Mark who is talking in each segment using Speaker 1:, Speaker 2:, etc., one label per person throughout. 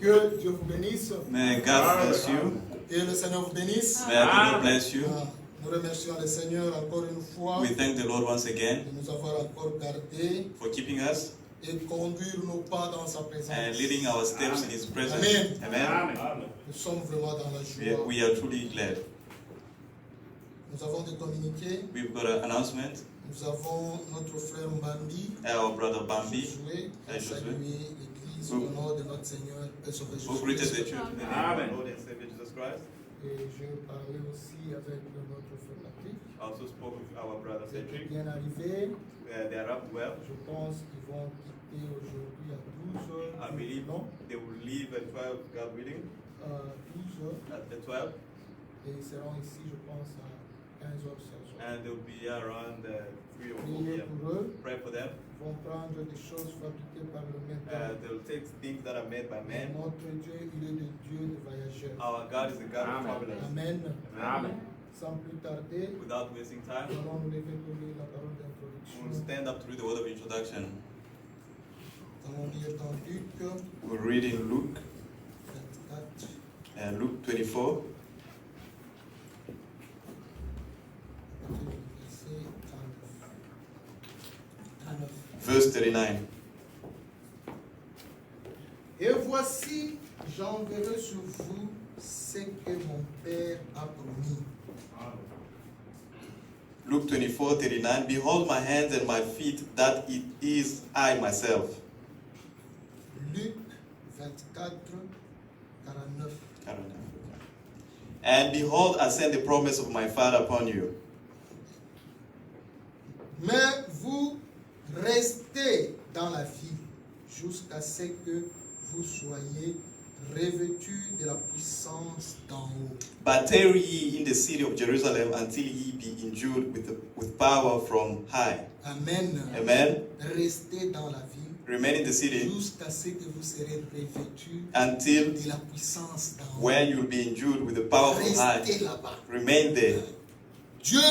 Speaker 1: Que Dieu vous bénisse.
Speaker 2: May God bless you.
Speaker 1: Que le Seigneur vous bénisse.
Speaker 2: May the Lord bless you.
Speaker 1: Nous remercions le Seigneur encore une fois
Speaker 2: We thank the Lord once again
Speaker 1: de nous avoir encore gardés
Speaker 2: for keeping us
Speaker 1: et conduire nos pas dans sa présence.
Speaker 2: and leading our steps in His presence.
Speaker 1: Amen.
Speaker 2: Amen.
Speaker 1: Nous sommes vraiment dans la joie.
Speaker 2: We are truly glad.
Speaker 1: Nous avons des communiqués.
Speaker 2: We've got an announcement.
Speaker 1: Nous avons notre frère Mbambi
Speaker 2: Our brother Bambi
Speaker 1: Josué, qui a
Speaker 2: Josué,
Speaker 1: salué l'Église au nom de notre Seigneur et Sauveur
Speaker 2: who greeted the
Speaker 1: Jésus-Christ.
Speaker 2: church in the name of our Lord and Savior Jesus Christ.
Speaker 1: Et je parlais aussi avec notre frère Patrick.
Speaker 2: I also spoke with our brother
Speaker 1: Ils sont
Speaker 2: Cedric.
Speaker 1: bien arrivés.
Speaker 2: They arrived well.
Speaker 1: Je pense qu'ils vont quitter aujourd'hui à 12 heures.
Speaker 2: I believe
Speaker 1: Non,
Speaker 2: they will leave at 12, God willing,
Speaker 1: 12 heures.
Speaker 2: at 12,
Speaker 1: Et ils seront ici, je pense, à 15 heures, 16 heures.
Speaker 2: and they'll be around 3 or 4
Speaker 1: Priez
Speaker 2: p.m.
Speaker 1: pour eux.
Speaker 2: Pray for them.
Speaker 1: Ils vont prendre des choses fabriquées par le maître.
Speaker 2: They'll take things that are made by men.
Speaker 1: Notre Dieu, il est le Dieu des voyageurs.
Speaker 2: Our God is the God of travelers.
Speaker 1: Amen.
Speaker 2: Amen.
Speaker 1: Sans plus tarder,
Speaker 2: Without wasting time,
Speaker 1: nous allons nous lever pour lire la parole
Speaker 2: we'll
Speaker 1: d'introduction.
Speaker 2: stand up to read the word of introduction.
Speaker 1: Nous allons lire dans Luc
Speaker 2: We'll read in Luke,
Speaker 1: 24,
Speaker 2: Luke 24,
Speaker 1: verset 39.
Speaker 2: verse 39.
Speaker 1: Et voici, j'enverrai sur vous ce que mon Père a promis.
Speaker 2: Luke 24, 39. Behold my hands and my feet, that it is I myself.
Speaker 1: Luc 24, 49.
Speaker 2: And behold, I send the promise of my Father upon you.
Speaker 1: Mais vous restez dans la vie jusqu'à ce que vous soyez revêtus de la puissance d'en haut.
Speaker 2: But tarry ye in the city of Jerusalem until ye be endued with power from high.
Speaker 1: Amen.
Speaker 2: Amen.
Speaker 1: Restez dans la vie
Speaker 2: Remain in the city
Speaker 1: jusqu'à ce que vous serez revêtus
Speaker 2: until
Speaker 1: de la puissance d'en haut.
Speaker 2: when you'll be endued with the power from high.
Speaker 1: Restez là-bas.
Speaker 2: Remain there.
Speaker 1: Dieu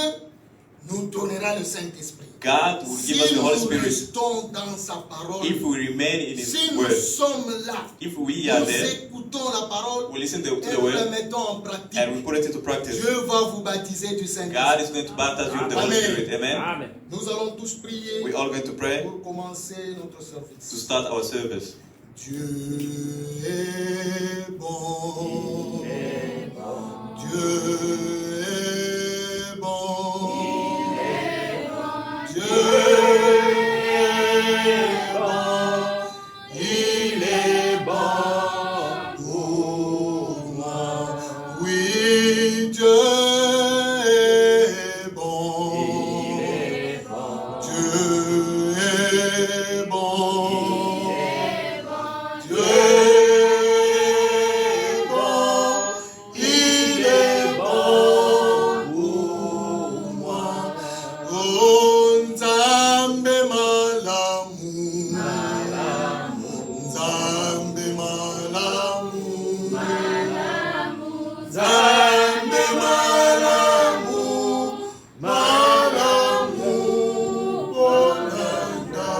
Speaker 1: nous donnera le Saint-Esprit.
Speaker 2: God will
Speaker 1: Si
Speaker 2: give us the Holy
Speaker 1: nous
Speaker 2: Spirit
Speaker 1: restons dans sa parole,
Speaker 2: if we remain in His
Speaker 1: si nous
Speaker 2: word.
Speaker 1: sommes là,
Speaker 2: If we are
Speaker 1: nous
Speaker 2: there,
Speaker 1: écoutons la parole
Speaker 2: we listen to
Speaker 1: et
Speaker 2: the
Speaker 1: nous la
Speaker 2: word
Speaker 1: mettons en pratique.
Speaker 2: and we put it into practice.
Speaker 1: Dieu va vous baptiser du
Speaker 2: God
Speaker 1: Saint-Esprit.
Speaker 2: is going to baptize you with the Holy
Speaker 1: Amen.
Speaker 2: Spirit. Amen.
Speaker 1: Nous allons tous prier
Speaker 2: We're all going to pray
Speaker 1: pour commencer notre
Speaker 2: to
Speaker 1: service.
Speaker 2: start our service.
Speaker 1: Dieu est bon. Dieu est bon. Dieu est bon. Il est bon pour moi. Oui, Dieu est bon. Dieu est bon. Dieu est bon. Il est bon pour moi. Oh, Nzambe malamu. Nzambe malamu. Nzambe malamu. Malamu bonanga.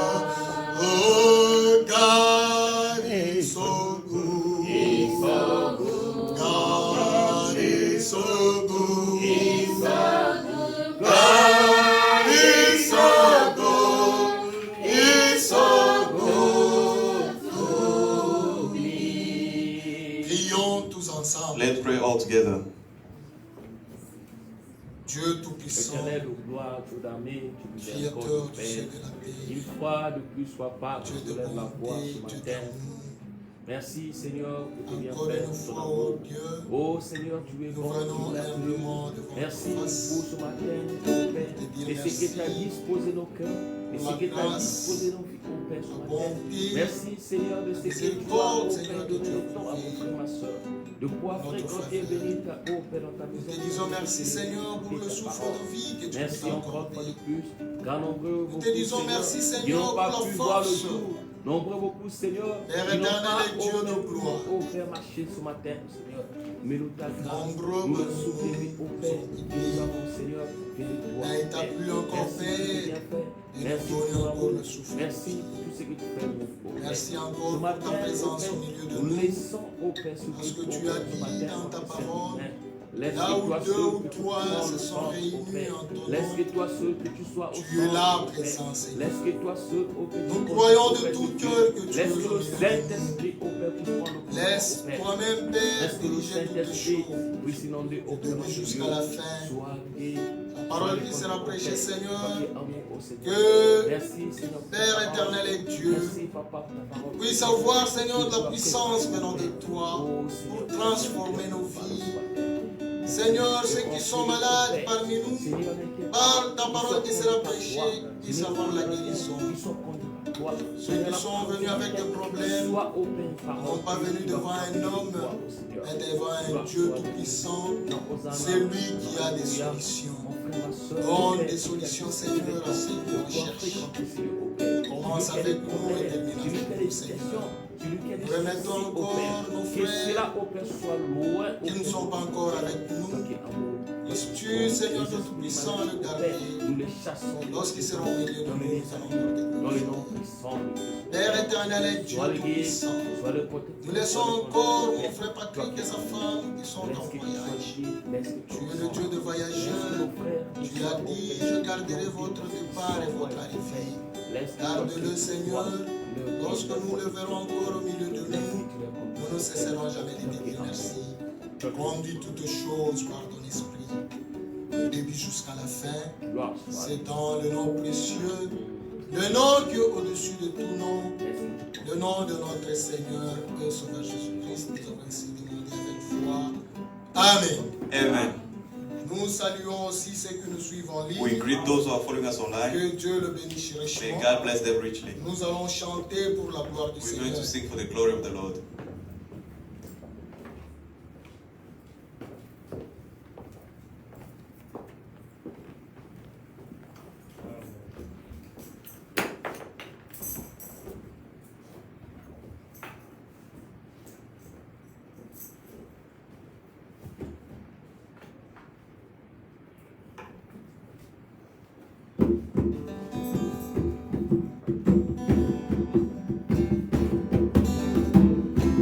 Speaker 1: Oh, God is so good. God is so good. God is so good. He's so good to me. Prions tous ensemble.
Speaker 2: Let's pray all together.
Speaker 1: Dieu Tout-Puissant,
Speaker 3: Éternel, gloire, tout damné, tu nous
Speaker 1: Créateur
Speaker 3: accordes,
Speaker 1: du ciel
Speaker 3: Père.
Speaker 1: et de la terre,
Speaker 3: Une fois de plus, sois pas,
Speaker 1: Dieu
Speaker 3: je
Speaker 1: de
Speaker 3: lève la voix
Speaker 1: bonté,
Speaker 3: ce
Speaker 1: Dieu
Speaker 3: matin.
Speaker 1: d'amour.
Speaker 3: Merci, Seigneur, pour tes
Speaker 1: Encore
Speaker 3: bienfaits,
Speaker 1: une
Speaker 3: pour ton
Speaker 1: fois,
Speaker 3: amour.
Speaker 1: oh Dieu,
Speaker 3: Oh Seigneur, tu es
Speaker 1: nous
Speaker 3: bon,
Speaker 1: venons
Speaker 3: tu es
Speaker 1: humblement
Speaker 3: merveilleux.
Speaker 1: devant
Speaker 3: Merci
Speaker 1: ta
Speaker 3: pour
Speaker 1: face.
Speaker 3: ce matin, mon Père.
Speaker 1: Te dire
Speaker 3: Et ce que tu as
Speaker 1: merci
Speaker 3: disposé nos cœurs, et
Speaker 1: pour
Speaker 3: ce
Speaker 1: la
Speaker 3: que tu as
Speaker 1: grâce,
Speaker 3: disposé nos vies, mon Père, ce
Speaker 1: la
Speaker 3: matin.
Speaker 1: bonté,
Speaker 3: Merci, Seigneur, de ce que tu as,
Speaker 1: miséricorde,
Speaker 3: oh
Speaker 1: Seigneur,
Speaker 3: Père,
Speaker 1: que
Speaker 3: donné
Speaker 1: tu as
Speaker 3: le temps à mon
Speaker 1: prouvé
Speaker 3: frère, ma soeur. De quoi
Speaker 1: notre
Speaker 3: fréquenter et
Speaker 1: faveur.
Speaker 3: venir, oh Père, dans ta
Speaker 1: Nous
Speaker 3: maison.
Speaker 1: te disons merci Seigneur pour le souffle de vie que tu
Speaker 3: Merci
Speaker 1: nous as
Speaker 3: encore une fois
Speaker 1: accordé.
Speaker 3: de plus, car nombreux
Speaker 1: Nous te disons merci Seigneur
Speaker 3: qui n'ont pas
Speaker 1: pour la
Speaker 3: pu voir le
Speaker 1: force
Speaker 3: jour, Nombreux beaucoup, Seigneur.
Speaker 1: Père
Speaker 3: qui n'ont
Speaker 1: éternel
Speaker 3: pas,
Speaker 1: et Dieu
Speaker 3: oh
Speaker 1: de
Speaker 3: Père,
Speaker 1: gloire.
Speaker 3: oh Père, marché ce matin, Seigneur. Mais nous ta grâce,
Speaker 1: Nombreux
Speaker 3: nous le
Speaker 1: que
Speaker 3: souffrir, oh Père, que nous avons, Seigneur, fait de toi.
Speaker 1: Mais il t'a
Speaker 3: Père.
Speaker 1: plu encore,
Speaker 3: Merci pour ce que tu
Speaker 1: Père,
Speaker 3: as fait.
Speaker 1: et
Speaker 3: Merci
Speaker 1: nous
Speaker 3: pour
Speaker 1: donner
Speaker 3: ton
Speaker 1: encore
Speaker 3: amour.
Speaker 1: le souffle.
Speaker 3: Merci pour tout ce que tu fais, mon Père.
Speaker 1: Merci
Speaker 3: Ce
Speaker 1: encore pour
Speaker 3: matin,
Speaker 1: ta présence
Speaker 3: oh
Speaker 1: au
Speaker 3: Père,
Speaker 1: milieu de
Speaker 3: nous
Speaker 1: nous.
Speaker 3: laissons, oh Père, ce
Speaker 1: Parce que
Speaker 3: que
Speaker 1: tu as dit dans ta parole,
Speaker 3: laisse
Speaker 1: là
Speaker 3: que
Speaker 1: où
Speaker 3: toi
Speaker 1: deux
Speaker 3: seul
Speaker 1: ou
Speaker 3: que tu
Speaker 1: trois
Speaker 3: prends
Speaker 1: se
Speaker 3: le
Speaker 1: sont
Speaker 3: centre,
Speaker 1: réunis
Speaker 3: oh Père.
Speaker 1: en ton
Speaker 3: Laisse
Speaker 1: nom,
Speaker 3: que toi seul que tu sois au
Speaker 1: tu es
Speaker 3: centre,
Speaker 1: là
Speaker 3: oh Père.
Speaker 1: présent, Seigneur.
Speaker 3: Laisse que toi seul, oh Père,
Speaker 1: Nous
Speaker 3: tu
Speaker 1: croyons
Speaker 3: conduises,
Speaker 1: de
Speaker 3: oh
Speaker 1: tout
Speaker 3: Père,
Speaker 1: cœur que tu
Speaker 3: laisse
Speaker 1: es
Speaker 3: que
Speaker 1: au
Speaker 3: le
Speaker 1: milieu de
Speaker 3: Saint-Esprit, oh Père, puisse prendre le
Speaker 1: nous.
Speaker 3: pouvoir,
Speaker 1: Laisse
Speaker 3: oh Père.
Speaker 1: toi-même, Père,
Speaker 3: Laisse que le
Speaker 1: diriger toutes
Speaker 3: Saint-Esprit
Speaker 1: choses.
Speaker 3: puisse inonder au
Speaker 1: De
Speaker 3: Père
Speaker 1: début
Speaker 3: notre
Speaker 1: jusqu'à
Speaker 3: Dieu.
Speaker 1: la fin.
Speaker 3: Sois gai,
Speaker 1: La parole qui sera prêchée, Seigneur,
Speaker 3: que
Speaker 1: que
Speaker 3: merci, Seigneur, pour ta
Speaker 1: Père
Speaker 3: parole.
Speaker 1: éternel et Dieu
Speaker 3: Merci, Papa, pour ta parole.
Speaker 1: puisse avoir, Seigneur, de la puissance venant de toi
Speaker 3: Oh, Seigneur,
Speaker 1: pour transformer nos vies. Seigneur, ceux qui sont malades parmi nous,
Speaker 3: Seigneur, n'inquiète
Speaker 1: par
Speaker 3: pas.
Speaker 1: ta parole qui sera
Speaker 3: Ils sont
Speaker 1: prêchée,
Speaker 3: conduits par
Speaker 1: puissent
Speaker 3: toi.
Speaker 1: avoir la guérison.
Speaker 3: Ils sont conduits par toi.
Speaker 1: Ceux qui sont venus avec des problèmes
Speaker 3: Sois au Père, parole.
Speaker 1: n'ont pas venu devant un homme, mais devant un Dieu tout-puissant. C'est lui qui a des solutions. Donne des solutions, Seigneur, à ceux qui recherchent. Commence avec nous et termine avec nous, Seigneur. Nous remettons encore nos frères qui ne sont pas encore avec nous. Puisses-tu, Seigneur de Tout-Puissant, le garder. Lorsqu'ils seront au milieu de nous, nous allons porter gloire. Père éternel et Dieu Tout-Puissant, nous laissons encore mon frère Patrick et sa femme qui sont en voyage. Tu es le Dieu de voyageurs. Tu as dit, je garderai votre départ et votre arrivée. Garde-le, Seigneur. Lorsque nous le verrons encore au milieu de nous, nous ne cesserons jamais de dire merci. Conduis toutes choses par ton esprit, du début jusqu'à la fin. C'est dans le nom précieux, le nom qui est au-dessus de tout nom, le nom de notre Seigneur et Sauveur Jésus-Christ. Nous avons ainsi demandé avec foi. Amen.
Speaker 2: Amen.
Speaker 1: Nous saluons aussi ceux que nous suivons en
Speaker 2: We
Speaker 1: ligne.
Speaker 2: greet those who are following us online.
Speaker 1: Que Dieu le bénisse
Speaker 2: May
Speaker 1: richement.
Speaker 2: God bless them richly.
Speaker 1: Nous allons chanter pour la gloire du
Speaker 2: We're going
Speaker 1: Seigneur.
Speaker 2: to sing for the glory of the Lord.
Speaker 4: Thank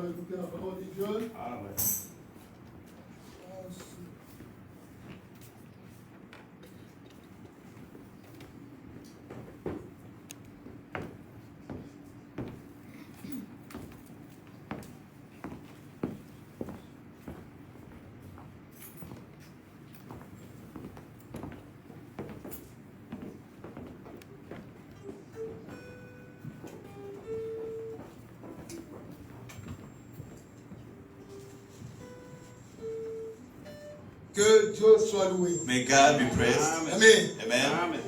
Speaker 1: allons écouter la parole de Dieu.
Speaker 3: Amen.
Speaker 1: Que Dieu soit loué.
Speaker 2: May God be praised.
Speaker 1: Amen.
Speaker 2: Amen.
Speaker 3: Amen.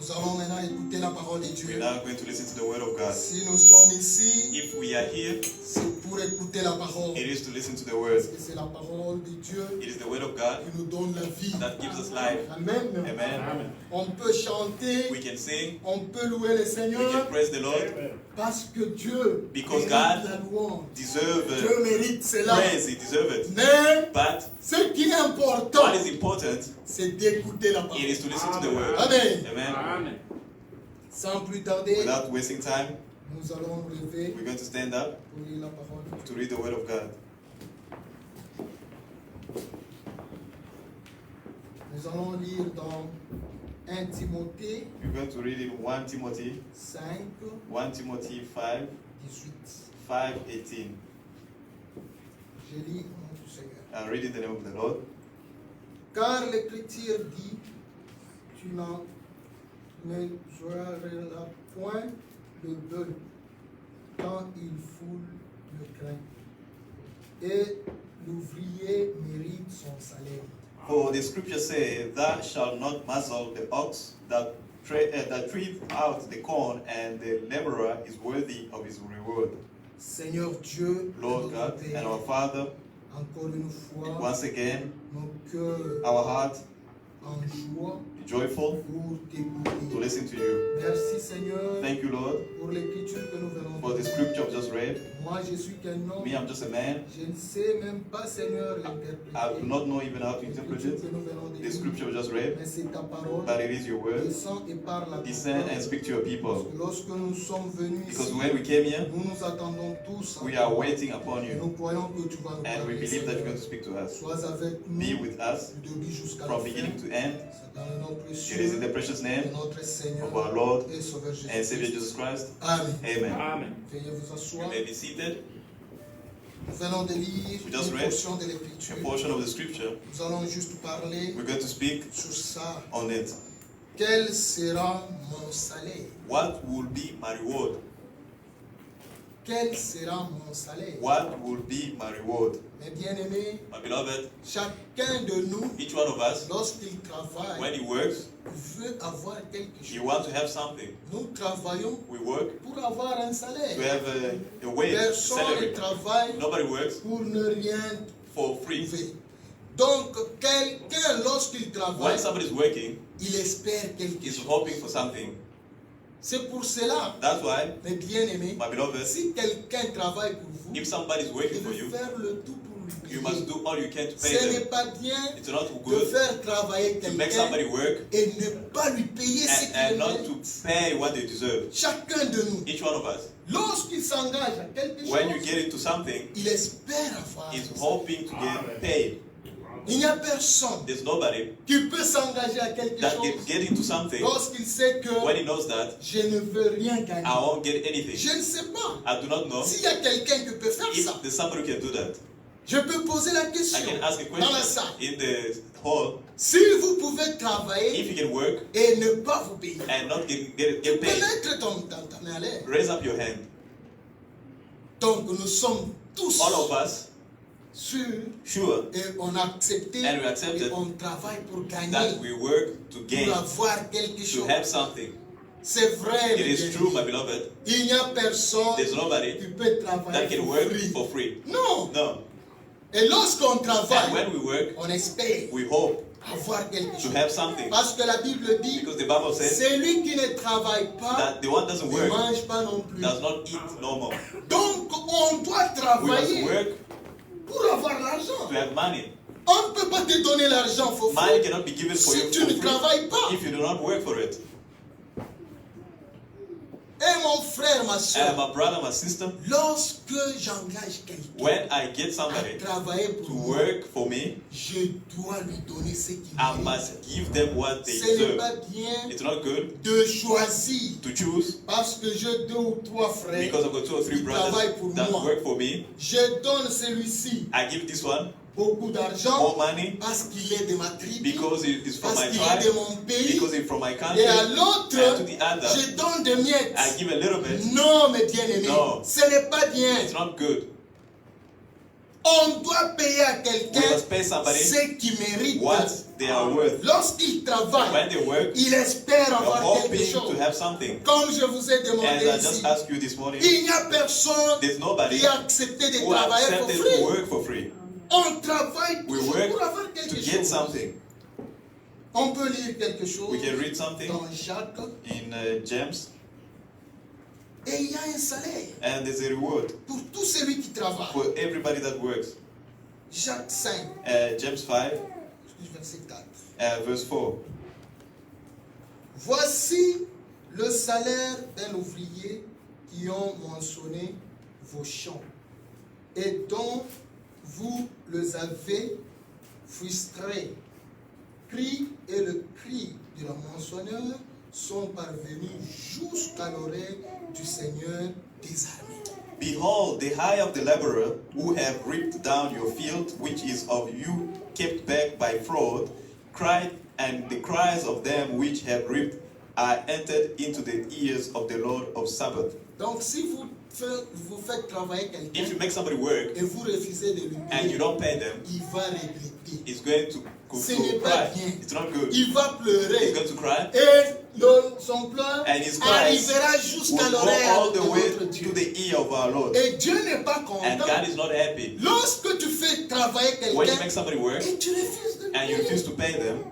Speaker 1: Nous allons maintenant écouter la parole de
Speaker 2: We're
Speaker 1: Dieu.
Speaker 2: now going to listen to the word of God.
Speaker 1: Si nous sommes ici,
Speaker 2: If we are here,
Speaker 1: c'est pour écouter la parole.
Speaker 2: it is to listen to the
Speaker 1: Parce
Speaker 2: word.
Speaker 1: que c'est la parole de Dieu
Speaker 2: It is the word of God
Speaker 1: qui nous donne la vie.
Speaker 2: that gives us life.
Speaker 1: Amen.
Speaker 2: Amen.
Speaker 3: Amen.
Speaker 1: On peut chanter,
Speaker 2: We can sing,
Speaker 1: on peut louer le
Speaker 2: we
Speaker 1: Seigneur
Speaker 2: can praise the Lord,
Speaker 3: Amen.
Speaker 1: parce que Dieu
Speaker 2: Because
Speaker 1: mérite
Speaker 2: God
Speaker 1: la louange.
Speaker 2: deserve
Speaker 1: Dieu mérite cela.
Speaker 2: praise, He deserves it.
Speaker 1: Mais
Speaker 2: But
Speaker 1: ce qui est important,
Speaker 2: what is important,
Speaker 1: c'est d'écouter la
Speaker 2: it
Speaker 1: parole.
Speaker 2: is to listen to the word.
Speaker 1: Amen.
Speaker 2: Amen.
Speaker 3: Amen.
Speaker 1: Sans plus tarder,
Speaker 2: Without wasting time,
Speaker 1: nous allons nous lever
Speaker 2: we're going to stand up
Speaker 1: pour lire la parole.
Speaker 2: to read the word of God.
Speaker 1: Nous allons lire dans 1 Timothée
Speaker 2: We're going to read in 1 Timothy,
Speaker 1: 5,
Speaker 2: 1 Timothy 5,
Speaker 1: 18.
Speaker 2: 5:18.
Speaker 1: Je lis au nom du Seigneur.
Speaker 2: I read in the name of the Lord.
Speaker 1: Car l'Écriture dit, tu n'en ne joueras point le bœuf quand il foule le grain. Et l'ouvrier mérite son salaire.
Speaker 2: For the scripture says, "Thou shalt not muzzle the ox that treadeth out the corn, and the laborer is worthy of his reward."
Speaker 1: Seigneur Dieu,
Speaker 2: Lord God
Speaker 1: notre
Speaker 2: and our
Speaker 1: Père,
Speaker 2: Father,
Speaker 1: encore une fois,
Speaker 2: once again,
Speaker 1: nos cœurs
Speaker 2: our heart
Speaker 1: en joie
Speaker 2: joyful
Speaker 1: pour
Speaker 2: to
Speaker 1: t'écouter.
Speaker 2: listen to you.
Speaker 1: Merci Seigneur
Speaker 2: Thank you, Lord,
Speaker 1: pour l'écriture que nous venons
Speaker 2: for the
Speaker 1: de lire.
Speaker 2: scripture I've just read.
Speaker 1: Moi je suis qu'un homme,
Speaker 2: Me, I'm just a man.
Speaker 1: je ne sais même pas Seigneur
Speaker 2: I do
Speaker 1: l'interpréter.
Speaker 2: not know even how to interpret
Speaker 1: L'écriture
Speaker 2: it.
Speaker 1: que nous venons de
Speaker 2: The
Speaker 1: lire,
Speaker 2: scripture I just read,
Speaker 1: mais c'est ta parole.
Speaker 2: but it is your word.
Speaker 1: Descends et parle à ton
Speaker 2: Descend
Speaker 1: peuple.
Speaker 2: and speak to your people.
Speaker 1: Lorsque nous sommes venus
Speaker 2: Because
Speaker 1: ici,
Speaker 2: when we came here,
Speaker 1: nous nous attendons tous à
Speaker 2: we
Speaker 1: toi.
Speaker 2: are waiting upon
Speaker 1: Et
Speaker 2: you,
Speaker 1: nous croyons que tu vas nous
Speaker 2: and we
Speaker 1: parler,
Speaker 2: believe that you're going
Speaker 1: Seigneur.
Speaker 2: to speak to us.
Speaker 1: Sois avec
Speaker 2: Be
Speaker 1: nous
Speaker 2: with us
Speaker 1: du début jusqu'à la
Speaker 2: from
Speaker 1: fin.
Speaker 2: beginning to end.
Speaker 1: C'est dans le nom
Speaker 2: It
Speaker 1: précieux
Speaker 2: is in the precious
Speaker 1: de
Speaker 2: name
Speaker 1: notre Seigneur
Speaker 2: of our Lord
Speaker 1: et Sauveur
Speaker 2: and Savior
Speaker 1: Jésus.
Speaker 2: Jesus Christ.
Speaker 1: Amen.
Speaker 2: Amen.
Speaker 3: Amen.
Speaker 1: Veuillez vous
Speaker 2: You
Speaker 1: asseoir.
Speaker 2: may be seated.
Speaker 1: Nous venons de lire
Speaker 2: We just
Speaker 1: une
Speaker 2: read
Speaker 1: portion de l'Écriture.
Speaker 2: A portion of the scripture.
Speaker 1: Nous allons juste parler
Speaker 2: We're going to speak
Speaker 1: sur ça.
Speaker 2: on it.
Speaker 1: Quel sera mon salaire?
Speaker 2: What will be my reward?
Speaker 1: Quel sera mon salaire?
Speaker 2: What will be my reward?
Speaker 1: Mes bien-aimés,
Speaker 2: My beloved,
Speaker 1: chacun de nous,
Speaker 2: each one of us,
Speaker 1: lorsqu'il travaille,
Speaker 2: when he works,
Speaker 1: veut avoir quelque
Speaker 2: he
Speaker 1: chose.
Speaker 2: wants to have something.
Speaker 1: Nous travaillons
Speaker 2: We work
Speaker 1: pour avoir un
Speaker 2: to
Speaker 1: salaire.
Speaker 2: have a wage,
Speaker 1: Personne ne
Speaker 2: salary.
Speaker 1: travaille
Speaker 2: Nobody works
Speaker 1: pour ne rien
Speaker 2: for free.
Speaker 1: trouver. Donc, quelqu'un, lorsqu'il
Speaker 2: When
Speaker 1: travaille,
Speaker 2: somebody is working,
Speaker 1: il espère quelque
Speaker 2: he's
Speaker 1: chose.
Speaker 2: hoping for something.
Speaker 1: C'est pour cela,
Speaker 2: That's why,
Speaker 1: mes bien-aimés,
Speaker 2: my beloved,
Speaker 1: si quelqu'un travaille pour vous,
Speaker 2: if somebody is working
Speaker 1: il
Speaker 2: for
Speaker 1: veut
Speaker 2: you,
Speaker 1: faire le tout pour lui
Speaker 2: you
Speaker 1: payer.
Speaker 2: must do all you can to
Speaker 1: Ce
Speaker 2: pay
Speaker 1: n'est
Speaker 2: them.
Speaker 1: pas bien
Speaker 2: It's not
Speaker 1: de
Speaker 2: good
Speaker 1: faire travailler
Speaker 2: to make
Speaker 1: quelqu'un
Speaker 2: somebody work
Speaker 1: et ne pas lui payer ce
Speaker 2: and
Speaker 1: qu'il
Speaker 2: not
Speaker 1: mérite.
Speaker 2: to pay what they deserve.
Speaker 1: Chacun de nous,
Speaker 2: Each one of us,
Speaker 1: lorsqu'il s'engage à quelque
Speaker 2: when you
Speaker 1: chose,
Speaker 2: get into something,
Speaker 1: il espère avoir.
Speaker 2: is
Speaker 1: ça.
Speaker 2: hoping to get paid.
Speaker 1: Il n'y a personne
Speaker 2: There's nobody
Speaker 1: qui peut s'engager à quelque
Speaker 2: that
Speaker 1: chose
Speaker 2: get into something
Speaker 1: lorsqu'il sait que
Speaker 2: when he knows that
Speaker 1: je ne veux rien gagner.
Speaker 2: I won't get anything.
Speaker 1: Je ne sais pas
Speaker 2: I do not know
Speaker 1: s'il y a quelqu'un qui peut faire
Speaker 2: if
Speaker 1: ça.
Speaker 2: there's somebody who can do that.
Speaker 1: Je peux poser la
Speaker 2: I
Speaker 1: question
Speaker 2: can ask a
Speaker 1: dans la
Speaker 2: question
Speaker 1: salle.
Speaker 2: in the hall.
Speaker 1: Si vous pouvez travailler
Speaker 2: If you can work
Speaker 1: et ne pas vous payer,
Speaker 2: and not
Speaker 1: tu
Speaker 2: get
Speaker 1: peux
Speaker 2: paid,
Speaker 1: mettre ta main à l'air.
Speaker 2: raise up your hand.
Speaker 1: Donc nous sommes tous
Speaker 2: All of us,
Speaker 1: sûrs
Speaker 2: sure,
Speaker 1: et on a accepté
Speaker 2: and we accepted
Speaker 1: et on travaille pour
Speaker 2: that
Speaker 1: gagner,
Speaker 2: we work to gain,
Speaker 1: pour avoir quelque
Speaker 2: to
Speaker 1: chose.
Speaker 2: have something.
Speaker 1: C'est vrai,
Speaker 2: It
Speaker 1: mes
Speaker 2: is true, my
Speaker 1: bien-aimés.
Speaker 2: beloved.
Speaker 1: Il n'y a personne
Speaker 2: There's nobody
Speaker 1: qui peut travailler
Speaker 2: that can
Speaker 1: pour
Speaker 2: work
Speaker 1: free.
Speaker 2: for free.
Speaker 1: Non.
Speaker 2: No.
Speaker 1: Et lorsqu'on
Speaker 2: And
Speaker 1: travaille,
Speaker 2: when we work,
Speaker 1: on espère
Speaker 2: we hope
Speaker 1: avoir quelque
Speaker 2: to
Speaker 1: chose.
Speaker 2: have something.
Speaker 1: Parce que la Bible dit,
Speaker 2: Because the Bible says
Speaker 1: celui qui ne travaille pas
Speaker 2: that the one doesn't
Speaker 1: ne
Speaker 2: work
Speaker 1: mange pas non plus.
Speaker 2: does not eat no more.
Speaker 1: Donc on doit
Speaker 2: We must
Speaker 1: travailler
Speaker 2: work
Speaker 1: pour avoir l'argent.
Speaker 2: to have money.
Speaker 1: On ne peut pas te donner l'argent for
Speaker 2: Money
Speaker 1: free
Speaker 2: cannot be given for
Speaker 1: si
Speaker 2: you
Speaker 1: tu
Speaker 2: for
Speaker 1: ne
Speaker 2: free
Speaker 1: travailles pas.
Speaker 2: if you do not work for it.
Speaker 1: Et mon frère, ma
Speaker 2: And
Speaker 1: soeur,
Speaker 2: my brother, my sister,
Speaker 1: lorsque j'engage quelqu'un
Speaker 2: when I get
Speaker 1: à
Speaker 2: somebody
Speaker 1: travailler
Speaker 2: to
Speaker 1: pour moi,
Speaker 2: work for me,
Speaker 1: je dois lui donner ce qu'il
Speaker 2: I
Speaker 1: mérite.
Speaker 2: must give them what they
Speaker 1: Ce n'est
Speaker 2: deserve.
Speaker 1: pas bien
Speaker 2: It's not good
Speaker 1: de choisir
Speaker 2: to choose
Speaker 1: parce que j'ai 2 ou 3 frères.
Speaker 2: because I've got 2 or 3
Speaker 1: Qui travaillent pour
Speaker 2: brothers that
Speaker 1: moi.
Speaker 2: work for me.
Speaker 1: Je donne celui-ci
Speaker 2: I give this one
Speaker 1: beaucoup d'argent
Speaker 2: more money
Speaker 1: parce qu'il est de ma tribu,
Speaker 2: because it is from
Speaker 1: parce
Speaker 2: my
Speaker 1: qu'il est de
Speaker 2: tribe,
Speaker 1: mon pays.
Speaker 2: because it's from my country.
Speaker 1: Et à l'autre,
Speaker 2: And to the other,
Speaker 1: je donne des miettes.
Speaker 2: I give a little bit.
Speaker 1: Non, mes bien-aimés,
Speaker 2: No.
Speaker 1: ce n'est pas bien.
Speaker 2: It's not good.
Speaker 1: On doit payer à
Speaker 2: We
Speaker 1: quelqu'un
Speaker 2: must pay somebody
Speaker 1: ce qu'il mérite.
Speaker 2: what they are worth.
Speaker 1: Lorsqu'il travaille,
Speaker 2: When they work,
Speaker 1: il espère
Speaker 2: you're
Speaker 1: avoir quelque
Speaker 2: hoping
Speaker 1: chose.
Speaker 2: to have something.
Speaker 1: Comme je vous ai
Speaker 2: As
Speaker 1: demandé
Speaker 2: I just
Speaker 1: ici,
Speaker 2: asked you this morning,
Speaker 1: il n'y a personne
Speaker 2: there's nobody
Speaker 1: qui a accepté de
Speaker 2: who
Speaker 1: travailler pour
Speaker 2: accepted to
Speaker 1: free.
Speaker 2: work for free.
Speaker 1: On travaille
Speaker 2: We
Speaker 1: toujours
Speaker 2: work
Speaker 1: pour avoir quelque
Speaker 2: to get
Speaker 1: chose.
Speaker 2: something.
Speaker 1: On peut lire quelque chose
Speaker 2: We can read something
Speaker 1: dans Jacques.
Speaker 2: in James,
Speaker 1: Et il y a un salaire
Speaker 2: and there's a reward
Speaker 1: pour tout celui qui travaille.
Speaker 2: for everybody that works.
Speaker 1: Jacques 5,
Speaker 2: James 5,
Speaker 1: verset 4.
Speaker 2: verse 4.
Speaker 1: Voici le salaire d'un ouvrier qui ont moissonné vos champs et dont vous les avez frustrés. Cri et le cri de la moissonneur sont parvenus jusqu'à l'oreille du Seigneur des armées.
Speaker 2: Behold, the eye of the laborer who have reaped down your field, which is of you kept back by fraud, cried, and the cries of them which have reaped are entered into the ears of the Lord of Sabbath.
Speaker 1: Donc si vous faites travailler
Speaker 2: If
Speaker 1: quelqu'un
Speaker 2: you make somebody work
Speaker 1: et vous refusez de lui
Speaker 2: and you
Speaker 1: payer,
Speaker 2: don't pay them,
Speaker 1: il va regretter.
Speaker 2: it's going to
Speaker 1: Ce n'est pas
Speaker 2: cry.
Speaker 1: bien.
Speaker 2: It's not good.
Speaker 1: Il va pleurer.
Speaker 2: He's going to cry.
Speaker 1: Et son pleur
Speaker 2: And his cries
Speaker 1: arrivera
Speaker 2: will
Speaker 1: jusqu'à
Speaker 2: go
Speaker 1: l'oreille
Speaker 2: all
Speaker 1: de
Speaker 2: the way
Speaker 1: notre
Speaker 2: to
Speaker 1: Dieu.
Speaker 2: the ear of our Lord.
Speaker 1: Et Dieu n'est pas
Speaker 2: And
Speaker 1: content.
Speaker 2: God is not happy.
Speaker 1: Lorsque tu fais travailler
Speaker 2: When you
Speaker 1: quelqu'un
Speaker 2: make somebody work
Speaker 1: et tu refuses de
Speaker 2: and you
Speaker 1: payer.
Speaker 2: refuse to pay them,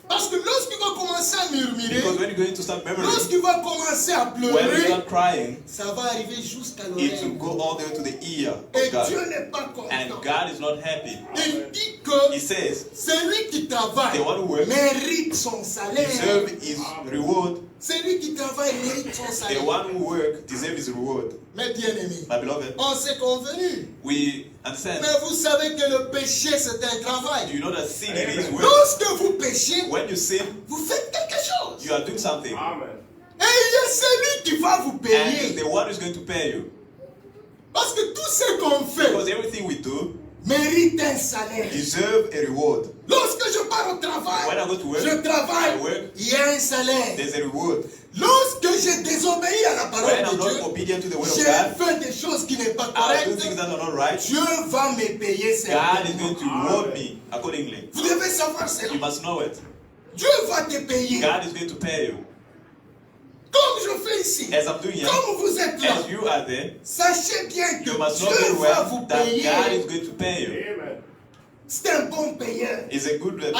Speaker 1: Parce que lorsqu'il va commencer à murmurer,
Speaker 2: because when you're going to start murmuring,
Speaker 1: lorsqu'il va commencer à
Speaker 2: when you
Speaker 1: pleurer,
Speaker 2: start crying,
Speaker 1: ça va arriver jusqu'à
Speaker 2: it
Speaker 1: l'oreille.
Speaker 2: will go all the way to the ear
Speaker 1: Et
Speaker 2: of
Speaker 1: Dieu
Speaker 2: God.
Speaker 1: n'est pas
Speaker 2: And
Speaker 1: content.
Speaker 2: God is not happy.
Speaker 1: Il dit que
Speaker 2: He says,
Speaker 1: celui qui travaille
Speaker 2: the one who works
Speaker 1: mérite son salaire.
Speaker 2: deserve his reward.
Speaker 1: Celui qui travaille mérite son
Speaker 2: The
Speaker 1: salaire.
Speaker 2: one who works deserves his reward.
Speaker 1: Mes bien-aimés,
Speaker 2: My beloved,
Speaker 1: on s'est convenu.
Speaker 2: we understand.
Speaker 1: Mais vous savez que le péché, c'est un
Speaker 2: Do
Speaker 1: travail.
Speaker 2: you know that sin it is work?
Speaker 1: Lorsque vous péchez,
Speaker 2: When you sin,
Speaker 1: vous faites quelque chose.
Speaker 2: you are doing something.
Speaker 4: Amen.
Speaker 1: Et il y a celui qui va vous
Speaker 2: And
Speaker 1: payer.
Speaker 2: the one who's going to pay you.
Speaker 1: Parce que tout ce qu'on fait
Speaker 2: Because everything we do
Speaker 1: mérite un salaire.
Speaker 2: deserve a reward.
Speaker 1: Lorsque je pars au
Speaker 2: When
Speaker 1: travail,
Speaker 2: I go to work,
Speaker 1: je travaille,
Speaker 2: I work,
Speaker 1: il y a un salaire.
Speaker 2: there's a reward.
Speaker 1: Lorsque j'ai désobéi à la parole
Speaker 2: When I'm
Speaker 1: de
Speaker 2: not
Speaker 1: Dieu,
Speaker 2: obedient to the word of
Speaker 1: j'ai
Speaker 2: God,
Speaker 1: fait des choses qui n'est pas
Speaker 2: I do things
Speaker 1: correctes,
Speaker 2: that are not right,
Speaker 1: Dieu va me payer
Speaker 2: God is
Speaker 1: certainement.
Speaker 2: going to reward me accordingly.
Speaker 1: Vous devez savoir cela.
Speaker 2: You must know it.
Speaker 1: Dieu va te payer.
Speaker 2: God is going to pay you.
Speaker 1: Comme je fais ici.
Speaker 2: As I'm doing here,
Speaker 1: Comme vous êtes là.
Speaker 2: as you are there,
Speaker 1: Sachez bien que
Speaker 2: you must know
Speaker 1: Dieu
Speaker 2: very
Speaker 1: va
Speaker 2: well
Speaker 1: vous
Speaker 2: that God is
Speaker 1: payer.
Speaker 2: going to pay you.
Speaker 4: Amen.
Speaker 1: C'est un bon payeur.
Speaker 2: He's a good payer.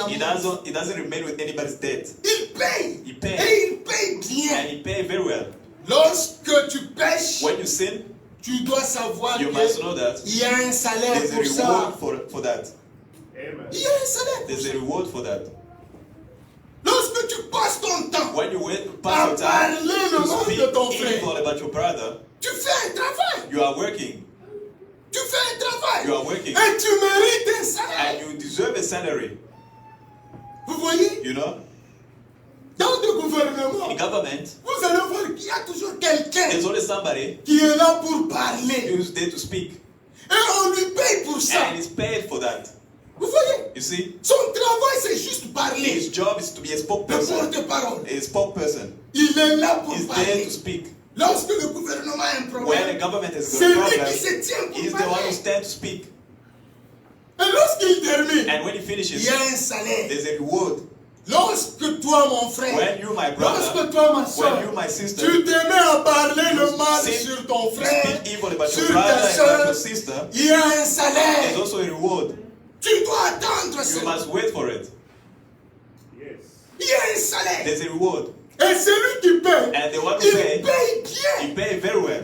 Speaker 2: He doesn't remain with anybody's debt.
Speaker 1: Il paye.
Speaker 2: He pays.
Speaker 1: Et il paye
Speaker 2: And
Speaker 1: bien.
Speaker 2: he pays very well.
Speaker 1: Lorsque tu pêches,
Speaker 2: When you sin,
Speaker 1: tu dois savoir
Speaker 2: you must
Speaker 1: qu'il
Speaker 2: know that
Speaker 1: y a un salaire
Speaker 2: there's a
Speaker 1: pour ça.
Speaker 2: reward for that.
Speaker 4: Amen.
Speaker 1: Il y a un salaire.
Speaker 2: There's a reward for that.
Speaker 1: Lorsque tu passes ton temps
Speaker 2: When you
Speaker 1: à
Speaker 2: pass your time
Speaker 1: parler le
Speaker 2: to
Speaker 1: mal
Speaker 2: speak
Speaker 1: de ton frère,
Speaker 2: evil about your brother,
Speaker 1: tu fais un travail.
Speaker 2: you are working.
Speaker 1: Tu fais un travail.
Speaker 2: You are working.
Speaker 1: Et tu mérites un salaire.
Speaker 2: And you deserve a salary.
Speaker 1: Vous voyez,
Speaker 2: You know?
Speaker 1: dans le gouvernement,
Speaker 2: In government,
Speaker 1: vous allez voir qu'il y a toujours quelqu'un
Speaker 2: there's always somebody
Speaker 1: qui est là pour parler.
Speaker 2: who's there to speak.
Speaker 1: Et on lui paye pour ça.
Speaker 2: And he's paid for that.
Speaker 1: Vous voyez,
Speaker 2: You see?
Speaker 1: son travail c'est juste parler.
Speaker 2: His job is to be a
Speaker 1: Le
Speaker 2: spokesperson.
Speaker 1: porte-parole.
Speaker 2: A spokesperson.
Speaker 1: Il est là pour
Speaker 2: He's there
Speaker 1: parler.
Speaker 2: to speak.
Speaker 1: Lorsque le gouvernement a un
Speaker 2: When the
Speaker 1: problème,
Speaker 2: government has
Speaker 1: c'est
Speaker 2: got a
Speaker 1: lui qui
Speaker 2: problem,
Speaker 1: se tient pour
Speaker 2: he's the one who
Speaker 1: parler.
Speaker 2: stands to speak.
Speaker 1: Et lorsqu'il termine,
Speaker 2: And when he
Speaker 1: il
Speaker 2: finishes,
Speaker 1: y a un salaire.
Speaker 2: there's a reward.
Speaker 1: Lorsque toi, mon frère,
Speaker 2: When you, my brother,
Speaker 1: lorsque toi, ma soeur,
Speaker 2: when you, my sister,
Speaker 1: tu te mets à parler le mal
Speaker 2: Sit-
Speaker 1: sur ton
Speaker 2: you
Speaker 1: frère,
Speaker 2: speak evil about
Speaker 1: sur
Speaker 2: your brother
Speaker 1: ta
Speaker 2: and about your
Speaker 1: soeur,
Speaker 2: sister,
Speaker 1: il y a un
Speaker 2: there's
Speaker 1: salaire.
Speaker 2: also a reward.
Speaker 1: Tu dois attendre
Speaker 2: You
Speaker 1: cela.
Speaker 2: must wait for it.
Speaker 4: Yes.
Speaker 1: Il y a un salaire.
Speaker 2: There's a reward.
Speaker 1: Et celui qui paye,
Speaker 2: And the one who
Speaker 1: il
Speaker 2: pays,
Speaker 1: paye bien.
Speaker 2: he pays very well.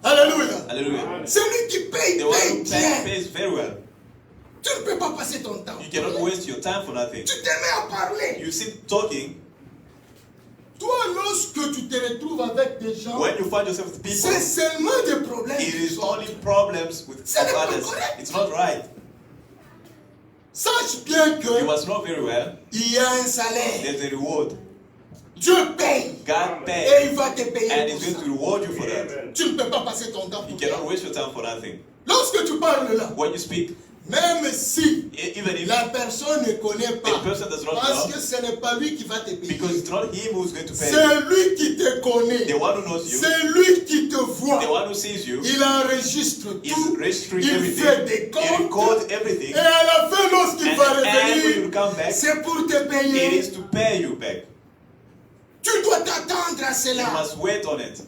Speaker 1: Alléluia.
Speaker 2: Hallelujah.
Speaker 1: Celui qui paye,
Speaker 2: The one
Speaker 1: paye
Speaker 2: who
Speaker 1: bien.
Speaker 2: pays very well.
Speaker 1: Tu ne peux pas passer ton temps.
Speaker 2: You cannot waste your time for nothing.
Speaker 1: Tu te mets à parler.
Speaker 2: You sit talking,
Speaker 1: Toi, lorsque tu te retrouves avec des gens,
Speaker 2: When you find yourself with people,
Speaker 1: c'est seulement des problèmes.
Speaker 2: it
Speaker 1: qui
Speaker 2: is
Speaker 1: sont.
Speaker 2: only problems with
Speaker 1: Ce n'est pas
Speaker 2: others.
Speaker 1: correct.
Speaker 2: It's not right.
Speaker 1: Sache bien
Speaker 2: You
Speaker 1: que
Speaker 2: must know very well.
Speaker 1: il y a un salaire.
Speaker 2: There's a reward.
Speaker 1: Dieu paye.
Speaker 2: God
Speaker 1: Et
Speaker 2: pays,
Speaker 1: il va te payer
Speaker 2: and
Speaker 1: pour
Speaker 2: He's
Speaker 1: ça.
Speaker 2: going to reward you for that.
Speaker 4: Amen.
Speaker 1: Tu ne peux pas passer ton temps
Speaker 2: You
Speaker 1: pour
Speaker 2: cannot
Speaker 1: ça.
Speaker 2: waste your time for nothing.
Speaker 1: Lorsque tu parles là,
Speaker 2: When you speak,
Speaker 1: même si
Speaker 2: even if
Speaker 1: la personne ne connaît
Speaker 2: the
Speaker 1: pas,
Speaker 2: person does not
Speaker 1: parce
Speaker 2: know,
Speaker 1: que ce n'est pas lui qui va te payer.
Speaker 2: because it's not him who's going to pay you.
Speaker 1: C'est lui qui te connaît.
Speaker 2: The one who knows you,
Speaker 1: C'est lui qui te voit.
Speaker 2: the one who sees you,
Speaker 1: Il enregistre
Speaker 2: is
Speaker 1: tout.
Speaker 2: registering
Speaker 1: Il
Speaker 2: everything.
Speaker 1: fait des
Speaker 2: He
Speaker 1: comptes.
Speaker 2: records everything.
Speaker 1: Et à la fin, lorsqu'il
Speaker 2: And
Speaker 1: va
Speaker 2: when you
Speaker 1: revenir,
Speaker 2: come back,
Speaker 1: c'est pour te
Speaker 2: it
Speaker 1: payer.
Speaker 2: is to pay you back.
Speaker 1: Tu dois t'attendre à
Speaker 2: You
Speaker 1: cela.
Speaker 2: must wait on it.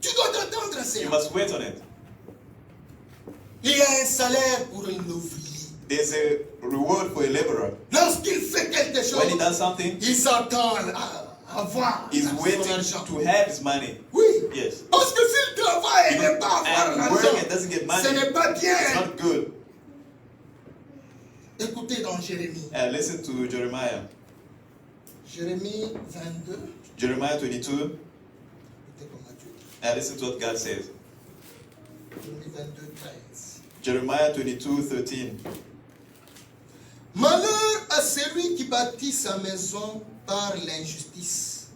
Speaker 1: Tu dois t'attendre à
Speaker 2: You
Speaker 1: cela.
Speaker 2: must wait on it.
Speaker 1: Il y a un salaire pour un ouvrier.
Speaker 2: There's a reward for a laborer.
Speaker 1: Lorsqu'il fait quelque
Speaker 2: When he
Speaker 1: chose,
Speaker 2: does something,
Speaker 1: il s'attend à avoir
Speaker 2: he's
Speaker 1: son
Speaker 2: waiting
Speaker 1: argent.
Speaker 2: to have his money.
Speaker 1: Oui.
Speaker 2: Yes.
Speaker 1: Parce que s'il travaille et n'est pas avoir
Speaker 2: And work and
Speaker 1: l'argent,
Speaker 2: doesn't get
Speaker 1: ce
Speaker 2: money,
Speaker 1: n'est pas
Speaker 2: it's
Speaker 1: bien.
Speaker 2: not good.
Speaker 1: Écoutez dans Jérémie.
Speaker 2: Listen to Jeremiah.
Speaker 1: Jérémie 22.
Speaker 2: Jeremiah 22.
Speaker 1: Écoutez comment Dieu dit.
Speaker 2: Listen to what God says.
Speaker 1: Jérémie 22, 13.
Speaker 2: Jeremiah 22:13.
Speaker 1: Malheur à celui qui bâtit sa maison par l'injustice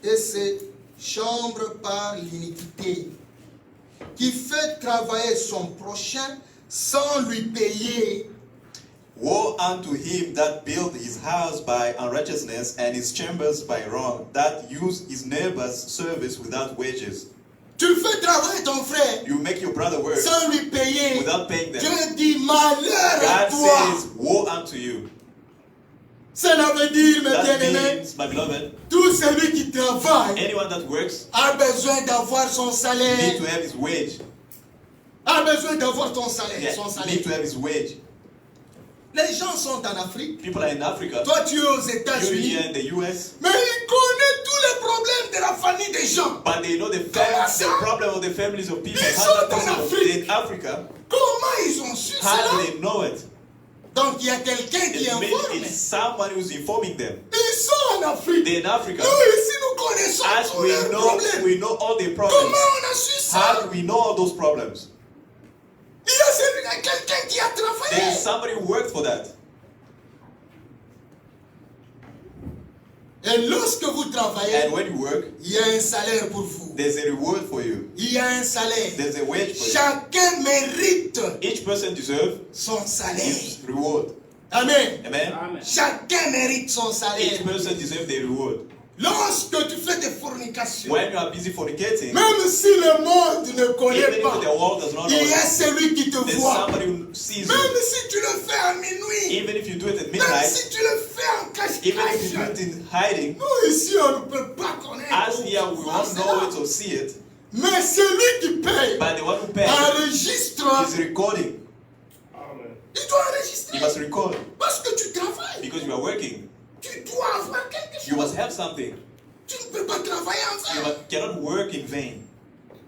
Speaker 1: et ses chambres par l'iniquité, qui fait travailler son prochain sans lui payer.
Speaker 2: Woe unto him that built his house by unrighteousness and his chambers by wrong, that use his neighbor's service without wages.
Speaker 1: Tu fais travailler ton frère
Speaker 2: You make your brother work
Speaker 1: sans lui payer.
Speaker 2: without paying them.
Speaker 1: Dieu dit malheur à
Speaker 2: God
Speaker 1: toi.
Speaker 2: says, woe unto you.
Speaker 1: Cela veut dire, mes
Speaker 2: That
Speaker 1: bien-aimés,
Speaker 2: means, my beloved,
Speaker 1: tout celui qui travaille
Speaker 2: anyone that works
Speaker 1: a besoin d'avoir son
Speaker 2: need
Speaker 1: salaire.
Speaker 2: to have his wage.
Speaker 1: A besoin d'avoir ton salaire.
Speaker 2: Yeah,
Speaker 1: Son
Speaker 2: need to
Speaker 1: salaire.
Speaker 2: have his wage.
Speaker 1: Les gens sont en Afrique.
Speaker 2: People are in Africa,
Speaker 1: Toi, tu es aux
Speaker 2: you
Speaker 1: États-Unis.
Speaker 2: here in the US,
Speaker 1: Mais ils connaissent tous les problèmes de la famille des gens.
Speaker 2: but they know the problem of the families of people.
Speaker 1: Ils
Speaker 2: How
Speaker 1: sont
Speaker 2: that
Speaker 1: en
Speaker 2: person
Speaker 1: Afrique.
Speaker 2: in Africa,
Speaker 1: Comment ils ont su
Speaker 2: how do
Speaker 1: cela?
Speaker 2: they know it?
Speaker 1: Donc, il y a quelqu'un qui
Speaker 2: It
Speaker 1: informe.
Speaker 2: means it's someone who's informing them.
Speaker 1: Ils sont en Afrique.
Speaker 2: They're in Africa.
Speaker 1: Nous, ici, nous connaissons
Speaker 2: As
Speaker 1: tous
Speaker 2: we
Speaker 1: leurs
Speaker 2: know,
Speaker 1: problèmes.
Speaker 2: we know all the
Speaker 1: Comment
Speaker 2: problems.
Speaker 1: on a su
Speaker 2: How
Speaker 1: ça?
Speaker 2: do we know all those problems?
Speaker 1: Il y a quelqu'un qui a
Speaker 2: There's
Speaker 1: travaillé.
Speaker 2: somebody who worked for that.
Speaker 1: Et lorsque vous travaillez,
Speaker 2: And when you work,
Speaker 1: il y a un salaire pour vous.
Speaker 2: there's a reward for you.
Speaker 1: Il y a un salaire.
Speaker 2: There's a wage for you.
Speaker 1: Chacun mérite
Speaker 2: Each person deserves
Speaker 1: son salaire.
Speaker 2: his reward.
Speaker 1: Amen.
Speaker 2: Amen?
Speaker 3: Amen.
Speaker 1: Chacun mérite son salaire.
Speaker 2: Each person deserves their reward.
Speaker 1: Lorsque tu fais des fornications,
Speaker 2: When you are busy fornicating,
Speaker 1: même si le monde ne
Speaker 2: even
Speaker 1: connaît
Speaker 2: if
Speaker 1: pas,
Speaker 2: the world does not know
Speaker 1: il y a
Speaker 2: it,
Speaker 1: celui qui te
Speaker 2: there's
Speaker 1: voit.
Speaker 2: somebody who sees
Speaker 1: Même
Speaker 2: you.
Speaker 1: si tu le fais à minuit,
Speaker 2: Even if you do it at
Speaker 1: même
Speaker 2: midnight,
Speaker 1: si tu le fais en
Speaker 2: even if you do
Speaker 1: cache-cache,
Speaker 2: it in hiding,
Speaker 1: nous ici on ne peut pas connaître.
Speaker 2: as
Speaker 1: ou
Speaker 2: here we
Speaker 1: voir
Speaker 2: won't know it
Speaker 1: cela.
Speaker 2: or see it,
Speaker 1: Mais celui qui paye
Speaker 2: but the one who pays
Speaker 1: enregistre.
Speaker 2: is recording.
Speaker 4: Amen.
Speaker 1: Il doit
Speaker 2: You
Speaker 1: enregistrer
Speaker 2: must record
Speaker 1: parce que tu travailles.
Speaker 2: because you are working.
Speaker 1: Tu dois avoir quelque
Speaker 2: You
Speaker 1: chose.
Speaker 2: must have something.
Speaker 1: Tu ne peux pas travailler en
Speaker 2: You
Speaker 1: vain.
Speaker 2: cannot work in vain.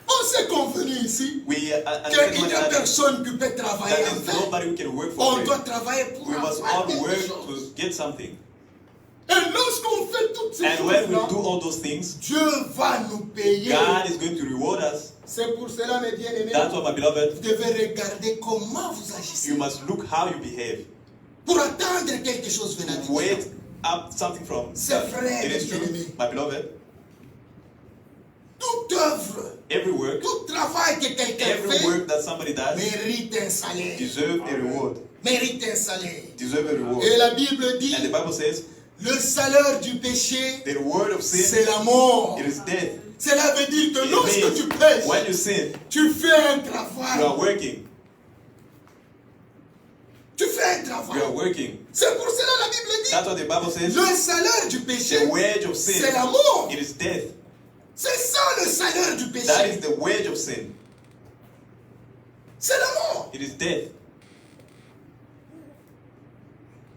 Speaker 1: On s'est convenu ici
Speaker 2: We
Speaker 1: qu'il
Speaker 2: understand one
Speaker 1: n'y a
Speaker 2: another
Speaker 1: personne qui peut travailler
Speaker 2: that
Speaker 1: en
Speaker 2: there's
Speaker 1: vain.
Speaker 2: nobody who can work for
Speaker 1: On
Speaker 2: free.
Speaker 1: doit travailler pour
Speaker 2: We must
Speaker 1: avoir
Speaker 2: all
Speaker 1: quelque
Speaker 2: work
Speaker 1: chose.
Speaker 2: to get something.
Speaker 1: Et lorsqu'on fait toutes ces
Speaker 2: And when we
Speaker 1: choses-là,
Speaker 2: do all those things,
Speaker 1: Dieu va nous payer.
Speaker 2: God is going to reward us.
Speaker 1: C'est pour cela, mes bien-aimés,
Speaker 2: That's why, my beloved,
Speaker 1: vous devez regarder comment vous agissez.
Speaker 2: you must look how you behave.
Speaker 1: Pour attendre quelque chose venant de Dieu.
Speaker 2: Wait up something from
Speaker 1: C'est
Speaker 2: God.
Speaker 1: vrai,
Speaker 2: It is true,
Speaker 1: bien-aimé.
Speaker 2: my beloved.
Speaker 1: Toute œuvre,
Speaker 2: Every work,
Speaker 1: tout travail que quelqu'un
Speaker 2: every
Speaker 1: fait
Speaker 2: work that somebody does
Speaker 1: mérite un salaire.
Speaker 2: deserve a reward.
Speaker 1: Mérite un salaire.
Speaker 2: Deserve a reward.
Speaker 1: Et la Bible dit,
Speaker 2: And the Bible says,
Speaker 1: le salaire du péché,
Speaker 2: the reward of
Speaker 1: c'est
Speaker 2: sin,
Speaker 1: la mort.
Speaker 2: it is death.
Speaker 1: Cela veut dire que
Speaker 2: It
Speaker 1: lorsque tu
Speaker 2: means
Speaker 1: pêches,
Speaker 2: when you sin,
Speaker 1: tu fais un
Speaker 2: you
Speaker 1: travail.
Speaker 2: are working.
Speaker 1: Tu fais un
Speaker 2: You are
Speaker 1: travail.
Speaker 2: working.
Speaker 1: C'est pour cela la Bible dit,
Speaker 2: That's what the Bible says.
Speaker 1: le salaire du péché,
Speaker 2: The wage of sin,
Speaker 1: c'est la mort.
Speaker 2: it is death.
Speaker 1: C'est ça le salaire du
Speaker 2: That
Speaker 1: péché.
Speaker 2: is the wage of sin.
Speaker 1: C'est la mort.
Speaker 2: It is death.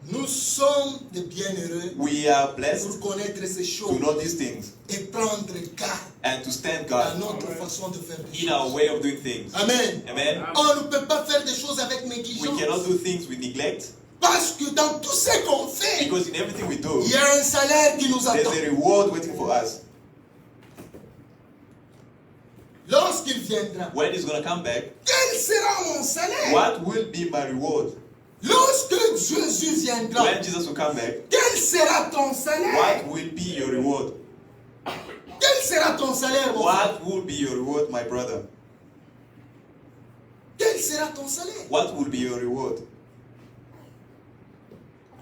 Speaker 1: Nous sommes des bienheureux
Speaker 2: We are blessed
Speaker 1: pour connaître ces
Speaker 2: to
Speaker 1: choses
Speaker 2: know these things
Speaker 1: et prendre garde
Speaker 2: and to stand
Speaker 1: à
Speaker 2: guard
Speaker 1: notre façon de faire des
Speaker 2: in our
Speaker 1: choses.
Speaker 2: way of doing things.
Speaker 1: Amen.
Speaker 2: Amen.
Speaker 1: On ne peut pas faire des choses avec
Speaker 2: We
Speaker 1: négligence.
Speaker 2: cannot do things with neglect
Speaker 1: Parce que dans tout ce qu'on fait,
Speaker 2: Because in everything we do,
Speaker 1: il y a un salaire qui nous
Speaker 2: there's
Speaker 1: attend.
Speaker 2: a reward waiting for us.
Speaker 1: Lorsqu'il viendra,
Speaker 2: When he's going to come back,
Speaker 1: quel sera mon salaire?
Speaker 2: what will be my reward?
Speaker 1: Lorsque Jésus viendra,
Speaker 2: When Jesus will come back,
Speaker 1: quel sera ton salaire?
Speaker 2: what will be your reward?
Speaker 1: Quel sera ton salaire, mon frère?
Speaker 2: What will be your reward, my brother?
Speaker 1: Quel sera ton salaire?
Speaker 2: What will be your reward?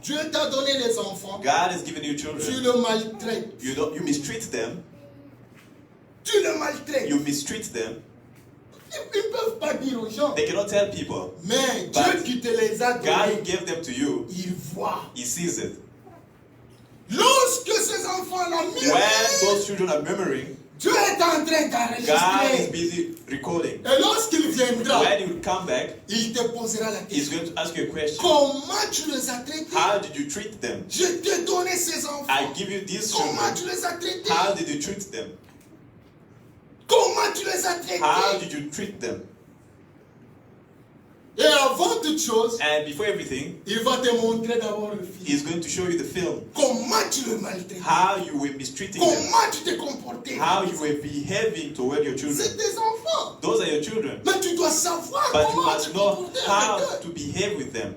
Speaker 1: Dieu t'a donné les enfants,
Speaker 2: God has given you
Speaker 1: tu
Speaker 2: children.
Speaker 1: le maltraites.
Speaker 2: You mistreat them.
Speaker 1: Tu le maltraites.
Speaker 2: You mistreat them.
Speaker 1: Ils ne peuvent pas dire aux gens,
Speaker 2: They cannot tell people.
Speaker 1: mais
Speaker 2: But
Speaker 1: Dieu qui te les a
Speaker 2: God
Speaker 1: donnés,
Speaker 2: who gave them to you,
Speaker 1: il voit.
Speaker 2: He sees it.
Speaker 1: Lorsque ces enfants-là
Speaker 2: When
Speaker 1: murmurent,
Speaker 2: those children are murmuring,
Speaker 1: Dieu est en train
Speaker 2: God is
Speaker 1: d'enregistrer.
Speaker 2: busy recording.
Speaker 1: Et lorsqu'il viendra,
Speaker 2: When He will come back,
Speaker 1: il te posera la
Speaker 2: He's
Speaker 1: question.
Speaker 2: going to ask you a question.
Speaker 1: Comment tu les as traités?
Speaker 2: How did you treat them?
Speaker 1: Je t'ai donné ces enfants.
Speaker 2: I give you these
Speaker 1: Comment
Speaker 2: children.
Speaker 1: tu les as traités?
Speaker 2: How did you treat them?
Speaker 1: Comment tu les as traités?
Speaker 2: How did you treat them?
Speaker 1: Et avant toute chose,
Speaker 2: And before everything,
Speaker 1: il va te montrer d'abord le film.
Speaker 2: He's going to show you the film.
Speaker 1: Comment tu le maltraites?
Speaker 2: How you were mistreating them.
Speaker 1: Comment tu t'es comporté?
Speaker 2: How you were behaving toward your
Speaker 1: C'est
Speaker 2: children.
Speaker 1: tes enfants.
Speaker 2: Those are your children.
Speaker 1: Mais tu dois savoir
Speaker 2: But you
Speaker 1: comment te
Speaker 2: must know
Speaker 1: comporter
Speaker 2: how
Speaker 1: avec eux.
Speaker 2: to behave with them.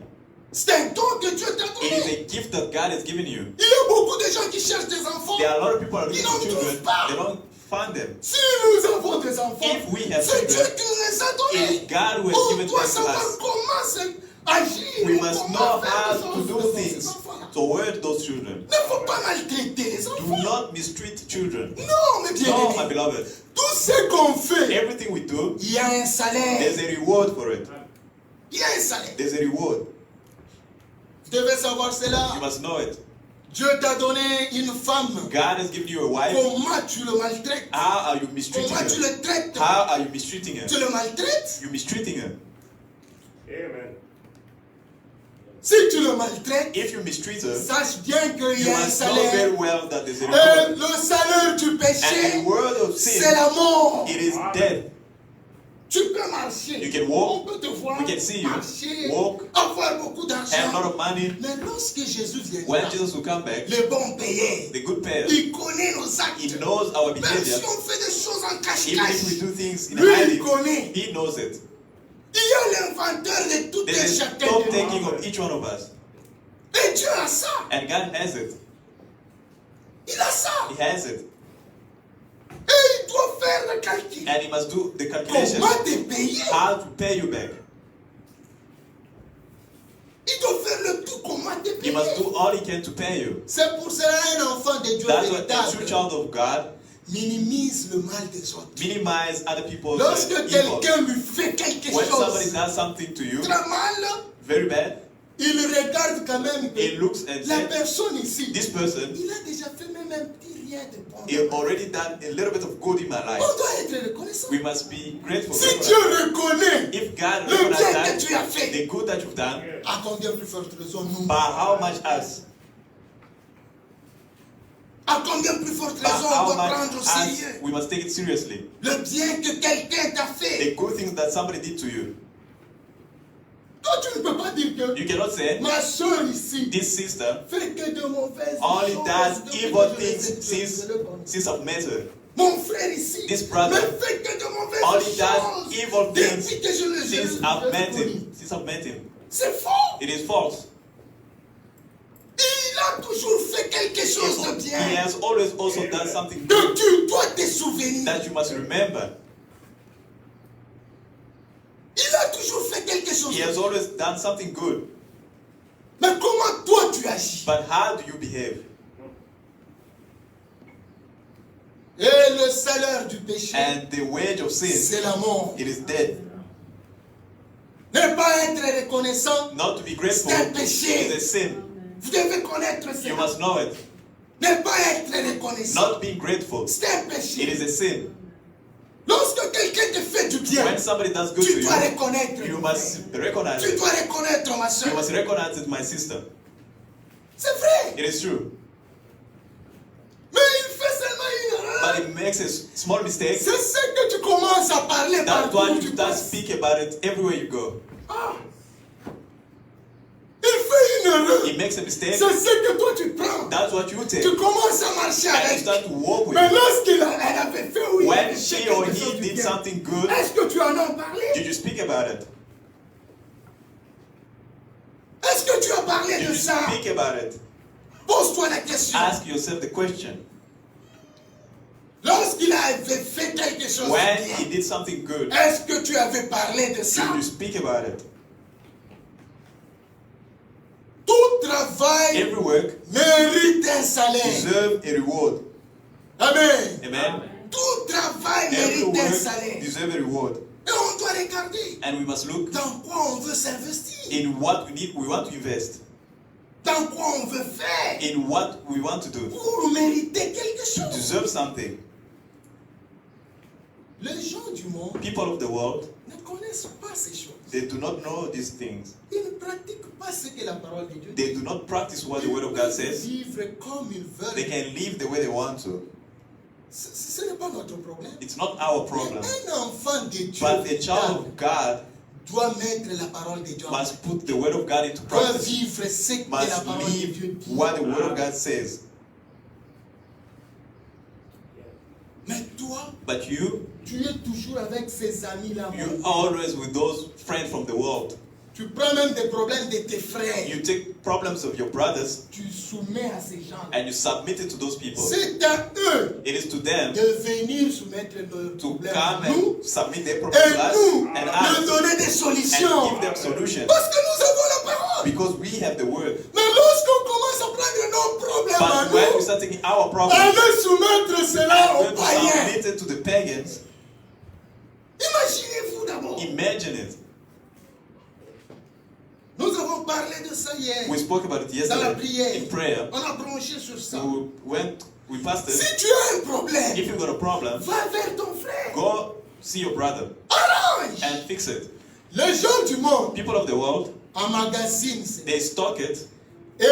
Speaker 1: C'est un don que Dieu t'a
Speaker 2: It is
Speaker 1: donné.
Speaker 2: a gift that God has given you.
Speaker 1: Il y a beaucoup de gens qui cherchent des enfants.
Speaker 2: There are a lot of people who are looking for
Speaker 1: Ils n'en
Speaker 2: children.
Speaker 1: trouvent pas.
Speaker 2: They don't find them.
Speaker 1: Si nous avons des enfants,
Speaker 2: If we have
Speaker 1: c'est Dieu
Speaker 2: children,
Speaker 1: qui nous les a
Speaker 2: it
Speaker 1: donnés.
Speaker 2: is God who has
Speaker 1: On
Speaker 2: given them
Speaker 1: doit
Speaker 2: to
Speaker 1: savoir
Speaker 2: us.
Speaker 1: comment agir.
Speaker 2: We
Speaker 1: ou
Speaker 2: must
Speaker 1: comment
Speaker 2: know
Speaker 1: faire
Speaker 2: how
Speaker 1: les
Speaker 2: to
Speaker 1: choses
Speaker 2: do
Speaker 1: devant
Speaker 2: things
Speaker 1: ces enfants-là.
Speaker 2: toward those children.
Speaker 1: Il ne faut pas maltraiter les
Speaker 2: Do
Speaker 1: enfants.
Speaker 2: not mistreat children.
Speaker 1: Non, mais bien
Speaker 2: No, my
Speaker 1: aimé.
Speaker 2: beloved.
Speaker 1: Tout ce qu'on fait,
Speaker 2: Everything we do,
Speaker 1: il y a un salaire.
Speaker 2: there's a reward for it.
Speaker 1: Il y a un salaire.
Speaker 2: There's a reward.
Speaker 1: Vous devez savoir
Speaker 2: You
Speaker 1: cela.
Speaker 2: must know it.
Speaker 1: Dieu t'a donné une femme.
Speaker 2: God has given you a wife.
Speaker 1: Comment tu le maltraites?
Speaker 2: How are you mistreating
Speaker 1: Comment tu
Speaker 2: her?
Speaker 1: le traites?
Speaker 2: How are you mistreating her?
Speaker 1: Tu le maltraites?
Speaker 2: You're mistreating her.
Speaker 4: Amen.
Speaker 1: Si tu le maltraites,
Speaker 2: If you mistreat her,
Speaker 1: sache bien qu'il y
Speaker 2: you
Speaker 1: a un
Speaker 2: must know very
Speaker 1: salaire.
Speaker 2: well that there's a
Speaker 1: Et
Speaker 2: reward.
Speaker 1: le salaire du
Speaker 2: And
Speaker 1: péché,
Speaker 2: the word of
Speaker 1: c'est
Speaker 2: sin,
Speaker 1: la mort.
Speaker 2: it is death.
Speaker 1: Tu peux marcher.
Speaker 2: You can walk.
Speaker 1: On peut te voir
Speaker 2: We can see you.
Speaker 1: marcher,
Speaker 2: Walk.
Speaker 1: avoir beaucoup
Speaker 2: Have a lot
Speaker 1: d'argent.
Speaker 2: of money.
Speaker 1: Mais lorsque Jésus viendra,
Speaker 2: When Jesus will come back,
Speaker 1: le bon payé,
Speaker 2: the good payer,
Speaker 1: il connaît nos
Speaker 2: He
Speaker 1: actes.
Speaker 2: knows our
Speaker 1: Même
Speaker 2: behavior.
Speaker 1: si on fait des choses en
Speaker 2: Even if we
Speaker 1: cache-cache,
Speaker 2: do things in
Speaker 1: lui, il
Speaker 2: hiding,
Speaker 1: connaît.
Speaker 2: He knows it.
Speaker 1: Il y a l'inventeur de tout et
Speaker 2: There's a
Speaker 1: chacun
Speaker 2: top
Speaker 1: de
Speaker 2: taking
Speaker 1: nous.
Speaker 2: of each one of us.
Speaker 1: Et Dieu a ça.
Speaker 2: And God has it.
Speaker 1: Il a ça.
Speaker 2: He has it.
Speaker 1: Et il doit faire le calcul.
Speaker 2: And He must do the calculation.
Speaker 1: Comment te payer?
Speaker 2: How to pay you back.
Speaker 1: Il doit faire le tout. Comment te
Speaker 2: He must
Speaker 1: payer?
Speaker 2: do all He can to pay you.
Speaker 1: C'est pour cela un enfant de Dieu
Speaker 2: That's why a true
Speaker 1: véritable
Speaker 2: child of God
Speaker 1: minimise le mal des autres.
Speaker 2: minimize other people's
Speaker 1: Lorsque
Speaker 2: evil.
Speaker 1: quelqu'un lui fait quelque
Speaker 2: When somebody
Speaker 1: chose
Speaker 2: does something to you,
Speaker 1: très mal,
Speaker 2: very bad,
Speaker 1: il regarde quand même que
Speaker 2: he looks and
Speaker 1: la
Speaker 2: says,
Speaker 1: personne ici,
Speaker 2: this person,
Speaker 1: il a déjà fait même un petit rien de bon.
Speaker 2: he already done a little bit of good in my life.
Speaker 1: On doit être reconnaissant.
Speaker 2: We must be grateful.
Speaker 1: Si
Speaker 2: for
Speaker 1: Dieu
Speaker 2: that.
Speaker 1: reconnaît
Speaker 2: If God
Speaker 1: le bien que
Speaker 2: recognizes
Speaker 1: tu as
Speaker 2: that,
Speaker 1: fait,
Speaker 2: the good that you've done,
Speaker 1: à combien plus forte raison nous?
Speaker 2: by how much us,
Speaker 1: À combien plus forte
Speaker 2: by
Speaker 1: raison on
Speaker 2: how
Speaker 1: doit
Speaker 2: much
Speaker 1: prendre au
Speaker 2: us,
Speaker 1: sérieux
Speaker 2: we must take it seriously.
Speaker 1: le bien que quelqu'un t'a fait?
Speaker 2: The good things that somebody did to you.
Speaker 1: Toi, tu ne peux pas dire que
Speaker 2: You cannot say,
Speaker 1: ma soeur ici
Speaker 2: this sister
Speaker 1: fait que de mauvaises
Speaker 2: only
Speaker 1: choses.
Speaker 2: does
Speaker 1: depuis
Speaker 2: evil
Speaker 1: que je les ai
Speaker 2: things
Speaker 1: tuées.
Speaker 2: since I've met her.
Speaker 1: Mon frère ici
Speaker 2: This brother
Speaker 1: ne fait que de mauvaises
Speaker 2: only does
Speaker 1: choses
Speaker 2: evil things
Speaker 1: depuis que je le
Speaker 2: since I've met him. Since I've met him.
Speaker 1: C'est faux.
Speaker 2: It is false.
Speaker 1: Il a toujours fait quelque chose de
Speaker 2: He
Speaker 1: bien.
Speaker 2: has always also done something
Speaker 1: Donc
Speaker 2: good
Speaker 1: tu dois te souvenir.
Speaker 2: that you must remember.
Speaker 1: Il a toujours fait quelque chose
Speaker 2: He
Speaker 1: de
Speaker 2: has
Speaker 1: bien.
Speaker 2: always done something good.
Speaker 1: Mais comment toi tu agis?
Speaker 2: But how do you behave?
Speaker 1: Et le salaire du péché,
Speaker 2: And the wage of sin,
Speaker 1: c'est la mort.
Speaker 2: it is death.
Speaker 1: Ne pas être reconnaissant,
Speaker 2: Not to be grateful
Speaker 1: c'est un péché.
Speaker 2: is a sin.
Speaker 1: Vous devez connaître
Speaker 2: You
Speaker 1: cela.
Speaker 2: must know it.
Speaker 1: Ne pas être reconnaissant,
Speaker 2: Not being grateful,
Speaker 1: c'est un
Speaker 2: it
Speaker 1: péché.
Speaker 2: is a sin.
Speaker 1: Lorsque quelqu'un te fait du bien,
Speaker 2: When somebody does good to
Speaker 1: tu dois
Speaker 2: you,
Speaker 1: reconnaître.
Speaker 2: you must recognize
Speaker 1: Tu
Speaker 2: it.
Speaker 1: dois reconnaître ma
Speaker 2: You
Speaker 1: soeur.
Speaker 2: must recognize it, my sister.
Speaker 1: C'est vrai.
Speaker 2: It is true.
Speaker 1: Mais il fait seulement une
Speaker 2: But
Speaker 1: erreur.
Speaker 2: it makes a small mistake.
Speaker 1: C'est ce que tu commences à parler
Speaker 2: That's
Speaker 1: partout
Speaker 2: why
Speaker 1: où
Speaker 2: you
Speaker 1: tu
Speaker 2: start
Speaker 1: passes.
Speaker 2: speak about it everywhere you go.
Speaker 1: Ah. Il fait une
Speaker 2: he makes a mistake,
Speaker 1: c'est ce que toi tu prends.
Speaker 2: that's what you take.
Speaker 1: Tu commences à marcher
Speaker 2: And you
Speaker 1: avec.
Speaker 2: start to walk with
Speaker 1: Mais
Speaker 2: it.
Speaker 1: lorsqu'elle avait fait ou il
Speaker 2: When
Speaker 1: avait fait
Speaker 2: she or
Speaker 1: quelque chose
Speaker 2: he
Speaker 1: de
Speaker 2: did
Speaker 1: bien,
Speaker 2: something good,
Speaker 1: est-ce que tu en as parlé?
Speaker 2: did you speak about it?
Speaker 1: Est-ce que tu as parlé
Speaker 2: Did
Speaker 1: de
Speaker 2: you
Speaker 1: ça?
Speaker 2: speak about it?
Speaker 1: Pose-toi la question.
Speaker 2: Ask yourself the question.
Speaker 1: Lorsqu'il avait fait quelque chose
Speaker 2: When
Speaker 1: de
Speaker 2: he
Speaker 1: bien,
Speaker 2: did something good,
Speaker 1: est-ce que tu avais parlé de ça?
Speaker 2: did you speak about it?
Speaker 1: Tout travail
Speaker 2: Every work
Speaker 1: mérite un salaire.
Speaker 2: deserves a reward.
Speaker 1: Amen.
Speaker 2: Amen.
Speaker 1: Tout travail
Speaker 2: Every
Speaker 1: mérite un
Speaker 2: work
Speaker 1: salaire.
Speaker 2: deserves a reward.
Speaker 1: Et on doit regarder
Speaker 2: And we must look
Speaker 1: dans quoi on veut s'investir,
Speaker 2: in what we want to invest,
Speaker 1: dans quoi on veut faire
Speaker 2: in what we want to do.
Speaker 1: pour mériter quelque chose.
Speaker 2: Deserve something.
Speaker 1: Les gens du monde
Speaker 2: People of the world,
Speaker 1: ne connaissent pas ces choses.
Speaker 2: they do not know these things.
Speaker 1: Ils ne pratiquent pas ce que la parole de Dieu
Speaker 2: They
Speaker 1: dit.
Speaker 2: do not practice what the Word of
Speaker 1: Ils
Speaker 2: God
Speaker 1: peuvent
Speaker 2: says.
Speaker 1: vivre comme ils
Speaker 2: They
Speaker 1: veulent.
Speaker 2: can live the way they want to.
Speaker 1: Ce n'est pas notre problème.
Speaker 2: It's not our problem.
Speaker 1: Un enfant de Dieu
Speaker 2: But a child of God
Speaker 1: doit mettre la parole de Dieu en
Speaker 2: must put the Word of God into
Speaker 1: doit
Speaker 2: practice.
Speaker 1: vivre ce que la
Speaker 2: Must
Speaker 1: parole de Dieu
Speaker 2: live
Speaker 1: dit.
Speaker 2: what the Word of God says.
Speaker 1: Mais toi,
Speaker 2: But you
Speaker 1: tu es toujours avec ces amis-là.
Speaker 2: you're always with those friends from the world.
Speaker 1: Tu prends même des problèmes de tes frères.
Speaker 2: You take problems of your brothers
Speaker 1: Tu soumets à ces gens.
Speaker 2: and you submit it to those people.
Speaker 1: C'est à eux
Speaker 2: It is to them
Speaker 1: de venir soumettre leurs
Speaker 2: to
Speaker 1: problèmes
Speaker 2: come
Speaker 1: à nous
Speaker 2: and submit their problems
Speaker 1: et
Speaker 2: to us
Speaker 1: nous
Speaker 2: and
Speaker 1: leur
Speaker 2: us
Speaker 1: donner des
Speaker 2: and
Speaker 1: solutions.
Speaker 2: give them solutions.
Speaker 1: Parce que nous avons la parole.
Speaker 2: Because we have the word.
Speaker 1: Mais lorsqu'on commence à prendre nos problèmes à
Speaker 2: But when we
Speaker 1: nous,
Speaker 2: start taking our problems
Speaker 1: allez soumettre cela
Speaker 2: and
Speaker 1: aux
Speaker 2: going to
Speaker 1: païens.
Speaker 2: submit it to the pagans,
Speaker 1: Imaginez-vous d'abord.
Speaker 2: imagine it.
Speaker 1: Nous avons parlé de ça hier.
Speaker 2: We spoke about it
Speaker 1: Dans la
Speaker 2: yesterday
Speaker 1: prière.
Speaker 2: in prayer.
Speaker 1: On a branché sur ça.
Speaker 2: We fasted.
Speaker 1: Si tu as un problème,
Speaker 2: If you've got a problem,
Speaker 1: va vers ton frère.
Speaker 2: go see your brother
Speaker 1: Arrange.
Speaker 2: and fix it.
Speaker 1: Les gens du monde
Speaker 2: People of the world,
Speaker 1: emmagasinent cela.
Speaker 2: they stock it
Speaker 1: Et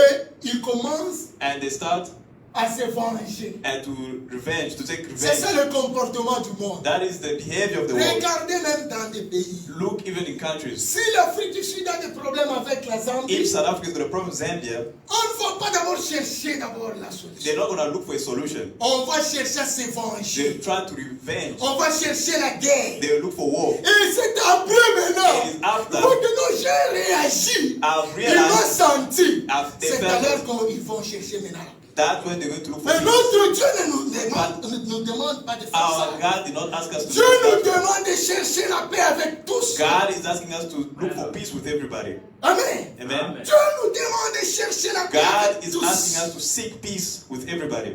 Speaker 1: ils commencent
Speaker 2: and they start
Speaker 1: à se venger.
Speaker 2: and to take
Speaker 1: C'est ça
Speaker 2: revenge.
Speaker 1: le comportement du monde.
Speaker 2: That is the behavior of the world.
Speaker 1: Regardez même dans des pays.
Speaker 2: Look even in countries.
Speaker 1: Si l'Afrique du Sud a des problèmes avec la
Speaker 2: If
Speaker 1: Zambie,
Speaker 2: South Africa is got a problem with Zambia,
Speaker 1: on ne va pas d'abord chercher d'abord la solution.
Speaker 2: they're not going to look for a solution.
Speaker 1: On va chercher à se
Speaker 2: They
Speaker 1: venger.
Speaker 2: try to revenge.
Speaker 1: On va chercher la guerre.
Speaker 2: They look for war.
Speaker 1: Et c'est après maintenant,
Speaker 2: It is after
Speaker 1: maintenant j'ai réagi,
Speaker 2: I've
Speaker 1: ils m'ont
Speaker 2: realized
Speaker 1: senti.
Speaker 2: I've
Speaker 1: C'est
Speaker 2: felt
Speaker 1: alors qu'ils vont chercher maintenant.
Speaker 2: that when they're going to look for
Speaker 1: Mais
Speaker 2: peace.
Speaker 1: notre Dieu ne nous demande pas de faire
Speaker 2: Our
Speaker 1: ça.
Speaker 2: God did not ask us to
Speaker 1: Dieu
Speaker 2: do
Speaker 1: nous
Speaker 2: that.
Speaker 1: demande de chercher la paix avec tous.
Speaker 2: God is asking us to look for peace with everybody.
Speaker 1: Amen.
Speaker 2: Amen.
Speaker 1: Dieu nous demande de chercher la paix
Speaker 2: God
Speaker 1: avec
Speaker 2: is
Speaker 1: tous.
Speaker 2: asking us to seek peace with everybody.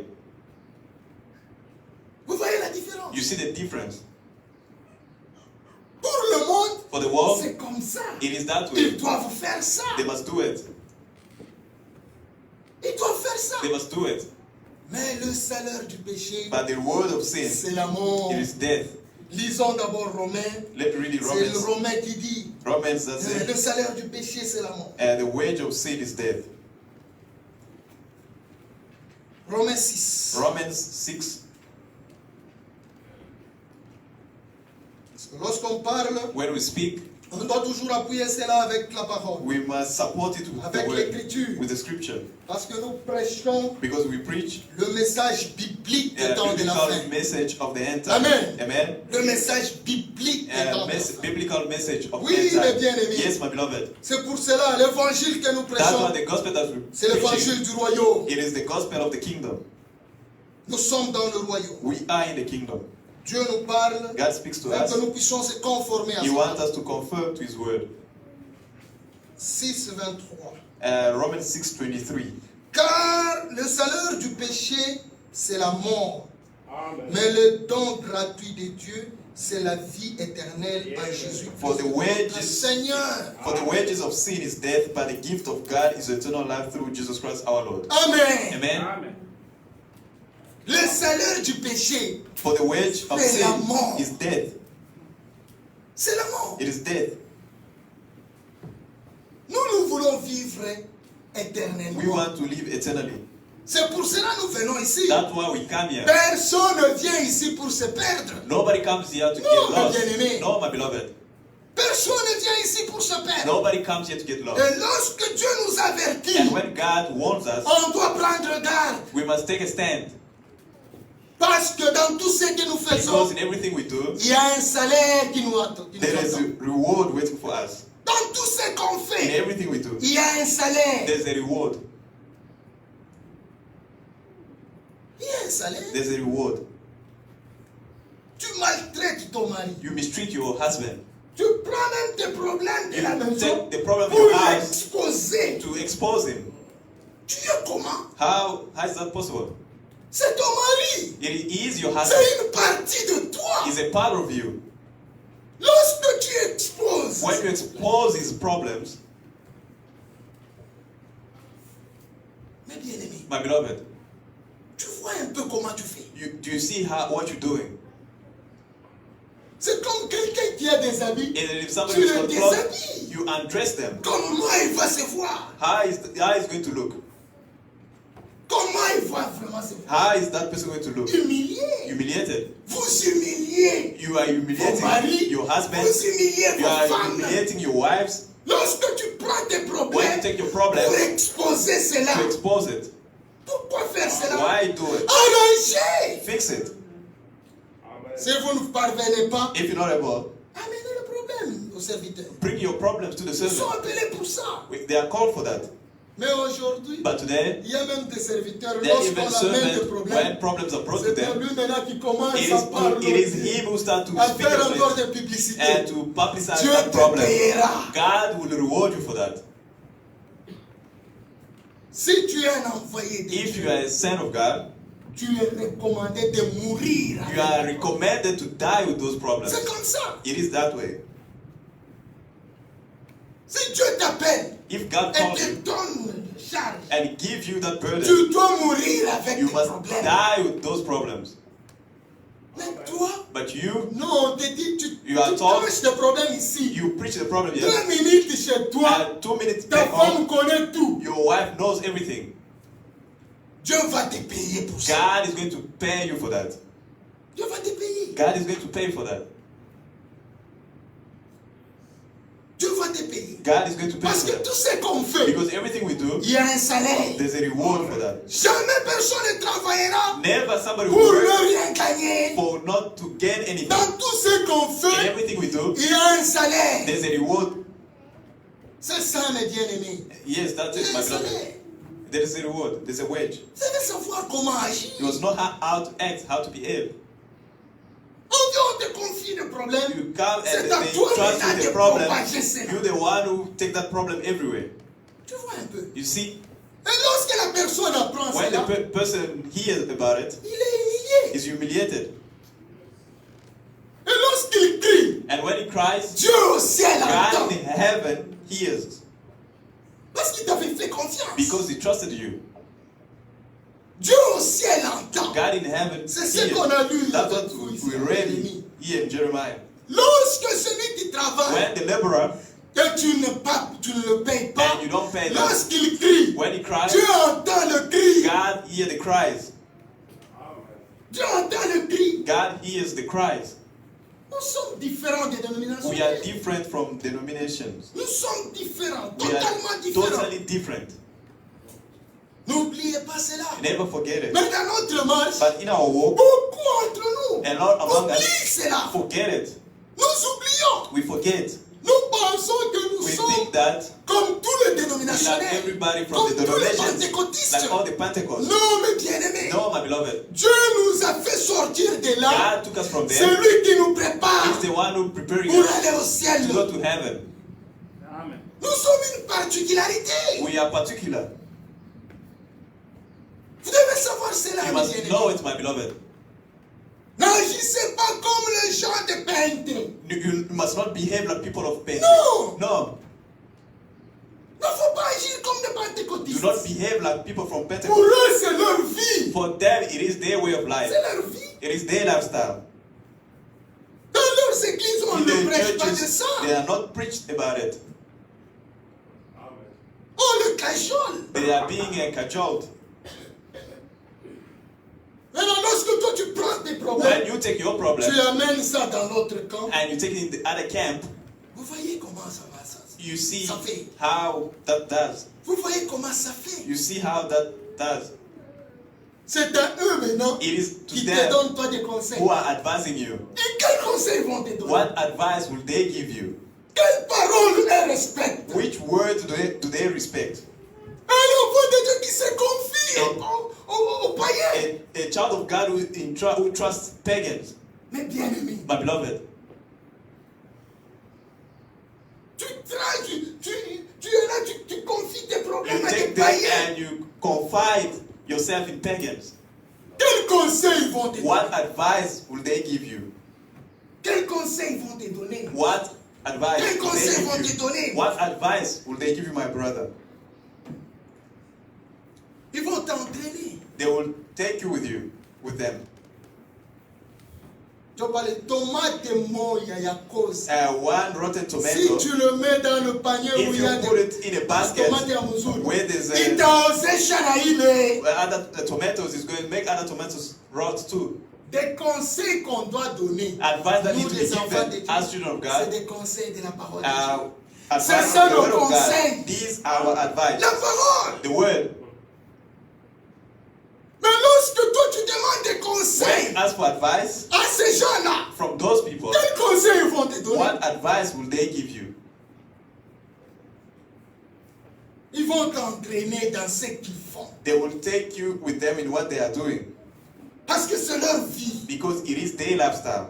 Speaker 1: Vous voyez la différence?
Speaker 2: You see the difference?
Speaker 1: Pour le monde,
Speaker 2: For the world,
Speaker 1: c'est comme ça.
Speaker 2: it is that way.
Speaker 1: Ils doivent faire ça.
Speaker 2: They must do it.
Speaker 1: Ils doivent faire ça.
Speaker 2: They must do it.
Speaker 1: Mais le salaire du péché,
Speaker 2: But the word of sin,
Speaker 1: c'est la mort.
Speaker 2: it is death.
Speaker 1: Lisons d'abord Romains.
Speaker 2: Let me read it,
Speaker 1: C'est le
Speaker 2: Romans.
Speaker 1: Romain qui dit,
Speaker 2: Romans that
Speaker 1: le
Speaker 2: says,
Speaker 1: salaire du péché, c'est la mort.
Speaker 2: and the wage of sin is death.
Speaker 1: Romains 6.
Speaker 2: Romans 6,
Speaker 1: Lorsqu'on parle,
Speaker 2: when we speak,
Speaker 1: on doit toujours appuyer cela avec la parole,
Speaker 2: we must support it with the
Speaker 1: avec
Speaker 2: word,
Speaker 1: l'écriture.
Speaker 2: with the scripture.
Speaker 1: Parce que nous prêchons
Speaker 2: Because we preach
Speaker 1: le message biblique des
Speaker 2: a
Speaker 1: temps de la
Speaker 2: biblical
Speaker 1: fin.
Speaker 2: message of the end time.
Speaker 1: Amen.
Speaker 2: Amen.
Speaker 1: Le message biblique des temps de la fin.
Speaker 2: Biblical message of
Speaker 1: Oui,
Speaker 2: the end
Speaker 1: mes
Speaker 2: time.
Speaker 1: bien-aimés.
Speaker 2: Yes, my beloved.
Speaker 1: C'est pour cela, l'évangile que nous
Speaker 2: That's why
Speaker 1: prêchons,
Speaker 2: the gospel that we
Speaker 1: c'est l'évangile
Speaker 2: preach,
Speaker 1: du royaume.
Speaker 2: it is the gospel of the kingdom.
Speaker 1: Nous sommes dans le royaume.
Speaker 2: We are in the kingdom.
Speaker 1: Dieu nous parle,
Speaker 2: God speaks to
Speaker 1: afin
Speaker 2: us.
Speaker 1: que nous puissions se conformer à
Speaker 2: He
Speaker 1: ça.
Speaker 2: wants us to conform to his word.
Speaker 1: 6, 23.
Speaker 2: Romans 6:23.
Speaker 1: Car le salaire du péché, c'est la mort.
Speaker 4: Amen.
Speaker 1: Mais le don gratuit de Dieu, c'est la vie éternelle en Jésus.
Speaker 2: For the wages-
Speaker 1: Seigneur.
Speaker 2: For the wages of sin is death, but the gift of God is eternal life through Jesus Christ our Lord.
Speaker 1: Amen.
Speaker 2: Amen.
Speaker 4: Amen.
Speaker 1: Le salaire du péché,
Speaker 2: For the wage of
Speaker 1: C'est la
Speaker 2: sin
Speaker 1: mort.
Speaker 2: is death.
Speaker 1: c'est la mort.
Speaker 2: It is death.
Speaker 1: Nous voulons vivre
Speaker 2: We
Speaker 1: éternellement.
Speaker 2: want to live eternally.
Speaker 1: C'est pour cela que nous venons ici.
Speaker 2: That's why we come here.
Speaker 1: Personne ne vient ici pour se perdre.
Speaker 2: Nobody comes here to
Speaker 1: No,
Speaker 2: get
Speaker 1: my
Speaker 2: lost.
Speaker 1: bien-aimé.
Speaker 2: No, my beloved.
Speaker 1: Personne ne vient vient ici pour se perdre.
Speaker 2: Nobody comes here to get lost.
Speaker 1: Et lorsque Dieu nous avertit,
Speaker 2: And when God warns us,
Speaker 1: on doit prendre garde.
Speaker 2: we must take a stand.
Speaker 1: Parce que dans tout ce que nous faisons,
Speaker 2: Because in everything we do,
Speaker 1: il y a un salaire qui nous attend.
Speaker 2: there is a reward waiting for us.
Speaker 1: Dans tout ce qu'on
Speaker 2: In
Speaker 1: fait,
Speaker 2: everything we do,
Speaker 1: il y a un salaire.
Speaker 2: there's a reward.
Speaker 1: Il y a un salaire.
Speaker 2: There's a reward.
Speaker 1: Tu maltraites ton mari.
Speaker 2: You mistreat your husband.
Speaker 1: Tu prends même tes problèmes de la
Speaker 2: You
Speaker 1: maison
Speaker 2: take the problem of
Speaker 1: pour
Speaker 2: your house
Speaker 1: l'exposer.
Speaker 2: to expose him.
Speaker 1: Tu es comment?
Speaker 2: How is that possible?
Speaker 1: C'est ton mari.
Speaker 2: It is your husband.
Speaker 1: C'est une partie de toi.
Speaker 2: He's a part of you.
Speaker 1: Lorsque tu exposes,
Speaker 2: When you expose his problems,
Speaker 1: mes bien-aimés,
Speaker 2: my beloved,
Speaker 1: tu vois un peu comment tu fais.
Speaker 2: do you see what you're doing?
Speaker 1: C'est comme quelqu'un qui a des habits.
Speaker 2: And if somebody
Speaker 1: Tu
Speaker 2: is
Speaker 1: le
Speaker 2: not clothes,
Speaker 1: déshabilles.
Speaker 2: you undress them.
Speaker 1: Comment il va se voir?
Speaker 2: How is going to look?
Speaker 1: Comment il va vraiment se voir?
Speaker 2: How is that person going to look?
Speaker 1: Humilié.
Speaker 2: Humiliated.
Speaker 1: Vous humiliez
Speaker 2: You are
Speaker 1: vos
Speaker 2: humiliating
Speaker 1: maris.
Speaker 2: your husband.
Speaker 1: Vous humiliez
Speaker 2: You
Speaker 1: vos
Speaker 2: are
Speaker 1: femmes.
Speaker 2: humiliating your wives.
Speaker 1: Lorsque tu prends tes
Speaker 2: When you
Speaker 1: problèmes
Speaker 2: take your
Speaker 1: pour
Speaker 2: problems
Speaker 1: exposer cela.
Speaker 2: to expose it,
Speaker 1: Pourquoi faire cela?
Speaker 2: why do it?
Speaker 1: Arrangez.
Speaker 2: Fix it.
Speaker 4: Amen.
Speaker 1: Si vous ne parvenez pas,
Speaker 2: If you're not able,
Speaker 1: amenez le problème aux serviteurs.
Speaker 2: bring your problems to the
Speaker 1: Ils sont
Speaker 2: servant.
Speaker 1: appelés pour ça.
Speaker 2: They are called for that.
Speaker 1: Mais aujourd'hui,
Speaker 2: But today,
Speaker 1: il y a même des serviteurs,
Speaker 2: there are
Speaker 1: lorsqu'on
Speaker 2: even
Speaker 1: amène des
Speaker 2: servants,
Speaker 1: problèmes,
Speaker 2: when problems are brought to
Speaker 1: c'est
Speaker 2: them,
Speaker 1: lui maintenant qui commence
Speaker 2: it
Speaker 1: à parler,
Speaker 2: is him who starts to
Speaker 1: à
Speaker 2: speak
Speaker 1: faire
Speaker 2: of
Speaker 1: encore
Speaker 2: it
Speaker 1: des publicités.
Speaker 2: and to publicize
Speaker 1: Dieu
Speaker 2: that
Speaker 1: te
Speaker 2: problem.
Speaker 1: payera.
Speaker 2: God will reward you for that.
Speaker 1: Si tu es un envoyé de
Speaker 2: If
Speaker 1: Dieu,
Speaker 2: you are a son of God,
Speaker 1: tu es recommandé de mourir.
Speaker 2: you
Speaker 1: avec
Speaker 2: are
Speaker 1: tes problèmes.
Speaker 2: recommended to die with those problems.
Speaker 1: C'est comme ça.
Speaker 2: It is that way.
Speaker 1: Si Dieu t'appelle
Speaker 2: If God
Speaker 1: et
Speaker 2: calls
Speaker 1: te
Speaker 2: you
Speaker 1: donne charge,
Speaker 2: and give you that burden,
Speaker 1: tu dois mourir avec
Speaker 2: you
Speaker 1: tes
Speaker 2: must
Speaker 1: problèmes.
Speaker 2: die with those problems.
Speaker 1: Mais toi,
Speaker 2: But you,
Speaker 1: non, on te dit, tu
Speaker 2: You are told-
Speaker 1: prêches des problèmes ici.
Speaker 2: you preach the problem
Speaker 1: 2
Speaker 2: here,
Speaker 1: minutes chez toi,
Speaker 2: and 2 minutes
Speaker 1: ta
Speaker 2: back
Speaker 1: femme
Speaker 2: home,
Speaker 1: connaît tout.
Speaker 2: your wife knows everything.
Speaker 1: Dieu va te payer pour ça.
Speaker 2: God is going to pay you for that.
Speaker 1: Dieu va te payer.
Speaker 2: God is going to pay for that.
Speaker 1: Dieu va te payer.
Speaker 2: God is going to pay
Speaker 1: Parce
Speaker 2: for
Speaker 1: que
Speaker 2: that.
Speaker 1: tout ce qu'on fait,
Speaker 2: Because everything we do,
Speaker 1: il y a un salaire.
Speaker 2: there's a reward for that.
Speaker 1: Jamais personne ne travaillera
Speaker 2: Never somebody
Speaker 1: pour
Speaker 2: will
Speaker 1: ne
Speaker 2: work
Speaker 1: rien gagner.
Speaker 2: for not to gain anything.
Speaker 1: Dans tout ce qu'on
Speaker 2: In
Speaker 1: fait,
Speaker 2: everything we do,
Speaker 1: il y a un salaire.
Speaker 2: there's a reward.
Speaker 1: C'est ça, mes bien-aimés.
Speaker 2: Yes, that's
Speaker 1: Il y
Speaker 2: it,
Speaker 1: a
Speaker 2: my
Speaker 1: un
Speaker 2: beloved.
Speaker 1: salaire.
Speaker 2: There is a reward. There's a wage.
Speaker 1: Vous devez savoir comment agir.
Speaker 2: You must know how to act, how to behave.
Speaker 1: On vient, on te confie le problème.
Speaker 2: You come
Speaker 1: C'est
Speaker 2: and
Speaker 1: à
Speaker 2: they
Speaker 1: toi
Speaker 2: trust
Speaker 1: maintenant
Speaker 2: you
Speaker 1: de
Speaker 2: the problem.
Speaker 1: propager cela.
Speaker 2: You're the one who take that problem everywhere.
Speaker 1: Tu vois un peu.
Speaker 2: You see,
Speaker 1: Et lorsque la personne apprend
Speaker 2: when
Speaker 1: cela,
Speaker 2: the person hears about it,
Speaker 1: il est humilié.
Speaker 2: he's humiliated.
Speaker 1: Et lorsqu'il crie,
Speaker 2: And when he cries,
Speaker 1: Dieu au ciel entend.
Speaker 2: God in heaven hears
Speaker 1: Parce qu'il t'avait fait confiance.
Speaker 2: because he trusted you.
Speaker 1: Dieu au ciel entend.
Speaker 2: God in heaven
Speaker 1: C'est ce qu'on
Speaker 2: hears.
Speaker 1: a lu.
Speaker 2: That's
Speaker 1: avec
Speaker 2: what
Speaker 1: vous ici,
Speaker 2: we
Speaker 1: en
Speaker 2: read
Speaker 1: Jérémie.
Speaker 2: here in Jeremiah.
Speaker 1: Lorsque celui qui travaille
Speaker 2: When the laborer,
Speaker 1: et tu ne le payes pas,
Speaker 2: and you don't pay them,
Speaker 1: lorsqu'il crie,
Speaker 2: when he cries,
Speaker 1: Dieu entend le cri.
Speaker 2: God hears the cries.
Speaker 4: Amen.
Speaker 1: Dieu entend le cri.
Speaker 2: God hears the cries.
Speaker 1: Nous sommes différents des dénominations.
Speaker 2: We are different from denominations.
Speaker 1: Nous sommes différents,
Speaker 2: We
Speaker 1: totalement
Speaker 2: are
Speaker 1: différents.
Speaker 2: totally different.
Speaker 1: N'oubliez pas cela.
Speaker 2: Never forget it.
Speaker 1: Mais dans notre marche,
Speaker 2: But in our walk,
Speaker 1: beaucoup entre nous
Speaker 2: a lot among
Speaker 1: oublient
Speaker 2: us
Speaker 1: cela.
Speaker 2: forget it.
Speaker 1: Nous oublions.
Speaker 2: We forget.
Speaker 1: Nous pensons que nous
Speaker 2: We
Speaker 1: sommes
Speaker 2: think that
Speaker 1: comme tous les
Speaker 2: we like
Speaker 1: dénominationnaires,
Speaker 2: everybody from
Speaker 1: comme
Speaker 2: the
Speaker 1: tous les
Speaker 2: denominations,
Speaker 1: pentecôtistes.
Speaker 2: like all the Pentecost.
Speaker 1: Non, mes bien-aimés.
Speaker 2: No, my beloved.
Speaker 1: Dieu nous a fait sortir de là.
Speaker 2: God took us from
Speaker 1: C'est
Speaker 2: there.
Speaker 1: lui qui nous prépare
Speaker 2: He's the one who preparing
Speaker 1: pour
Speaker 2: us
Speaker 1: aller au ciel.
Speaker 2: to go to heaven.
Speaker 4: Amen.
Speaker 1: Nous sommes une particularité.
Speaker 2: We are particular.
Speaker 1: Vous devez savoir cela,
Speaker 2: You
Speaker 1: mes
Speaker 2: must
Speaker 1: bien-aimés.
Speaker 2: know it, my beloved.
Speaker 1: N'agissez pas comme les gens de Pente.
Speaker 2: You must not behave like people of pain.
Speaker 1: No.
Speaker 2: No.
Speaker 1: Il ne faut pas agir comme des
Speaker 2: Do
Speaker 1: pentecôtistes.
Speaker 2: not behave like people from
Speaker 1: Pour
Speaker 2: Pentecost.
Speaker 1: eux, c'est leur vie.
Speaker 2: For them, it is their way of life.
Speaker 1: C'est leur vie.
Speaker 2: It is their lifestyle.
Speaker 1: Dans leurs églises, on
Speaker 2: In
Speaker 1: ne
Speaker 2: their
Speaker 1: prêche pas de
Speaker 2: churches,
Speaker 1: ça.
Speaker 2: they are not preached about it.
Speaker 4: Amen.
Speaker 1: On le cajole.
Speaker 2: They are being cajoled.
Speaker 1: Maintenant, lorsque toi tu prends tes problèmes,
Speaker 2: When you take your problem
Speaker 1: tu amènes ça dans l'autre camp.
Speaker 2: and you take it in the other camp,
Speaker 1: Vous voyez comment ça
Speaker 2: You see
Speaker 1: ça fait.
Speaker 2: how that does.
Speaker 1: Vous voyez comment ça fait.
Speaker 2: You see how that does.
Speaker 1: C'est à eux maintenant
Speaker 2: It is to
Speaker 1: qui te
Speaker 2: them
Speaker 1: donnent toi des conseils.
Speaker 2: who are advising you.
Speaker 1: Et quels conseils vont te donner?
Speaker 2: What advice will they give you?
Speaker 1: Quelles paroles elles respectent?
Speaker 2: Which words do they respect?
Speaker 1: Un enfant de Dieu qui se confie aux païens.
Speaker 2: A child of God who trusts pagans.
Speaker 1: Mais bien aimé,
Speaker 2: My beloved,
Speaker 1: tu es là, tu confies tes
Speaker 2: you
Speaker 1: problèmes à des
Speaker 2: take them
Speaker 1: païens.
Speaker 2: and you confide yourself in pagans.
Speaker 1: Quels conseils vont te donner?
Speaker 2: What advice will they give you?
Speaker 1: Quels conseils vont te donner?
Speaker 2: What advice
Speaker 1: Quels
Speaker 2: will
Speaker 1: conseils
Speaker 2: they
Speaker 1: vont te
Speaker 2: give you?
Speaker 1: donner?
Speaker 2: What advice will they give you, my brother?
Speaker 1: Ils vont t'entraîner.
Speaker 2: They will take you with them.
Speaker 1: Tu vas parler tomate molle, il y a cause.
Speaker 2: One rotten
Speaker 1: Si
Speaker 2: tomato,
Speaker 1: tu le mets dans le panier où
Speaker 2: if
Speaker 1: il y a
Speaker 2: you put
Speaker 1: des
Speaker 2: it in a basket
Speaker 1: tomates à moussoul,
Speaker 2: where there's
Speaker 1: il t'a osé chanaïle.
Speaker 2: other tomatoes, is going to make other tomatoes rot too.
Speaker 1: Des conseils qu'on doit donner.
Speaker 2: Advice that
Speaker 1: Nous,
Speaker 2: needs to be
Speaker 1: les enfants de
Speaker 2: given
Speaker 1: Dieu,
Speaker 2: as children of
Speaker 1: c'est
Speaker 2: God.
Speaker 1: des conseils de la parole de Dieu.
Speaker 2: Advice
Speaker 1: C'est ça
Speaker 2: of the
Speaker 1: nos
Speaker 2: word of
Speaker 1: conseils.
Speaker 2: God. These are our advice.
Speaker 1: La parole.
Speaker 2: The word.
Speaker 1: Mais lorsque toi tu demandes des
Speaker 2: When
Speaker 1: conseils
Speaker 2: you ask for advice
Speaker 1: à ces gens-là,
Speaker 2: from those people,
Speaker 1: quels conseils ils vont te donner?
Speaker 2: what advice will they give you?
Speaker 1: Ils vont t'entraîner dans ce qu'ils font.
Speaker 2: They will take you with them in what they are doing
Speaker 1: Parce que c'est leur vie.
Speaker 2: because it is their lifestyle.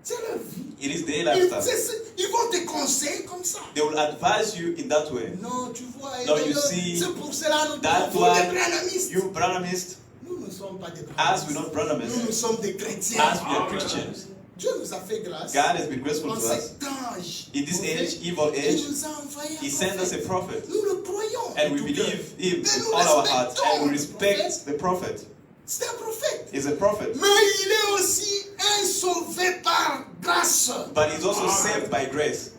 Speaker 1: C'est leur vie.
Speaker 2: It is their
Speaker 1: Ils,
Speaker 2: lifestyle.
Speaker 1: ils vont te conseiller comme ça.
Speaker 2: They will advise you in that way.
Speaker 1: Non, tu vois, et
Speaker 2: No, you
Speaker 1: d'ailleurs,
Speaker 2: see,
Speaker 1: c'est pour cela nous
Speaker 2: That's
Speaker 1: devons des
Speaker 2: why
Speaker 1: branhamistes.
Speaker 2: you Branhamists,
Speaker 1: Nous ne sommes pas des
Speaker 2: as we're
Speaker 1: branhamistes.
Speaker 2: not Branhamists,
Speaker 1: Nous sommes des chrétiens.
Speaker 2: as we are Christians,
Speaker 1: Dieu nous a fait grâce.
Speaker 2: God has been graceful
Speaker 1: En
Speaker 2: to us.
Speaker 1: cet âge,
Speaker 2: In this
Speaker 1: mauvais,
Speaker 2: age, evil
Speaker 1: il
Speaker 2: age,
Speaker 1: nous a envoyé un
Speaker 2: He sent us a
Speaker 1: prophète.
Speaker 2: prophet.
Speaker 1: Nous le croyons.
Speaker 2: And
Speaker 1: de
Speaker 2: we
Speaker 1: tout
Speaker 2: believe
Speaker 1: cœur.
Speaker 2: Him
Speaker 1: Mais
Speaker 2: with
Speaker 1: nous
Speaker 2: all our hearts.
Speaker 1: respectons
Speaker 2: And we
Speaker 1: le
Speaker 2: respect
Speaker 1: prophète.
Speaker 2: the prophet.
Speaker 1: C'est un prophète.
Speaker 2: He's a prophet.
Speaker 1: Mais il est aussi un sauvé par grâce.
Speaker 2: But he's also saved by grace.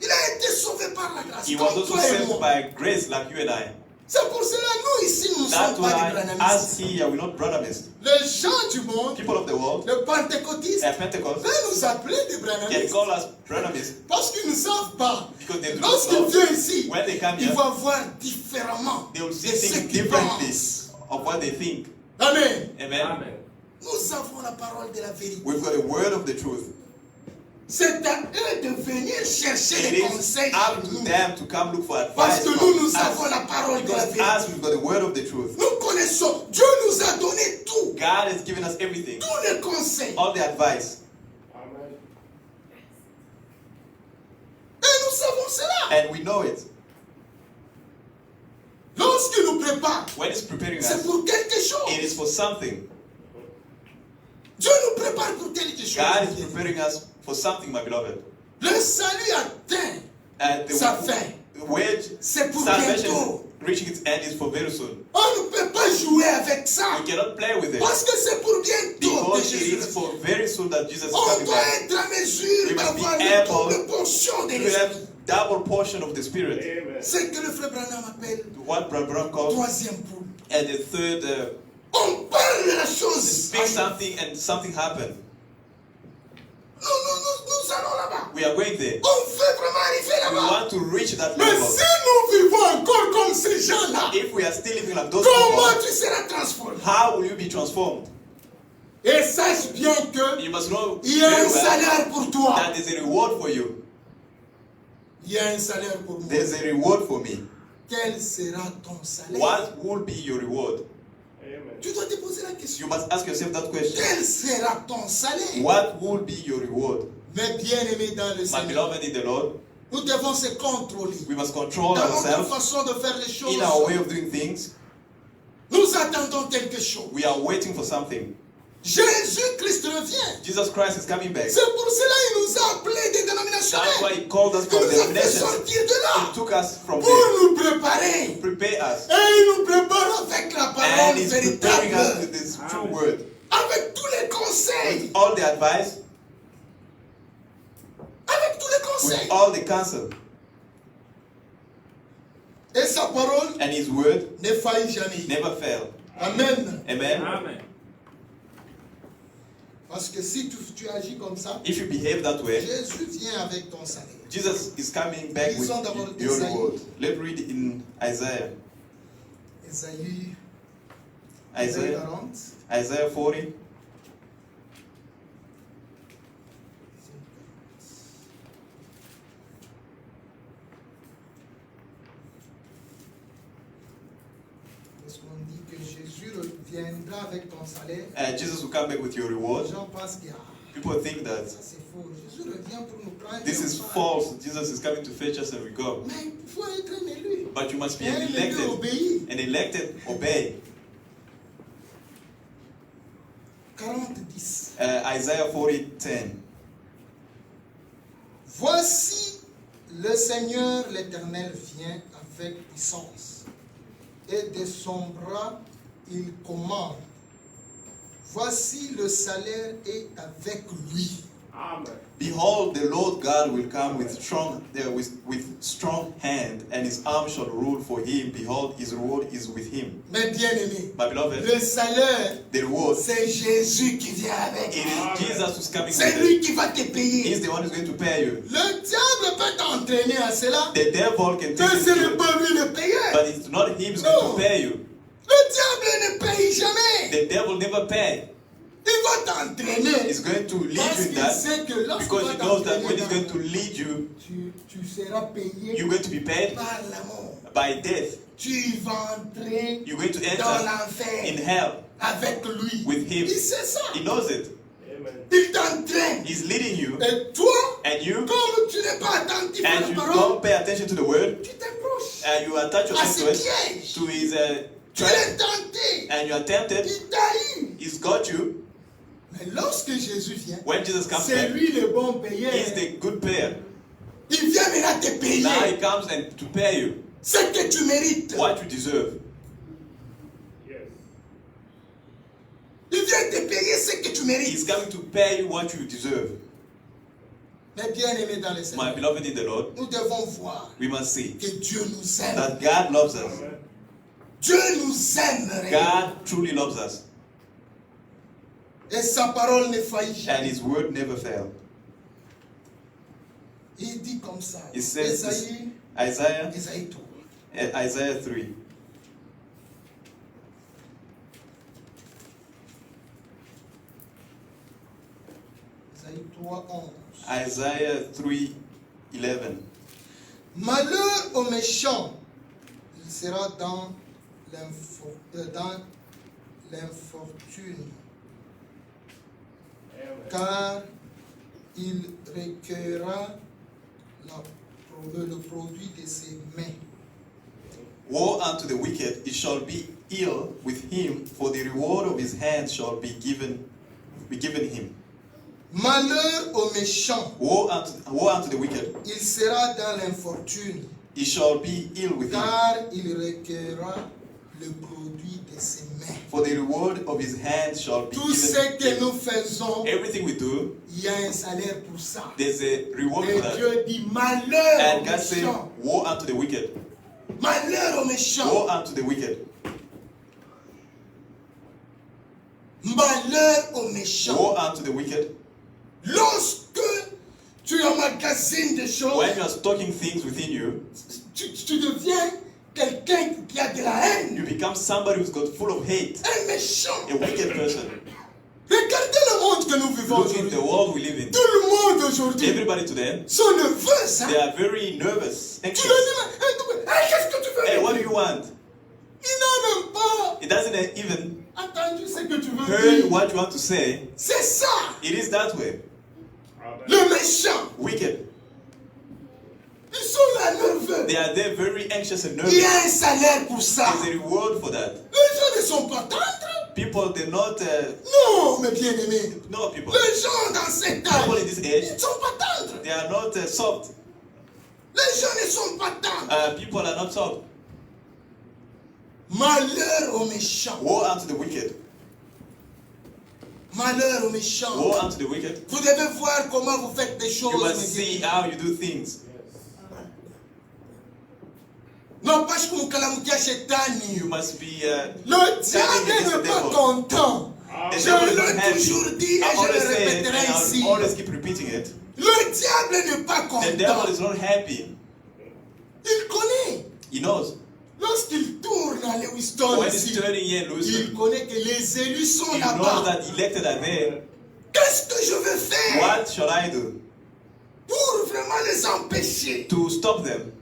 Speaker 1: Il a été sauvé par la grâce.
Speaker 2: He was
Speaker 1: Comme
Speaker 2: also
Speaker 1: toi et
Speaker 2: saved
Speaker 1: moi.
Speaker 2: by grace like you and I.
Speaker 1: C'est pour cela nous ici nous ne
Speaker 2: That's
Speaker 1: sommes pas
Speaker 2: why,
Speaker 1: des
Speaker 2: as
Speaker 1: branhamistes.
Speaker 2: here, we're not Branhamists.
Speaker 1: Les gens du monde,
Speaker 2: People of the world,
Speaker 1: les pentecôtistes,
Speaker 2: at Pentecost,
Speaker 1: veulent nous appeler des
Speaker 2: can
Speaker 1: branhamistes.
Speaker 2: call us Branhamists
Speaker 1: Parce qu'ils ne savent pas.
Speaker 2: because they do
Speaker 1: Lorsqu'ils
Speaker 2: not know.
Speaker 1: viennent ici,
Speaker 2: When they come
Speaker 1: ils
Speaker 2: here,
Speaker 1: vont voir différemment
Speaker 2: they will
Speaker 1: de
Speaker 2: see
Speaker 1: ce
Speaker 2: things
Speaker 1: qu'ils
Speaker 2: differently
Speaker 1: pensent.
Speaker 2: of what they think.
Speaker 1: Amen.
Speaker 2: Amen.
Speaker 3: Amen.
Speaker 1: Nous avons la parole de la vérité.
Speaker 2: We've got a word of the truth.
Speaker 1: C'est à eux de venir chercher
Speaker 2: It
Speaker 1: les
Speaker 2: is
Speaker 1: conseils
Speaker 2: up
Speaker 1: chez
Speaker 2: to
Speaker 1: nous.
Speaker 2: them to come look for
Speaker 1: Parce
Speaker 2: advice
Speaker 1: que
Speaker 2: from
Speaker 1: nous avons
Speaker 2: us.
Speaker 1: la parole de la
Speaker 2: Because
Speaker 1: vérité.
Speaker 2: us, we've got the word of the truth.
Speaker 1: Nous connaissons. Dieu nous a donné tout.
Speaker 2: God has given us everything,
Speaker 1: Tous les conseils.
Speaker 2: all the advice,
Speaker 4: Amen.
Speaker 1: Et nous savons cela.
Speaker 2: and we know it.
Speaker 1: Lorsqu'il nous prépare,
Speaker 2: When He's preparing
Speaker 1: c'est
Speaker 2: us,
Speaker 1: pour quelque
Speaker 2: it
Speaker 1: chose.
Speaker 2: is for something.
Speaker 1: Dieu nous prépare pour quelque chose.
Speaker 2: God is preparing us for something, my beloved.
Speaker 1: Le salut atteint sa fin.
Speaker 2: The wage
Speaker 1: C'est pour
Speaker 2: salvation
Speaker 1: bientôt.
Speaker 2: is reaching its end is for very soon.
Speaker 1: On ne peut pas jouer avec ça.
Speaker 2: You cannot play with it
Speaker 1: Parce que c'est pour bientôt que
Speaker 2: because it
Speaker 1: Jésus
Speaker 2: is
Speaker 1: revient.
Speaker 2: for very soon that Jesus is
Speaker 1: On
Speaker 2: coming
Speaker 1: doit
Speaker 2: back.
Speaker 1: être à mesure
Speaker 2: We must be
Speaker 1: d'avoir
Speaker 2: able
Speaker 1: une double portion de
Speaker 2: To
Speaker 1: l'esprit.
Speaker 2: have double portion of the Spirit.
Speaker 4: Amen.
Speaker 1: C'est que le frère Branham appelle
Speaker 2: What Brother Branham calls,
Speaker 1: troisième poule.
Speaker 2: and the third,
Speaker 1: On parle de la chose.
Speaker 2: speak something and something happened.
Speaker 1: Nous allons là-bas.
Speaker 2: We are going there.
Speaker 1: On veut vraiment arriver
Speaker 2: We
Speaker 1: là-bas.
Speaker 2: want to reach that
Speaker 1: Mais
Speaker 2: level.
Speaker 1: si nous vivons encore comme ces gens-là,
Speaker 2: If we are still living like those
Speaker 1: comment
Speaker 2: people,
Speaker 1: tu seras transformé?
Speaker 2: how will you be transformed?
Speaker 1: Et sache bien que
Speaker 2: You must know
Speaker 1: il y a
Speaker 2: very
Speaker 1: un
Speaker 2: well
Speaker 1: salaire pour toi.
Speaker 2: that there's a reward for you.
Speaker 1: Il y a un salaire pour moi.
Speaker 2: There's a reward for me.
Speaker 1: Quel sera ton salaire?
Speaker 2: What will be your reward?
Speaker 4: Amen.
Speaker 1: Tu dois te poser la
Speaker 2: You
Speaker 1: question.
Speaker 2: must ask yourself that question.
Speaker 1: Quel sera ton salaire?
Speaker 2: What will be your reward?
Speaker 1: Mais bien aimé dans le
Speaker 2: My
Speaker 1: Seigneur,
Speaker 2: beloved in the Lord,
Speaker 1: nous devons se contrôler
Speaker 2: we must control
Speaker 1: dans notre
Speaker 2: ourselves
Speaker 1: façon de faire les choses.
Speaker 2: in our way of doing things.
Speaker 1: Nous attendons quelque chose.
Speaker 2: We are waiting for something.
Speaker 1: Jésus-Christ revient.
Speaker 2: Jesus Christ is coming back.
Speaker 1: C'est pour cela qu'il nous a appelés des dénominations.
Speaker 2: That's why He called us
Speaker 1: Il
Speaker 2: from
Speaker 1: nous a fait
Speaker 2: denominations.
Speaker 1: sortir de
Speaker 2: He
Speaker 1: là
Speaker 2: took us from
Speaker 1: pour
Speaker 2: there,
Speaker 1: nous préparer.
Speaker 2: prepare us,
Speaker 1: Et il nous prépare avec la
Speaker 2: and
Speaker 1: parole
Speaker 2: He's preparing us
Speaker 1: véritable.
Speaker 2: with this true word,
Speaker 1: Avec tous les conseils.
Speaker 2: all the advice,
Speaker 1: Avec tous les
Speaker 2: with
Speaker 1: conseils.
Speaker 2: all the counsel,
Speaker 1: Et sa parole
Speaker 2: and His word
Speaker 1: ne faillit jamais.
Speaker 2: never fail.
Speaker 1: Amen.
Speaker 2: Amen.
Speaker 3: Amen.
Speaker 1: Parce que si tu agis comme ça,
Speaker 2: If you behave that way,
Speaker 1: Jésus vient avec ton salaire.
Speaker 2: Jesus is coming back with
Speaker 1: Lisons d'abord
Speaker 2: your
Speaker 1: Isaïe.
Speaker 2: reward. Let's read in Isaiah.
Speaker 1: Isaïe
Speaker 2: Isaiah
Speaker 1: 40.
Speaker 2: Isaiah 40.
Speaker 1: Parce qu'on dit que Jésus reviendra avec ton salaire.
Speaker 2: Jesus will come back with your reward.
Speaker 1: Les gens pensent que
Speaker 2: People think that
Speaker 1: ça c'est faux. Jésus revient pour nous prendre.
Speaker 2: this is false. Jesus is coming to fetch us and we go.
Speaker 1: Mais il faut être un élu.
Speaker 2: But you must be
Speaker 1: Et un
Speaker 2: an
Speaker 1: élu
Speaker 2: elected.
Speaker 1: obéit.
Speaker 2: An elected obey.
Speaker 1: 40-10.
Speaker 2: Isaiah 40:10.
Speaker 1: Voici le Seigneur l'Éternel vient avec puissance, et de son bras il commande. Voici le salaire est avec lui.
Speaker 4: Amen.
Speaker 2: Behold, the Lord God will come with strong hand, and his arm shall rule for him. Behold, his reward is with him.
Speaker 1: Mais bien aimé,
Speaker 2: My beloved,
Speaker 1: le salaire,
Speaker 2: the reward,
Speaker 1: c'est Jésus qui vient avec.
Speaker 2: it is Jesus who's coming
Speaker 1: C'est
Speaker 2: with
Speaker 1: lui
Speaker 2: it.
Speaker 1: qui va te payer.
Speaker 2: He's the one who's going to pay you.
Speaker 1: Le diable peut t'entraîner à cela,
Speaker 2: The devil can
Speaker 1: mais
Speaker 2: take
Speaker 1: ce
Speaker 2: you
Speaker 1: n'est
Speaker 2: to it,
Speaker 1: pas lui le payeur.
Speaker 2: but it's not him who's going to pay you.
Speaker 1: Le diable ne paye jamais.
Speaker 2: The devil never pay.
Speaker 1: Il va t'entraîner.
Speaker 2: He's going to lead
Speaker 1: Parce
Speaker 2: you in
Speaker 1: qu'il
Speaker 2: that
Speaker 1: sait que lorsqu'il
Speaker 2: because
Speaker 1: va
Speaker 2: he knows that when he's
Speaker 1: t'entraîner,
Speaker 2: going to lead you,
Speaker 1: tu seras payé
Speaker 2: you're going to be paid
Speaker 1: par la mort.
Speaker 2: by death.
Speaker 1: Tu vas entrer
Speaker 2: You're going to
Speaker 1: dans
Speaker 2: enter
Speaker 1: l'enfer
Speaker 2: in hell
Speaker 1: avec lui.
Speaker 2: with him.
Speaker 1: Il sait ça.
Speaker 2: He knows it.
Speaker 4: Amen.
Speaker 1: Il t'entraîne.
Speaker 2: He's leading you,
Speaker 1: Et toi,
Speaker 2: and you,
Speaker 1: comme tu n'es pas attentif à
Speaker 2: and
Speaker 1: la
Speaker 2: you
Speaker 1: parole,
Speaker 2: don't pay attention to the word,
Speaker 1: tu t'approches
Speaker 2: and you attach
Speaker 1: à
Speaker 2: yourself
Speaker 1: ce
Speaker 2: to it,
Speaker 1: piège.
Speaker 2: to his
Speaker 1: Tu
Speaker 2: trap,
Speaker 1: es tenté.
Speaker 2: and you are tempted.
Speaker 1: Il t'a eu.
Speaker 2: He's got you.
Speaker 1: Mais lorsque Jésus vient,
Speaker 2: When Jesus comes
Speaker 1: c'est
Speaker 2: back,
Speaker 1: lui le bon payeur.
Speaker 2: he's the good payer.
Speaker 1: Il vient maintenant te payer
Speaker 2: Now he comes and to pay you
Speaker 1: ce que tu mérites.
Speaker 2: what you deserve.
Speaker 4: Yes.
Speaker 1: Il vient te payer ce que tu
Speaker 2: He's
Speaker 1: mérites.
Speaker 2: coming to pay you what you deserve.
Speaker 1: Mais bien aimé dans le
Speaker 2: My
Speaker 1: Seigneur,
Speaker 2: beloved in the Lord,
Speaker 1: nous devons voir
Speaker 2: we must see
Speaker 1: que Dieu nous aime.
Speaker 2: that God loves us.
Speaker 4: Amen.
Speaker 1: Dieu nous aime.
Speaker 2: God truly loves us,
Speaker 1: Et sa parole ne faillit
Speaker 2: and
Speaker 1: jamais.
Speaker 2: his word never fails.
Speaker 1: Il dit comme ça.
Speaker 2: It says this,
Speaker 1: Isaïe,
Speaker 2: Isaiah,
Speaker 1: Isaïe 3.
Speaker 2: Isaiah 3.
Speaker 1: Isaïe 3, 11.
Speaker 2: Isaiah 3:11.
Speaker 1: Malheur au méchant, il sera dans l'infortune,
Speaker 4: Amen.
Speaker 1: car il recueillera le produit de ses mains.
Speaker 2: Woe unto the wicked, it shall be ill with him, for the reward of his hands shall be given him.
Speaker 1: Malheur au méchant,
Speaker 2: Woe unto the wicked,
Speaker 1: il sera dans l'infortune,
Speaker 2: it shall be ill with him,
Speaker 1: car il recueillera le produit de ses mains.
Speaker 2: for the reward of his hands shall be
Speaker 1: Tout ce que
Speaker 2: given
Speaker 1: nous
Speaker 2: him.
Speaker 1: faisons,
Speaker 2: Everything we do,
Speaker 1: il y a un salaire pour ça.
Speaker 2: there's a reward
Speaker 1: Et
Speaker 2: for that.
Speaker 1: Dieu dit malheur au
Speaker 2: And God said,
Speaker 1: méchant.
Speaker 2: woe unto the wicked,
Speaker 1: Malheur au méchant.
Speaker 2: woe unto the wicked,
Speaker 1: Malheur au méchant.
Speaker 2: woe unto the wicked.
Speaker 1: Lorsque tu emmagasines des choses,
Speaker 2: When you are stocking things within you,
Speaker 1: tu deviens quelqu'un qui a de la haine.
Speaker 2: you become somebody who's got full of hate,
Speaker 1: Un méchant.
Speaker 2: a wicked person.
Speaker 1: Regardez le monde que nous vivons
Speaker 2: Look in
Speaker 1: aujourd'hui.
Speaker 2: the world we live in.
Speaker 1: Tout le monde aujourd'hui
Speaker 2: Everybody today,
Speaker 1: sont nerveux. Hein?
Speaker 2: they are very nervous,
Speaker 1: Tu
Speaker 2: anxious.
Speaker 1: leur dis, hey, qu'est-ce que tu veux?
Speaker 2: Hey, what do you want?
Speaker 1: Il n'a même pas
Speaker 2: It doesn't even
Speaker 1: entendu ce que tu veux
Speaker 2: heard
Speaker 1: dire.
Speaker 2: what you want to say.
Speaker 1: C'est ça,
Speaker 2: It is that way.
Speaker 4: Amen.
Speaker 1: le méchant.
Speaker 2: Wicked.
Speaker 1: Ils sont là nerveux.
Speaker 2: They are there very anxious and
Speaker 1: Il y
Speaker 2: nervous.
Speaker 1: a un salaire pour ça.
Speaker 2: There's a reward for that.
Speaker 1: Les gens ne sont pas tendres.
Speaker 2: People, they're not,
Speaker 1: Non, mes bien-aimés.
Speaker 2: no people.
Speaker 1: Les gens dans cet
Speaker 2: People
Speaker 1: âge,
Speaker 2: in this
Speaker 1: ils
Speaker 2: age,
Speaker 1: ne sont pas tendres.
Speaker 2: they are not soft.
Speaker 1: Les gens ne sont pas tendres.
Speaker 2: People are not soft.
Speaker 1: Malheur aux méchants.
Speaker 2: Woe unto the wicked.
Speaker 1: Malheur aux méchants.
Speaker 2: Woe unto the wicked.
Speaker 1: Vous devez voir comment vous faites des choses.
Speaker 2: You must
Speaker 1: mes
Speaker 2: see
Speaker 1: bien-aimés.
Speaker 2: how you do things.
Speaker 1: Non pas kumkalamukia shetani.
Speaker 2: You must be
Speaker 1: Le diable n'est pas content
Speaker 2: The
Speaker 1: Je
Speaker 2: devil is not
Speaker 1: l'ai
Speaker 2: happy.
Speaker 1: toujours dit et
Speaker 2: I
Speaker 1: je
Speaker 2: always
Speaker 1: le
Speaker 2: say it,
Speaker 1: répéterai
Speaker 2: and
Speaker 1: ici.
Speaker 2: I'll always keep repeating it.
Speaker 1: Le diable n'est pas
Speaker 2: The devil
Speaker 1: content.
Speaker 2: is not happy.
Speaker 1: Il connaît.
Speaker 2: He knows.
Speaker 1: Lorsqu'il tourne à Lewiston
Speaker 2: When he's
Speaker 1: ici,
Speaker 2: turning here in
Speaker 1: il
Speaker 2: Lewiston,
Speaker 1: connaît que les élus sont
Speaker 2: he knows
Speaker 1: là-bas.
Speaker 2: that elected are there.
Speaker 1: Qu'est-ce que je vais faire
Speaker 2: What shall I do
Speaker 1: pour vraiment les empêcher
Speaker 2: to stop them?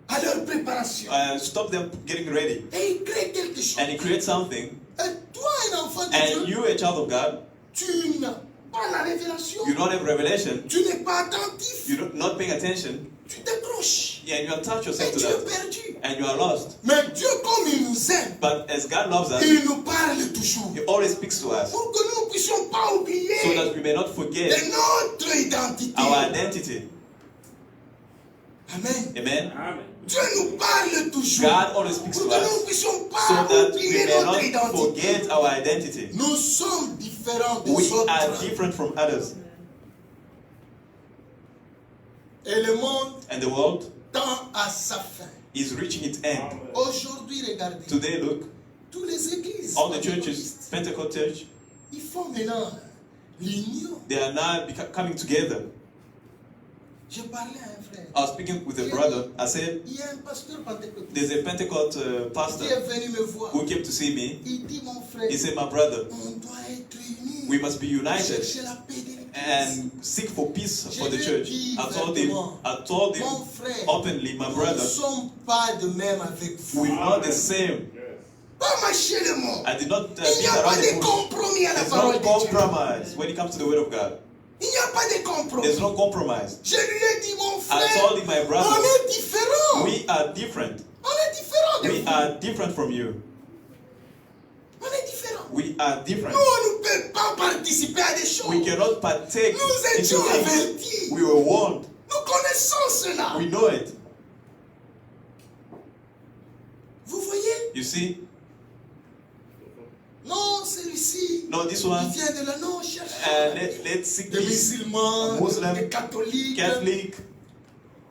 Speaker 1: à leur préparation?
Speaker 2: Stop them getting ready.
Speaker 1: Et il crée quelque chose.
Speaker 2: And he creates something.
Speaker 1: Et toi, un enfant de
Speaker 2: And
Speaker 1: Dieu,
Speaker 2: you, a child of God,
Speaker 1: tu n'as pas la révélation.
Speaker 2: you don't have revelation.
Speaker 1: Tu n'es pas attentif.
Speaker 2: You're not paying attention.
Speaker 1: Tu t'accroches.
Speaker 2: And you attach
Speaker 1: Et
Speaker 2: yourself to
Speaker 1: tu es
Speaker 2: that.
Speaker 1: perdu.
Speaker 2: And you are lost.
Speaker 1: Mais Dieu, comme il nous aime,
Speaker 2: But as God loves us,
Speaker 1: il nous parle toujours.
Speaker 2: He always speaks to us
Speaker 1: Pour que nous ne puissions pas oublier
Speaker 2: so that we may not forget
Speaker 1: de notre identité.
Speaker 2: our identity.
Speaker 1: Amen.
Speaker 2: Amen.
Speaker 4: Amen.
Speaker 1: Dieu nous parle toujours.
Speaker 2: God always speaks
Speaker 1: Pour
Speaker 2: to
Speaker 1: que nous
Speaker 2: us
Speaker 1: ne puissions
Speaker 2: so
Speaker 1: pas
Speaker 2: that we
Speaker 1: oublier
Speaker 2: may
Speaker 1: notre
Speaker 2: not
Speaker 1: identité.
Speaker 2: forget our identity.
Speaker 1: Nous sommes différents des
Speaker 2: We are
Speaker 1: autres.
Speaker 2: different from others.
Speaker 1: Et le monde
Speaker 2: And the world
Speaker 1: tend à sa fin.
Speaker 2: is reaching its end.
Speaker 1: Aujourd'hui, regardez,
Speaker 2: Today, look,
Speaker 1: toutes les églises,
Speaker 2: all the churches, Pentecost Church,
Speaker 1: ils font maintenant l'union.
Speaker 2: they are now coming together.
Speaker 1: Je parlais à un frère.
Speaker 2: I was speaking with a brother. I said,
Speaker 1: Il y a un pasteur pentecôtiste
Speaker 2: there's a Pentecost
Speaker 1: qui est
Speaker 2: pastor
Speaker 1: venu me voir.
Speaker 2: who came to see me.
Speaker 1: Il dit, mon frère,
Speaker 2: He said, my brother,
Speaker 1: on doit être unis.
Speaker 2: we must be united
Speaker 1: Chercher la paix de l'église.
Speaker 2: and seek for peace for the
Speaker 1: Je
Speaker 2: church.
Speaker 1: lui ai dit
Speaker 2: I told him
Speaker 1: Mon frère,
Speaker 2: openly, my
Speaker 1: nous ne
Speaker 2: brother,
Speaker 1: sommes pas de même avec vous.
Speaker 2: we're not the same.
Speaker 4: Yes.
Speaker 1: Pas marcher le monde.
Speaker 2: I did not
Speaker 1: Il n'y
Speaker 2: beat
Speaker 1: a pas
Speaker 2: around
Speaker 1: de
Speaker 2: the bush.
Speaker 1: compromis à la
Speaker 2: There's
Speaker 1: parole
Speaker 2: no
Speaker 1: de Dieu.
Speaker 2: compromise when it comes to the word of God.
Speaker 1: Il n'y a pas de compromis.
Speaker 2: There's no compromise.
Speaker 1: Je lui ai dit, mon
Speaker 2: I
Speaker 1: frère,
Speaker 2: told him, my
Speaker 1: on
Speaker 2: brother,
Speaker 1: est différents.
Speaker 2: we are different.
Speaker 1: On est différents de
Speaker 2: We
Speaker 1: vous.
Speaker 2: are different from you.
Speaker 1: On est différents.
Speaker 2: We are
Speaker 1: Nous,
Speaker 2: different.
Speaker 1: on ne peut pas participer à des choses.
Speaker 2: We cannot partake
Speaker 1: Nous
Speaker 2: into
Speaker 1: étions
Speaker 2: things.
Speaker 1: avertis.
Speaker 2: We were warned.
Speaker 1: Nous connaissons cela.
Speaker 2: We know it.
Speaker 1: Vous voyez?
Speaker 2: You see?
Speaker 1: Non, celui-ci,
Speaker 2: No, this
Speaker 1: il
Speaker 2: one.
Speaker 1: vient de la non cherche.
Speaker 2: Let's seek
Speaker 1: Des
Speaker 2: peace.
Speaker 1: musulmans,
Speaker 2: Muslim,
Speaker 1: des catholiques.
Speaker 2: Catholic.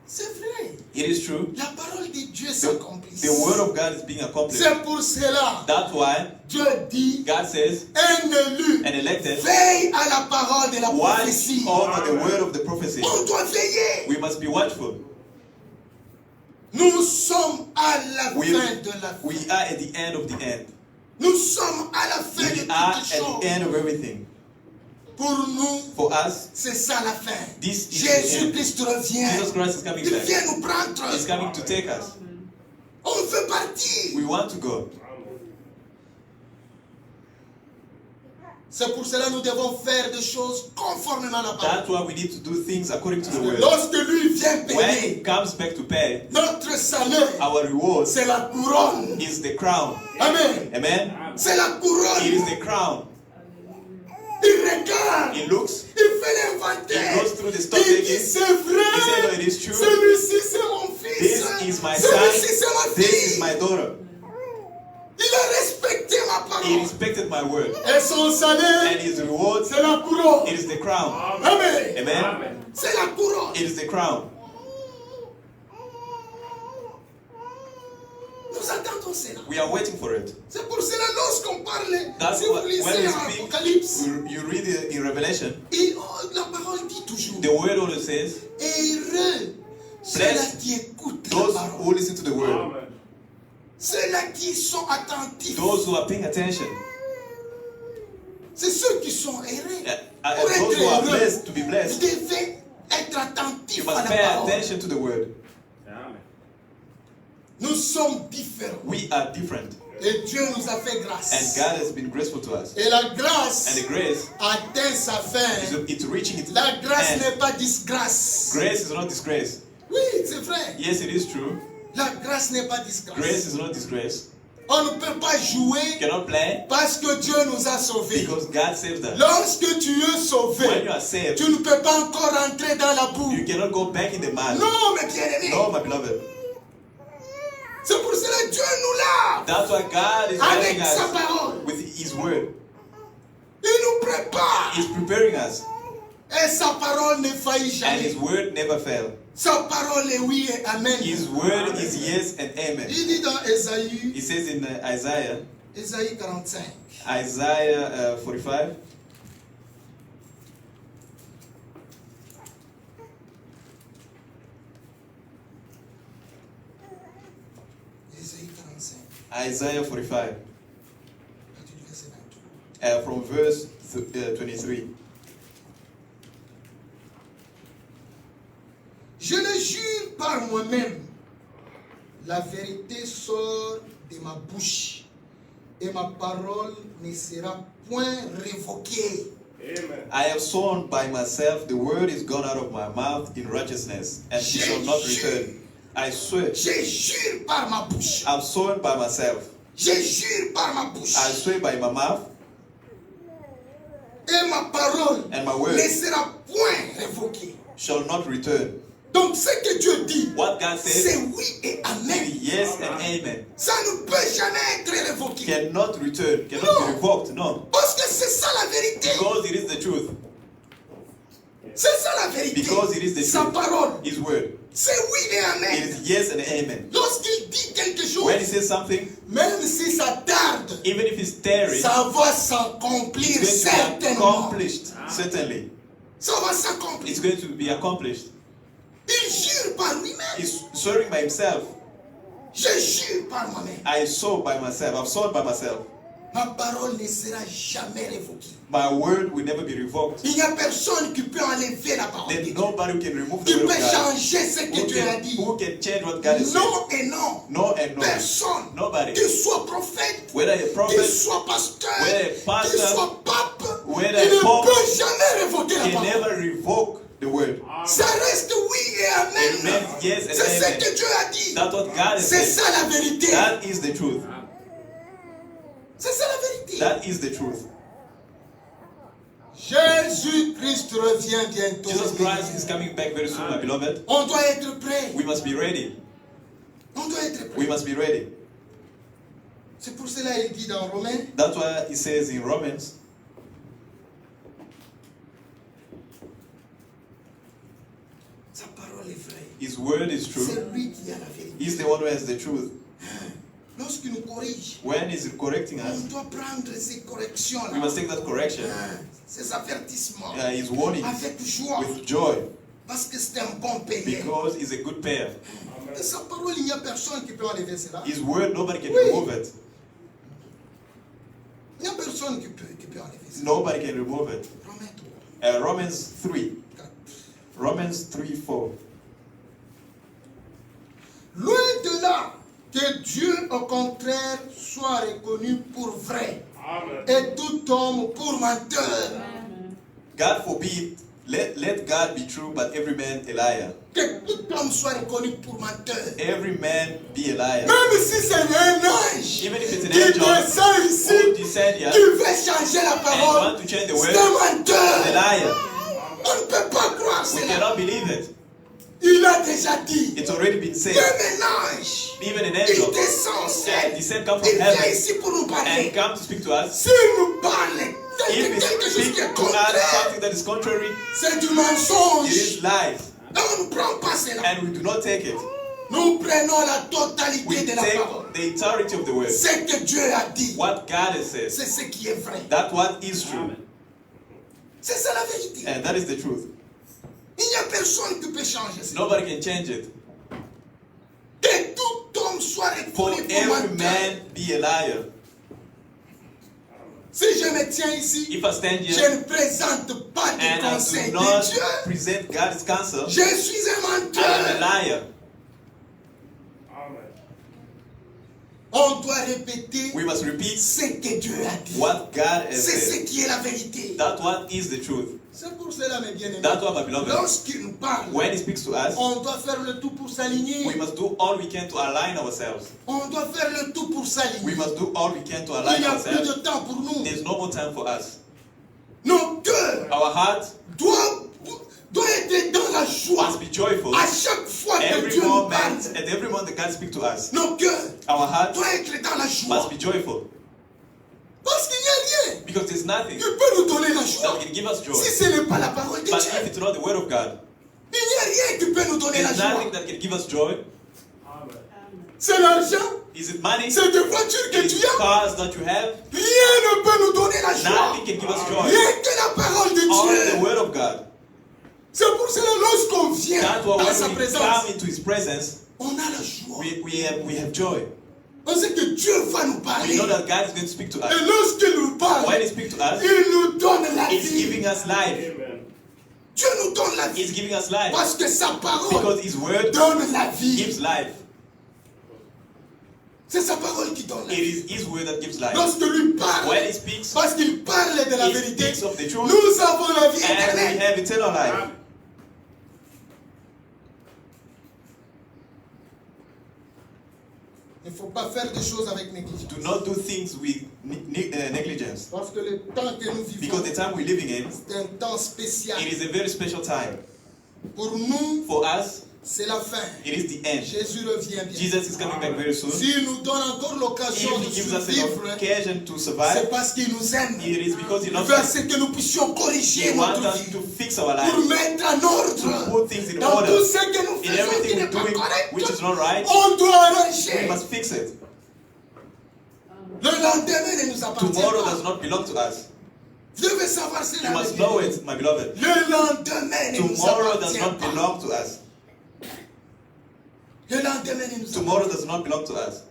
Speaker 1: C'est vrai.
Speaker 2: It is true.
Speaker 1: La parole de Dieu
Speaker 2: The,
Speaker 1: s'accomplit.
Speaker 2: the word of God is being accomplished.
Speaker 1: C'est pour cela.
Speaker 2: That's why
Speaker 1: Dieu dit,
Speaker 2: God says,
Speaker 1: un élu
Speaker 2: an elected,
Speaker 1: veille à la parole de la
Speaker 2: watch
Speaker 1: prophétie.
Speaker 2: over the word of the prophecy.
Speaker 1: On doit veiller.
Speaker 2: We must be watchful.
Speaker 1: Nous sommes à la
Speaker 2: We,
Speaker 1: fin de la fin.
Speaker 2: we are at the end of the end.
Speaker 1: Nous sommes à la fin de
Speaker 2: We are
Speaker 1: toutes
Speaker 2: at
Speaker 1: choses.
Speaker 2: the end of everything.
Speaker 1: Pour nous,
Speaker 2: For us,
Speaker 1: c'est ça la fin.
Speaker 2: this is the end.
Speaker 1: Jésus-Christ revient.
Speaker 2: Jesus Christ is coming
Speaker 1: Il
Speaker 2: back.
Speaker 1: vient nous prendre.
Speaker 2: He's coming to take us.
Speaker 1: On veut partir.
Speaker 2: We want to go.
Speaker 1: C'est pour cela que nous devons faire des choses conformément à la parole.
Speaker 2: That's why we need to do things according to the word.
Speaker 1: Lorsque lui vient
Speaker 2: When
Speaker 1: payer,
Speaker 2: he comes back to pay,
Speaker 1: notre salaire,
Speaker 2: our reward
Speaker 1: c'est la couronne.
Speaker 2: is the crown.
Speaker 1: Amen.
Speaker 2: Amen?
Speaker 1: C'est la
Speaker 2: It
Speaker 1: couronne.
Speaker 2: is the crown.
Speaker 1: Il regarde.
Speaker 2: He looks,
Speaker 1: Il fait
Speaker 2: he
Speaker 1: l'inventaire.
Speaker 2: goes through the stock
Speaker 1: Il dit,
Speaker 2: taking.
Speaker 1: c'est
Speaker 2: He said, no,
Speaker 1: vrai.
Speaker 2: it is true.
Speaker 1: Celui-ci, c'est mon fils.
Speaker 2: This is my
Speaker 1: Celui-ci, c'est
Speaker 2: son.
Speaker 1: ma
Speaker 2: This is
Speaker 1: fille.
Speaker 2: my daughter.
Speaker 1: Il a respecté ma
Speaker 2: He
Speaker 1: parole.
Speaker 2: respected my word.
Speaker 1: Et son salaire,
Speaker 2: And his reward,
Speaker 1: c'est la couronne.
Speaker 2: it is the crown.
Speaker 1: Amen.
Speaker 2: Amen?
Speaker 4: Amen.
Speaker 1: C'est la couronne.
Speaker 2: It is the crown.
Speaker 1: Nous attendons cela.
Speaker 2: We are waiting for it.
Speaker 1: C'est pour cela lorsqu'on parle,
Speaker 2: That's
Speaker 1: si
Speaker 2: why
Speaker 1: vous lisez
Speaker 2: when we
Speaker 1: en
Speaker 2: speak,
Speaker 1: Apocalypse,
Speaker 2: you read it in Revelation,
Speaker 1: la parole dit toujours,
Speaker 2: the word always says,
Speaker 1: heureux ceux-là qui écoutent la
Speaker 2: those
Speaker 1: parole,
Speaker 2: who listen to the word,
Speaker 4: Amen.
Speaker 1: ceux-là qui sont attentifs,
Speaker 2: those who are paying attention,
Speaker 1: c'est ceux qui sont heureux. Pour
Speaker 2: those
Speaker 1: être
Speaker 2: who are
Speaker 1: heureux,
Speaker 2: blessed to be
Speaker 1: vous
Speaker 2: blessed.
Speaker 1: devez être
Speaker 2: You
Speaker 1: attentif à
Speaker 2: must
Speaker 1: la
Speaker 2: pay
Speaker 1: parole.
Speaker 2: attention to the word.
Speaker 4: Amen.
Speaker 1: Nous sommes différents.
Speaker 2: We are different.
Speaker 1: Et Dieu nous a fait
Speaker 2: And
Speaker 1: grâce.
Speaker 2: God has been graceful to us.
Speaker 1: Et la grâce
Speaker 2: And the grace,
Speaker 1: atteint sa fin.
Speaker 2: it's reaching its
Speaker 1: La grâce
Speaker 2: end.
Speaker 1: n'est pas disgrâce.
Speaker 2: Grace is not disgrace.
Speaker 1: Oui, c'est vrai.
Speaker 2: Yes, it is true.
Speaker 1: La grâce n'est pas
Speaker 2: Grace
Speaker 1: disgrâce.
Speaker 2: is not disgrace.
Speaker 1: On ne peut pas jouer
Speaker 2: You cannot play
Speaker 1: parce que Dieu nous a sauvés.
Speaker 2: because God saved us.
Speaker 1: Lorsque tu es
Speaker 2: When
Speaker 1: sauvé,
Speaker 2: you are saved,
Speaker 1: tu ne peux pas encore entrer dans la boue.
Speaker 2: you cannot go back in the mud.
Speaker 1: Non, mes bien-aimés.
Speaker 2: No, my beloved.
Speaker 1: C'est pour cela que Dieu nous lave
Speaker 2: That's why God is
Speaker 1: avec
Speaker 2: guiding
Speaker 1: sa
Speaker 2: us
Speaker 1: parole.
Speaker 2: with His word.
Speaker 1: Il nous prépare.
Speaker 2: He's preparing us.
Speaker 1: Et sa parole ne faillit
Speaker 2: And His
Speaker 1: jamais.
Speaker 2: word never fails.
Speaker 1: Sa parole est oui et amen.
Speaker 2: His word is yes and amen.
Speaker 1: Il dit dans Ésaïe,
Speaker 2: He says in Isaiah,
Speaker 1: Ésaïe 45.
Speaker 2: Isaiah 45.
Speaker 1: Ésaïe 45.
Speaker 2: Isaiah 45.
Speaker 1: À partir du verset 23.
Speaker 2: From verse 23.
Speaker 1: Je le jure par moi-même, la vérité sort de ma bouche et ma parole ne sera point révoquée.
Speaker 4: Amen.
Speaker 2: I have sworn by myself, the word is gone out of my mouth in righteousness, and it shall not return. I swear,
Speaker 1: Je jure par ma bouche.
Speaker 2: I've sworn by myself.
Speaker 1: Je jure par ma bouche.
Speaker 2: I swear by my mouth,
Speaker 1: Et ma parole
Speaker 2: and my
Speaker 1: ne
Speaker 2: word
Speaker 1: sera point révoquée.
Speaker 2: shall not return.
Speaker 1: Donc ce que Dieu dit,
Speaker 2: What God
Speaker 1: c'est
Speaker 2: says
Speaker 1: oui et amen.
Speaker 2: is yes and amen.
Speaker 1: Ça ne peut jamais être révoqué.
Speaker 2: Cannot return, cannot
Speaker 1: No.
Speaker 2: be revoked. No.
Speaker 1: Parce que c'est ça la vérité.
Speaker 2: Because it is the truth.
Speaker 1: C'est ça la vérité.
Speaker 2: Because it is the
Speaker 1: Sa
Speaker 2: truth.
Speaker 1: parole,
Speaker 2: His word.
Speaker 1: c'est oui et
Speaker 2: It
Speaker 1: amen.
Speaker 2: is yes and amen.
Speaker 1: Lorsqu'il dit quelque
Speaker 2: When he
Speaker 1: chose,
Speaker 2: says something,
Speaker 1: même si ça tarde,
Speaker 2: even if it's tarry,
Speaker 1: ça va s'accomplir
Speaker 2: it's going to be
Speaker 1: certainement.
Speaker 2: accomplished. Certainly.
Speaker 1: Ça va s'accomplir.
Speaker 2: It's going to be accomplished.
Speaker 1: Il jure par lui-même.
Speaker 2: He's swearing by himself.
Speaker 1: Je jure par moi-même.
Speaker 2: I swore by myself. I've sworn by myself.
Speaker 1: Ma parole ne sera jamais révoquée.
Speaker 2: My word will never be revoked.
Speaker 1: Il n'y a personne qui peut enlever la parole de
Speaker 2: There's
Speaker 1: Dieu.
Speaker 2: nobody who can remove
Speaker 1: Qui
Speaker 2: the word
Speaker 1: peut
Speaker 2: of God.
Speaker 1: changer ce que Dieu a dit.
Speaker 2: Who can change what God has said?
Speaker 1: Non et non.
Speaker 2: No and no.
Speaker 1: Personne.
Speaker 2: Nobody.
Speaker 1: Qu'il soit prophète,
Speaker 2: Whether a
Speaker 1: qu'il
Speaker 2: prophet,
Speaker 1: soit pasteur,
Speaker 2: whether a pastor,
Speaker 1: qu'il soit pape,
Speaker 2: whether
Speaker 1: il
Speaker 2: a
Speaker 1: ne
Speaker 2: pope,
Speaker 1: peut jamais révoquer la
Speaker 2: can
Speaker 1: parole.
Speaker 2: never revoke the word.
Speaker 1: Ça reste oui et amen.
Speaker 2: Amen, yes and
Speaker 1: C'est ce
Speaker 2: amen.
Speaker 1: que Dieu a dit.
Speaker 2: That's what God has
Speaker 1: C'est
Speaker 2: said.
Speaker 1: ça la vérité.
Speaker 2: That is the truth.
Speaker 1: C'est ça la vérité.
Speaker 2: That is the truth.
Speaker 1: Jésus-Christ revient bientôt.
Speaker 2: Jesus Christ is coming back very soon, my beloved.
Speaker 1: On doit être prêt.
Speaker 2: We must be ready.
Speaker 1: On doit être prêt.
Speaker 2: We must be ready.
Speaker 1: C'est pour cela qu'il dit dans Romains,
Speaker 2: That's why he says in Romans,
Speaker 1: sa parole est vraie.
Speaker 2: his word is true.
Speaker 1: C'est lui qui a la vérité.
Speaker 2: He's the one who has the truth.
Speaker 1: Lorsqu'il nous corrige,
Speaker 2: When he's correcting
Speaker 1: on
Speaker 2: us,
Speaker 1: doit prendre ces
Speaker 2: we
Speaker 1: corrections-là,
Speaker 2: must take that correction.
Speaker 1: ces avertissements,
Speaker 2: He's warning
Speaker 1: avec joie,
Speaker 2: with joy
Speaker 1: parce que c'est un bon payé.
Speaker 2: because he's a good pair.
Speaker 1: Et sa parole, il n'y a personne qui peut enlever cela.
Speaker 2: His word, nobody can
Speaker 1: Oui.
Speaker 2: remove it.
Speaker 1: Il n'y a personne qui peut enlever cela.
Speaker 2: Nobody can remove it.
Speaker 1: Romains 3,
Speaker 2: Romans 3.
Speaker 1: 4.
Speaker 2: Romans 3, 4.
Speaker 1: Loin de là que Dieu, au contraire, soit reconnu pour vrai
Speaker 4: Amen.
Speaker 1: et tout homme pour menteur.
Speaker 2: God forbid, let God be true, but every man a liar.
Speaker 1: Que tout homme soit reconnu pour menteur.
Speaker 2: Every man be a liar.
Speaker 1: Même si c'est un ange
Speaker 2: Even if it's an
Speaker 1: qui
Speaker 2: angel
Speaker 1: descend
Speaker 2: who
Speaker 1: ici,
Speaker 2: descend here
Speaker 1: qui veut changer la
Speaker 2: and
Speaker 1: parole,
Speaker 2: want to change the
Speaker 1: c'est
Speaker 2: word,
Speaker 1: un
Speaker 2: is a
Speaker 1: menteur.
Speaker 2: liar.
Speaker 1: On ne peut pas croire
Speaker 2: We
Speaker 1: cela.
Speaker 2: cannot believe it.
Speaker 1: Il a déjà dit,
Speaker 2: It's already been said.
Speaker 1: même un ange,
Speaker 2: Even an
Speaker 1: il
Speaker 2: angel
Speaker 1: descend au ciel.
Speaker 2: descend come
Speaker 1: Il
Speaker 2: from
Speaker 1: vient
Speaker 2: heaven
Speaker 1: ici pour nous
Speaker 2: and
Speaker 1: parler.
Speaker 2: come to speak to us.
Speaker 1: S'il nous parle
Speaker 2: If
Speaker 1: de quelque
Speaker 2: he
Speaker 1: chose qui
Speaker 2: speaks
Speaker 1: est
Speaker 2: to us
Speaker 1: contraire,
Speaker 2: something that is contrary,
Speaker 1: c'est du
Speaker 2: it
Speaker 1: mensonge.
Speaker 2: is lies.
Speaker 1: Et on ne prend pas cela.
Speaker 2: And we do not take it.
Speaker 1: Nous prenons la
Speaker 2: We
Speaker 1: totalité de la
Speaker 2: take
Speaker 1: parole.
Speaker 2: the entirety of the word.
Speaker 1: Ce que Dieu a dit,
Speaker 2: What God has said.
Speaker 1: c'est ce qui est vrai.
Speaker 2: That's what is true.
Speaker 1: C'est ça la vérité.
Speaker 2: And that is the truth.
Speaker 1: Il n'y a personne qui peut changer ça.
Speaker 2: Nobody can change it.
Speaker 1: Que tout homme soit
Speaker 2: For
Speaker 1: reconnu pour
Speaker 2: every
Speaker 1: menteur.
Speaker 2: man be a liar.
Speaker 1: Si je me tiens ici,
Speaker 2: If I stand
Speaker 1: je
Speaker 2: here
Speaker 1: ne présente pas de
Speaker 2: and I
Speaker 1: conseil
Speaker 2: do
Speaker 1: de
Speaker 2: not
Speaker 1: Dieu.
Speaker 2: present God's counsel,
Speaker 1: Je suis un
Speaker 2: I am a
Speaker 1: menteur.
Speaker 2: liar.
Speaker 4: Amen.
Speaker 1: On doit répéter
Speaker 2: We must repeat
Speaker 1: ce que Dieu a dit.
Speaker 2: what God has
Speaker 1: C'est ce
Speaker 2: said.
Speaker 1: qui est la vérité.
Speaker 2: That's what is the truth.
Speaker 1: C'est pour cela, mes bien-aimés.
Speaker 2: That's why, my beloved,
Speaker 1: Lorsqu'il nous parle,
Speaker 2: when He speaks to us,
Speaker 1: on doit faire le tout pour s'aligner.
Speaker 2: we must do all we can to align ourselves.
Speaker 1: On doit faire le tout pour
Speaker 2: We
Speaker 1: s'aligner.
Speaker 2: must do all we can to
Speaker 1: Il
Speaker 2: align
Speaker 1: n'y a plus
Speaker 2: ourselves.
Speaker 1: de temps pour nous.
Speaker 2: There's no more time for us.
Speaker 1: Nos cœurs
Speaker 2: Our heart
Speaker 1: doivent être dans la joie.
Speaker 2: must be joyful
Speaker 1: À chaque fois que
Speaker 2: every
Speaker 1: Dieu nous
Speaker 2: moment,
Speaker 1: parle,
Speaker 2: and every moment that God speaks to us.
Speaker 1: nos cœurs
Speaker 2: Our heart
Speaker 1: doivent être dans la joie.
Speaker 2: must be joyful
Speaker 1: Parce qu'il n'y a rien
Speaker 2: because there's nothing
Speaker 1: qui peut nous donner la joie.
Speaker 2: that can give us joy.
Speaker 1: Si ce n'est pas la parole de
Speaker 2: But
Speaker 1: Dieu,
Speaker 2: if it's not the word of God,
Speaker 1: il n'y a rien qui peut nous donner la
Speaker 2: there's
Speaker 1: joie.
Speaker 2: nothing that can give us joy.
Speaker 4: Amen.
Speaker 1: C'est l'argent,
Speaker 2: Is it money?
Speaker 1: C'est des voitures que
Speaker 2: Is
Speaker 1: tu
Speaker 2: it
Speaker 1: as.
Speaker 2: cars that you have?
Speaker 1: Rien ne peut nous donner la joie.
Speaker 2: Nothing can give us joy.
Speaker 1: Rien que la parole de
Speaker 2: Only the
Speaker 1: Dieu.
Speaker 2: word of God.
Speaker 1: C'est pour cela, lorsqu'on vient
Speaker 2: That's why
Speaker 1: dans sa
Speaker 2: when we
Speaker 1: présence,
Speaker 2: come into His presence,
Speaker 1: on a la joie.
Speaker 2: we have joy.
Speaker 1: On sait que Dieu va nous
Speaker 2: We
Speaker 1: parler.
Speaker 2: know that God is going to speak to
Speaker 1: Et
Speaker 2: us.
Speaker 1: lorsqu'il nous parle,
Speaker 2: When He speaks to us,
Speaker 1: il nous donne la
Speaker 2: He's
Speaker 1: vie.
Speaker 2: giving us life.
Speaker 4: Amen.
Speaker 1: Dieu nous donne la
Speaker 2: He's
Speaker 1: vie.
Speaker 2: giving us life.
Speaker 1: Parce que sa parole
Speaker 2: Because His word
Speaker 1: donne la vie.
Speaker 2: gives life.
Speaker 1: C'est sa parole qui donne la
Speaker 2: It
Speaker 1: vie.
Speaker 2: is His word that gives life.
Speaker 1: Lorsque lui parle,
Speaker 2: When He speaks,
Speaker 1: parce qu'il parle de la
Speaker 2: He
Speaker 1: vérité,
Speaker 2: speaks of the truth,
Speaker 1: nous avons la vie
Speaker 2: and we
Speaker 1: éternelle.
Speaker 2: have eternal life.
Speaker 1: Il ne faut pas faire des choses avec négligence.
Speaker 2: Do not do things with negligence.
Speaker 1: Parce que le temps que nous vivons,
Speaker 2: Because the time we're living in,
Speaker 1: c'est un temps spécial.
Speaker 2: it is a very special time.
Speaker 1: Pour nous,
Speaker 2: For us,
Speaker 1: c'est la fin.
Speaker 2: it is the end.
Speaker 1: Jésus revient bien.
Speaker 2: Jesus is coming back very soon.
Speaker 1: S'il nous donne encore l'occasion de
Speaker 2: If He gives us an
Speaker 1: survivre,
Speaker 2: occasion to
Speaker 1: c'est
Speaker 2: survive,
Speaker 1: parce qu'il nous aime.
Speaker 2: it is because He
Speaker 1: Il
Speaker 2: loves
Speaker 1: veut
Speaker 2: us.
Speaker 1: c'est que nous puissions corriger
Speaker 2: He wants
Speaker 1: notre
Speaker 2: us
Speaker 1: vie.
Speaker 2: to fix our
Speaker 1: Pour
Speaker 2: lives,
Speaker 1: mettre en
Speaker 2: to
Speaker 1: ordre.
Speaker 2: put things in
Speaker 1: Dans
Speaker 2: order.
Speaker 1: tout ce que nous
Speaker 2: In
Speaker 1: faisons qui
Speaker 2: everything
Speaker 1: n'est
Speaker 2: we're
Speaker 1: pas
Speaker 2: doing
Speaker 1: correct,
Speaker 2: which is not right,
Speaker 1: on doit
Speaker 2: we
Speaker 1: arranger.
Speaker 2: must fix it.
Speaker 1: Le lendemain ne nous appartient
Speaker 2: Tomorrow does
Speaker 1: pas.
Speaker 2: not belong to us.
Speaker 1: Vous devez savoir cela.
Speaker 2: You must know it, my beloved.
Speaker 1: Le lendemain ne nous
Speaker 2: Tomorrow does
Speaker 1: appartient
Speaker 2: not
Speaker 1: pas.
Speaker 2: belong to us.
Speaker 1: Le lendemain ne nous
Speaker 2: Tomorrow
Speaker 1: appartient
Speaker 2: does not belong to us.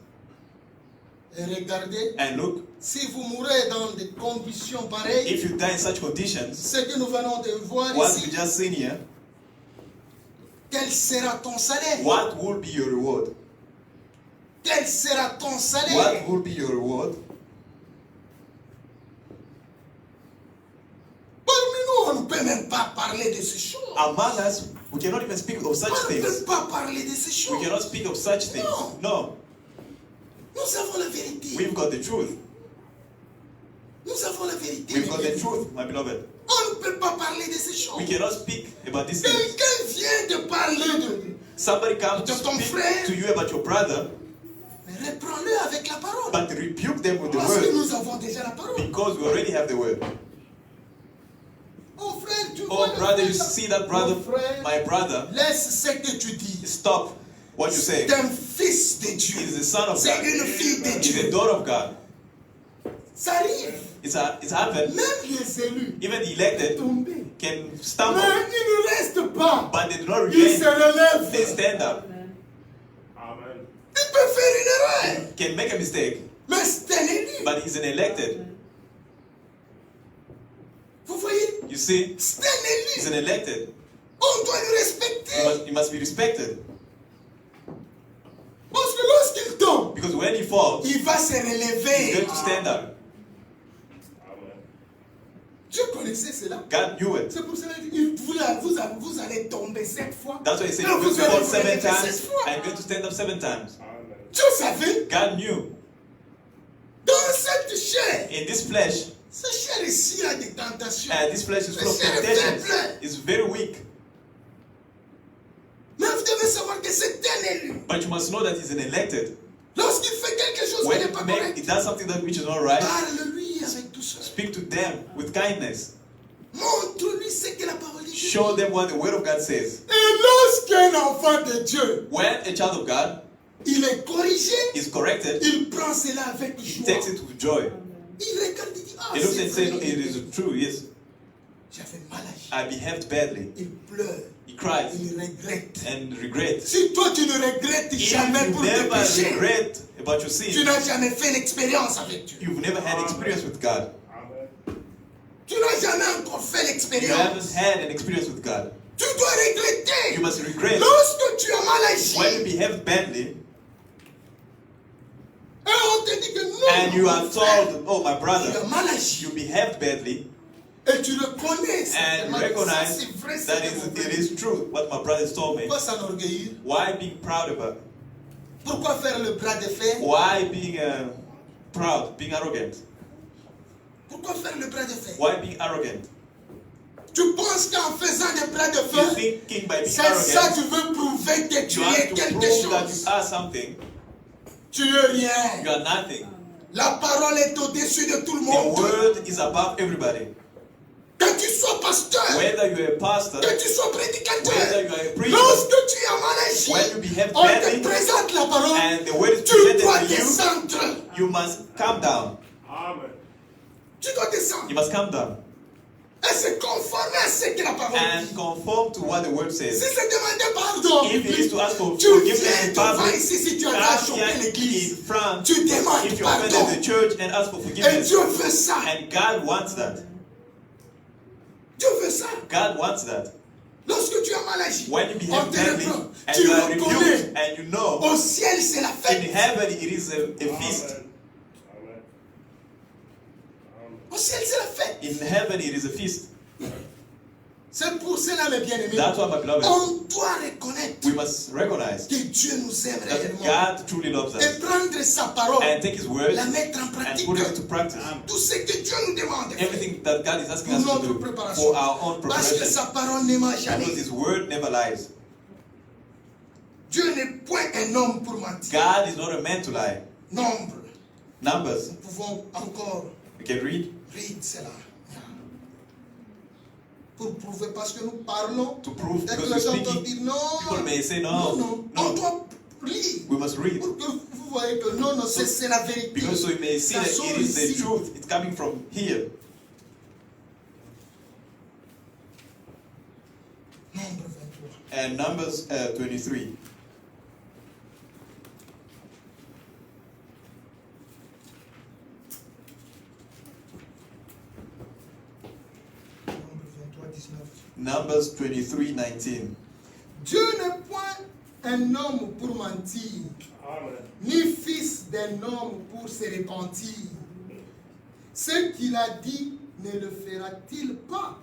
Speaker 1: pas. Et regardez,
Speaker 2: And look,
Speaker 1: si vous mourrez dans des conditions pareilles,
Speaker 2: if you die in such conditions,
Speaker 1: ce que nous venons de voir
Speaker 2: what we
Speaker 1: ici,
Speaker 2: just seen here,
Speaker 1: quel sera ton salaire?
Speaker 2: what will be your reward?
Speaker 1: Quel sera ton salaire?
Speaker 2: What will be your reward?
Speaker 1: Parmi nous, on ne peut même pas parler de ces choses.
Speaker 2: Among us, we cannot even speak of such
Speaker 1: On ne peut
Speaker 2: things.
Speaker 1: pas parler de ces choses.
Speaker 2: We cannot speak of such things. No,
Speaker 1: Nous avons la vérité.
Speaker 2: we've got the truth.
Speaker 1: Nous avons la vérité.
Speaker 2: We've got
Speaker 1: mes
Speaker 2: the
Speaker 1: amis.
Speaker 2: truth, my beloved.
Speaker 1: On ne peut pas parler de ces choses.
Speaker 2: We cannot speak about these things.
Speaker 1: Quelqu'un vient de parler de...
Speaker 2: Somebody comes to
Speaker 1: De ton
Speaker 2: speak
Speaker 1: frère.
Speaker 2: to you about your brother,
Speaker 1: Mais reprends-le avec la parole.
Speaker 2: but rebuke them with the
Speaker 1: Parce que
Speaker 2: word,
Speaker 1: nous avons déjà la parole.
Speaker 2: because we already have the word.
Speaker 1: Oh frère, tu vois
Speaker 2: Oh
Speaker 1: le
Speaker 2: brother, you
Speaker 1: frère,
Speaker 2: see that brother,
Speaker 1: mon frère,
Speaker 2: my brother,
Speaker 1: laisse ce que tu dis.
Speaker 2: stop what you say.
Speaker 1: C'est un fils de
Speaker 2: He
Speaker 1: Dieu.
Speaker 2: is the son of
Speaker 1: C'est
Speaker 2: God.
Speaker 1: une fille de
Speaker 2: He is a
Speaker 1: Dieu.
Speaker 2: daughter of God.
Speaker 1: Ça arrive.
Speaker 2: It's happened.
Speaker 1: Même les élus
Speaker 2: Even the elected
Speaker 1: tombés.
Speaker 2: can
Speaker 1: Mais
Speaker 2: stumble,
Speaker 1: ils ne restent pas.
Speaker 2: but they do not
Speaker 1: Ils se
Speaker 2: remain.
Speaker 1: relèvent.
Speaker 2: They stand up,
Speaker 4: Amen.
Speaker 1: Ils peuvent faire une erreur.
Speaker 2: can make a mistake,
Speaker 1: Mais c'est un élu.
Speaker 2: but he's an elected.
Speaker 1: Vous voyez,
Speaker 2: You see,
Speaker 1: c'est un
Speaker 2: he's
Speaker 1: élu.
Speaker 2: an elected.
Speaker 1: On doit le respecter.
Speaker 2: He must be respected,
Speaker 1: Parce que lorsqu'il tombe,
Speaker 2: because when he falls,
Speaker 1: il va se
Speaker 2: he's
Speaker 1: relever.
Speaker 2: going to stand up.
Speaker 4: Amen.
Speaker 1: Dieu connaissait cela.
Speaker 2: God knew it.
Speaker 1: C'est pour cela qu'il vous allez tomber 7 fois.
Speaker 2: That's why he said
Speaker 1: Et
Speaker 2: you're going
Speaker 1: vous
Speaker 2: to
Speaker 1: allez
Speaker 2: fall
Speaker 1: vous
Speaker 2: 7
Speaker 1: relever
Speaker 2: times
Speaker 1: 7 fois.
Speaker 2: and going to stand up 7 times.
Speaker 4: Amen.
Speaker 1: Dieu savait.
Speaker 2: God knew.
Speaker 1: Dans cette chair,
Speaker 2: In this flesh,
Speaker 1: cette chair ici a des tentations.
Speaker 2: and this flesh is full of
Speaker 1: C'est
Speaker 2: temptations,
Speaker 1: faible.
Speaker 2: it's very weak.
Speaker 1: Mais vous devez savoir que c'est un élu.
Speaker 2: But you must know that he's an elected.
Speaker 1: Lorsqu'il fait quelque chose qui
Speaker 2: When
Speaker 1: n'est pas
Speaker 2: he
Speaker 1: correct,
Speaker 2: does something that which is not right,
Speaker 1: parle-lui avec douceur.
Speaker 2: speak to them with kindness.
Speaker 1: Montre-lui ce que la parole de Dieu
Speaker 2: Show
Speaker 1: dit.
Speaker 2: them what the word of God says.
Speaker 1: Et lorsqu'un enfant de Dieu,
Speaker 2: When a child of God
Speaker 1: il est corrigé,
Speaker 2: is corrected,
Speaker 1: il prend cela avec
Speaker 2: he
Speaker 1: joie.
Speaker 2: takes it with joy.
Speaker 1: Il regarde et dit, ah,
Speaker 2: He looks
Speaker 1: c'est
Speaker 2: and says,
Speaker 1: vrai,
Speaker 2: it is true, yes.
Speaker 1: j'avais mal agi.
Speaker 2: I behaved badly.
Speaker 1: Il pleure,
Speaker 2: He cries
Speaker 1: il regrette.
Speaker 2: and regrets.
Speaker 1: Si toi tu ne regrettes
Speaker 2: If
Speaker 1: jamais
Speaker 2: you
Speaker 1: pour tes
Speaker 2: never
Speaker 1: péchés,
Speaker 2: regret about your
Speaker 1: tu
Speaker 2: sin,
Speaker 1: n'as jamais fait l'expérience avec Dieu.
Speaker 2: you've never had experience with God.
Speaker 4: Amen.
Speaker 1: Tu n'as jamais encore fait
Speaker 2: You
Speaker 1: l'expérience.
Speaker 2: haven't had an experience with God.
Speaker 1: Tu dois regretter.
Speaker 2: You must regret.
Speaker 1: Lorsque tu as mal agi,
Speaker 2: When you behave badly,
Speaker 1: et on te dit que non,
Speaker 2: and you are
Speaker 1: mon frère,
Speaker 2: told, oh my
Speaker 1: tu as
Speaker 2: brother,
Speaker 1: mal agi.
Speaker 2: you behaved badly,
Speaker 1: Et tu reconnais
Speaker 2: and
Speaker 1: certainement que ça
Speaker 2: recognize
Speaker 1: c'est vrai,
Speaker 2: that
Speaker 1: c'est mon
Speaker 2: it
Speaker 1: frère.
Speaker 2: is true what my brothers told me.
Speaker 1: Pourquoi s'enorgueillir?
Speaker 2: Why being proud about it?
Speaker 1: Pourquoi faire le bras de fer?
Speaker 2: Why being proud, being arrogant?
Speaker 1: Pourquoi faire le bras de fer?
Speaker 2: Why being arrogant?
Speaker 1: Tu penses qu'en faisant des bras de
Speaker 2: You're
Speaker 1: fer,
Speaker 2: thinking by being
Speaker 1: c'est ça
Speaker 2: arrogant,
Speaker 1: tu veux prouver que tu
Speaker 2: you
Speaker 1: es
Speaker 2: have to
Speaker 1: quelque
Speaker 2: prove that you
Speaker 1: chose.
Speaker 2: are something.
Speaker 1: Tu es rien.
Speaker 2: You are nothing.
Speaker 1: La parole est au-dessus de tout le
Speaker 2: The
Speaker 1: monde.
Speaker 2: word is above everybody.
Speaker 1: Que tu sois pasteur,
Speaker 2: Whether you're a pastor,
Speaker 1: que tu sois
Speaker 2: whether
Speaker 1: prédicateur,
Speaker 2: you are a preacher,
Speaker 1: lorsque tu as mal agi,
Speaker 2: when you behave
Speaker 1: on te
Speaker 2: badly,
Speaker 1: présente la parole,
Speaker 2: and the word is
Speaker 1: tu
Speaker 2: presented
Speaker 1: dois
Speaker 2: to you,
Speaker 1: descendre.
Speaker 2: you must calm down.
Speaker 4: Amen.
Speaker 1: Tu dois descendre.
Speaker 2: You must calm down
Speaker 1: Et se conformer à ce que la parole
Speaker 2: and
Speaker 1: dit.
Speaker 2: conform to what the word
Speaker 1: Si
Speaker 2: says.
Speaker 1: c'est demander pardon,
Speaker 2: If it is to ask for
Speaker 1: tu
Speaker 2: forgiveness
Speaker 1: viens
Speaker 2: in
Speaker 1: devant
Speaker 2: public,
Speaker 1: ici si tu as
Speaker 2: come
Speaker 1: choqué
Speaker 2: here
Speaker 1: l'église.
Speaker 2: in front.
Speaker 1: Tu demandes
Speaker 2: If you
Speaker 1: pardon.
Speaker 2: offended the church and ask for
Speaker 1: Et
Speaker 2: forgiveness,
Speaker 1: Dieu veut ça.
Speaker 2: and God wants that.
Speaker 1: Dieu veut ça.
Speaker 2: God wants that.
Speaker 1: Lorsque tu as mal agi,
Speaker 2: When you
Speaker 1: on
Speaker 2: behave
Speaker 1: te
Speaker 2: badly
Speaker 1: reprend.
Speaker 2: and
Speaker 1: Tu
Speaker 2: you are
Speaker 1: reconnais.
Speaker 2: rebuked and you know
Speaker 1: Au ciel, c'est la
Speaker 2: in
Speaker 1: fête.
Speaker 2: heaven it is a feast.
Speaker 4: Amen. Amen. Amen.
Speaker 1: Au ciel, c'est la fête.
Speaker 2: In heaven it is a feast.
Speaker 1: C'est pour cela, mes bien-aimés,
Speaker 2: That's why, my beloved,
Speaker 1: on doit reconnaître
Speaker 2: we must recognize
Speaker 1: que Dieu nous aime
Speaker 2: that
Speaker 1: réellement.
Speaker 2: God truly loves
Speaker 1: Et
Speaker 2: us
Speaker 1: prendre sa parole,
Speaker 2: and take His word
Speaker 1: la mettre en
Speaker 2: and
Speaker 1: pratique.
Speaker 2: put it into practice.
Speaker 1: Tout ce que Dieu nous demande de faire.
Speaker 2: Everything that God is asking
Speaker 1: Pour
Speaker 2: us to
Speaker 1: notre
Speaker 2: do
Speaker 1: préparation.
Speaker 2: for our own
Speaker 1: Parce que
Speaker 2: preparation.
Speaker 1: sa parole ne ment jamais.
Speaker 2: Because His word never lies.
Speaker 1: Dieu n'est point un homme pour mentir.
Speaker 2: God is not a man to lie.
Speaker 1: Nombre.
Speaker 2: Numbers,
Speaker 1: Nous pouvons encore
Speaker 2: we can read
Speaker 1: lire cela. Pour prouver, parce que nous parlons,
Speaker 2: to prove
Speaker 1: et que
Speaker 2: because
Speaker 1: les
Speaker 2: we're
Speaker 1: gens doivent
Speaker 2: speaking.
Speaker 1: dire non,
Speaker 2: People may say
Speaker 1: non,
Speaker 2: no,
Speaker 1: on
Speaker 2: no.
Speaker 1: doit lire.
Speaker 2: We must read
Speaker 1: Pour que vous voyez que non, non, c'est la vérité.
Speaker 2: because so you may see
Speaker 1: Ça
Speaker 2: that
Speaker 1: sort
Speaker 2: it is the
Speaker 1: ici.
Speaker 2: truth. It's coming from here.
Speaker 1: Nombre 23.
Speaker 2: And Numbers 23.
Speaker 1: Nombre 23, 19.
Speaker 2: Numbers 23:19.
Speaker 1: Dieu n'est point un homme pour mentir,
Speaker 4: Amen.
Speaker 1: ni fils d'un homme pour se repentir. Ce qu'il a dit, ne le fera-t-il pas?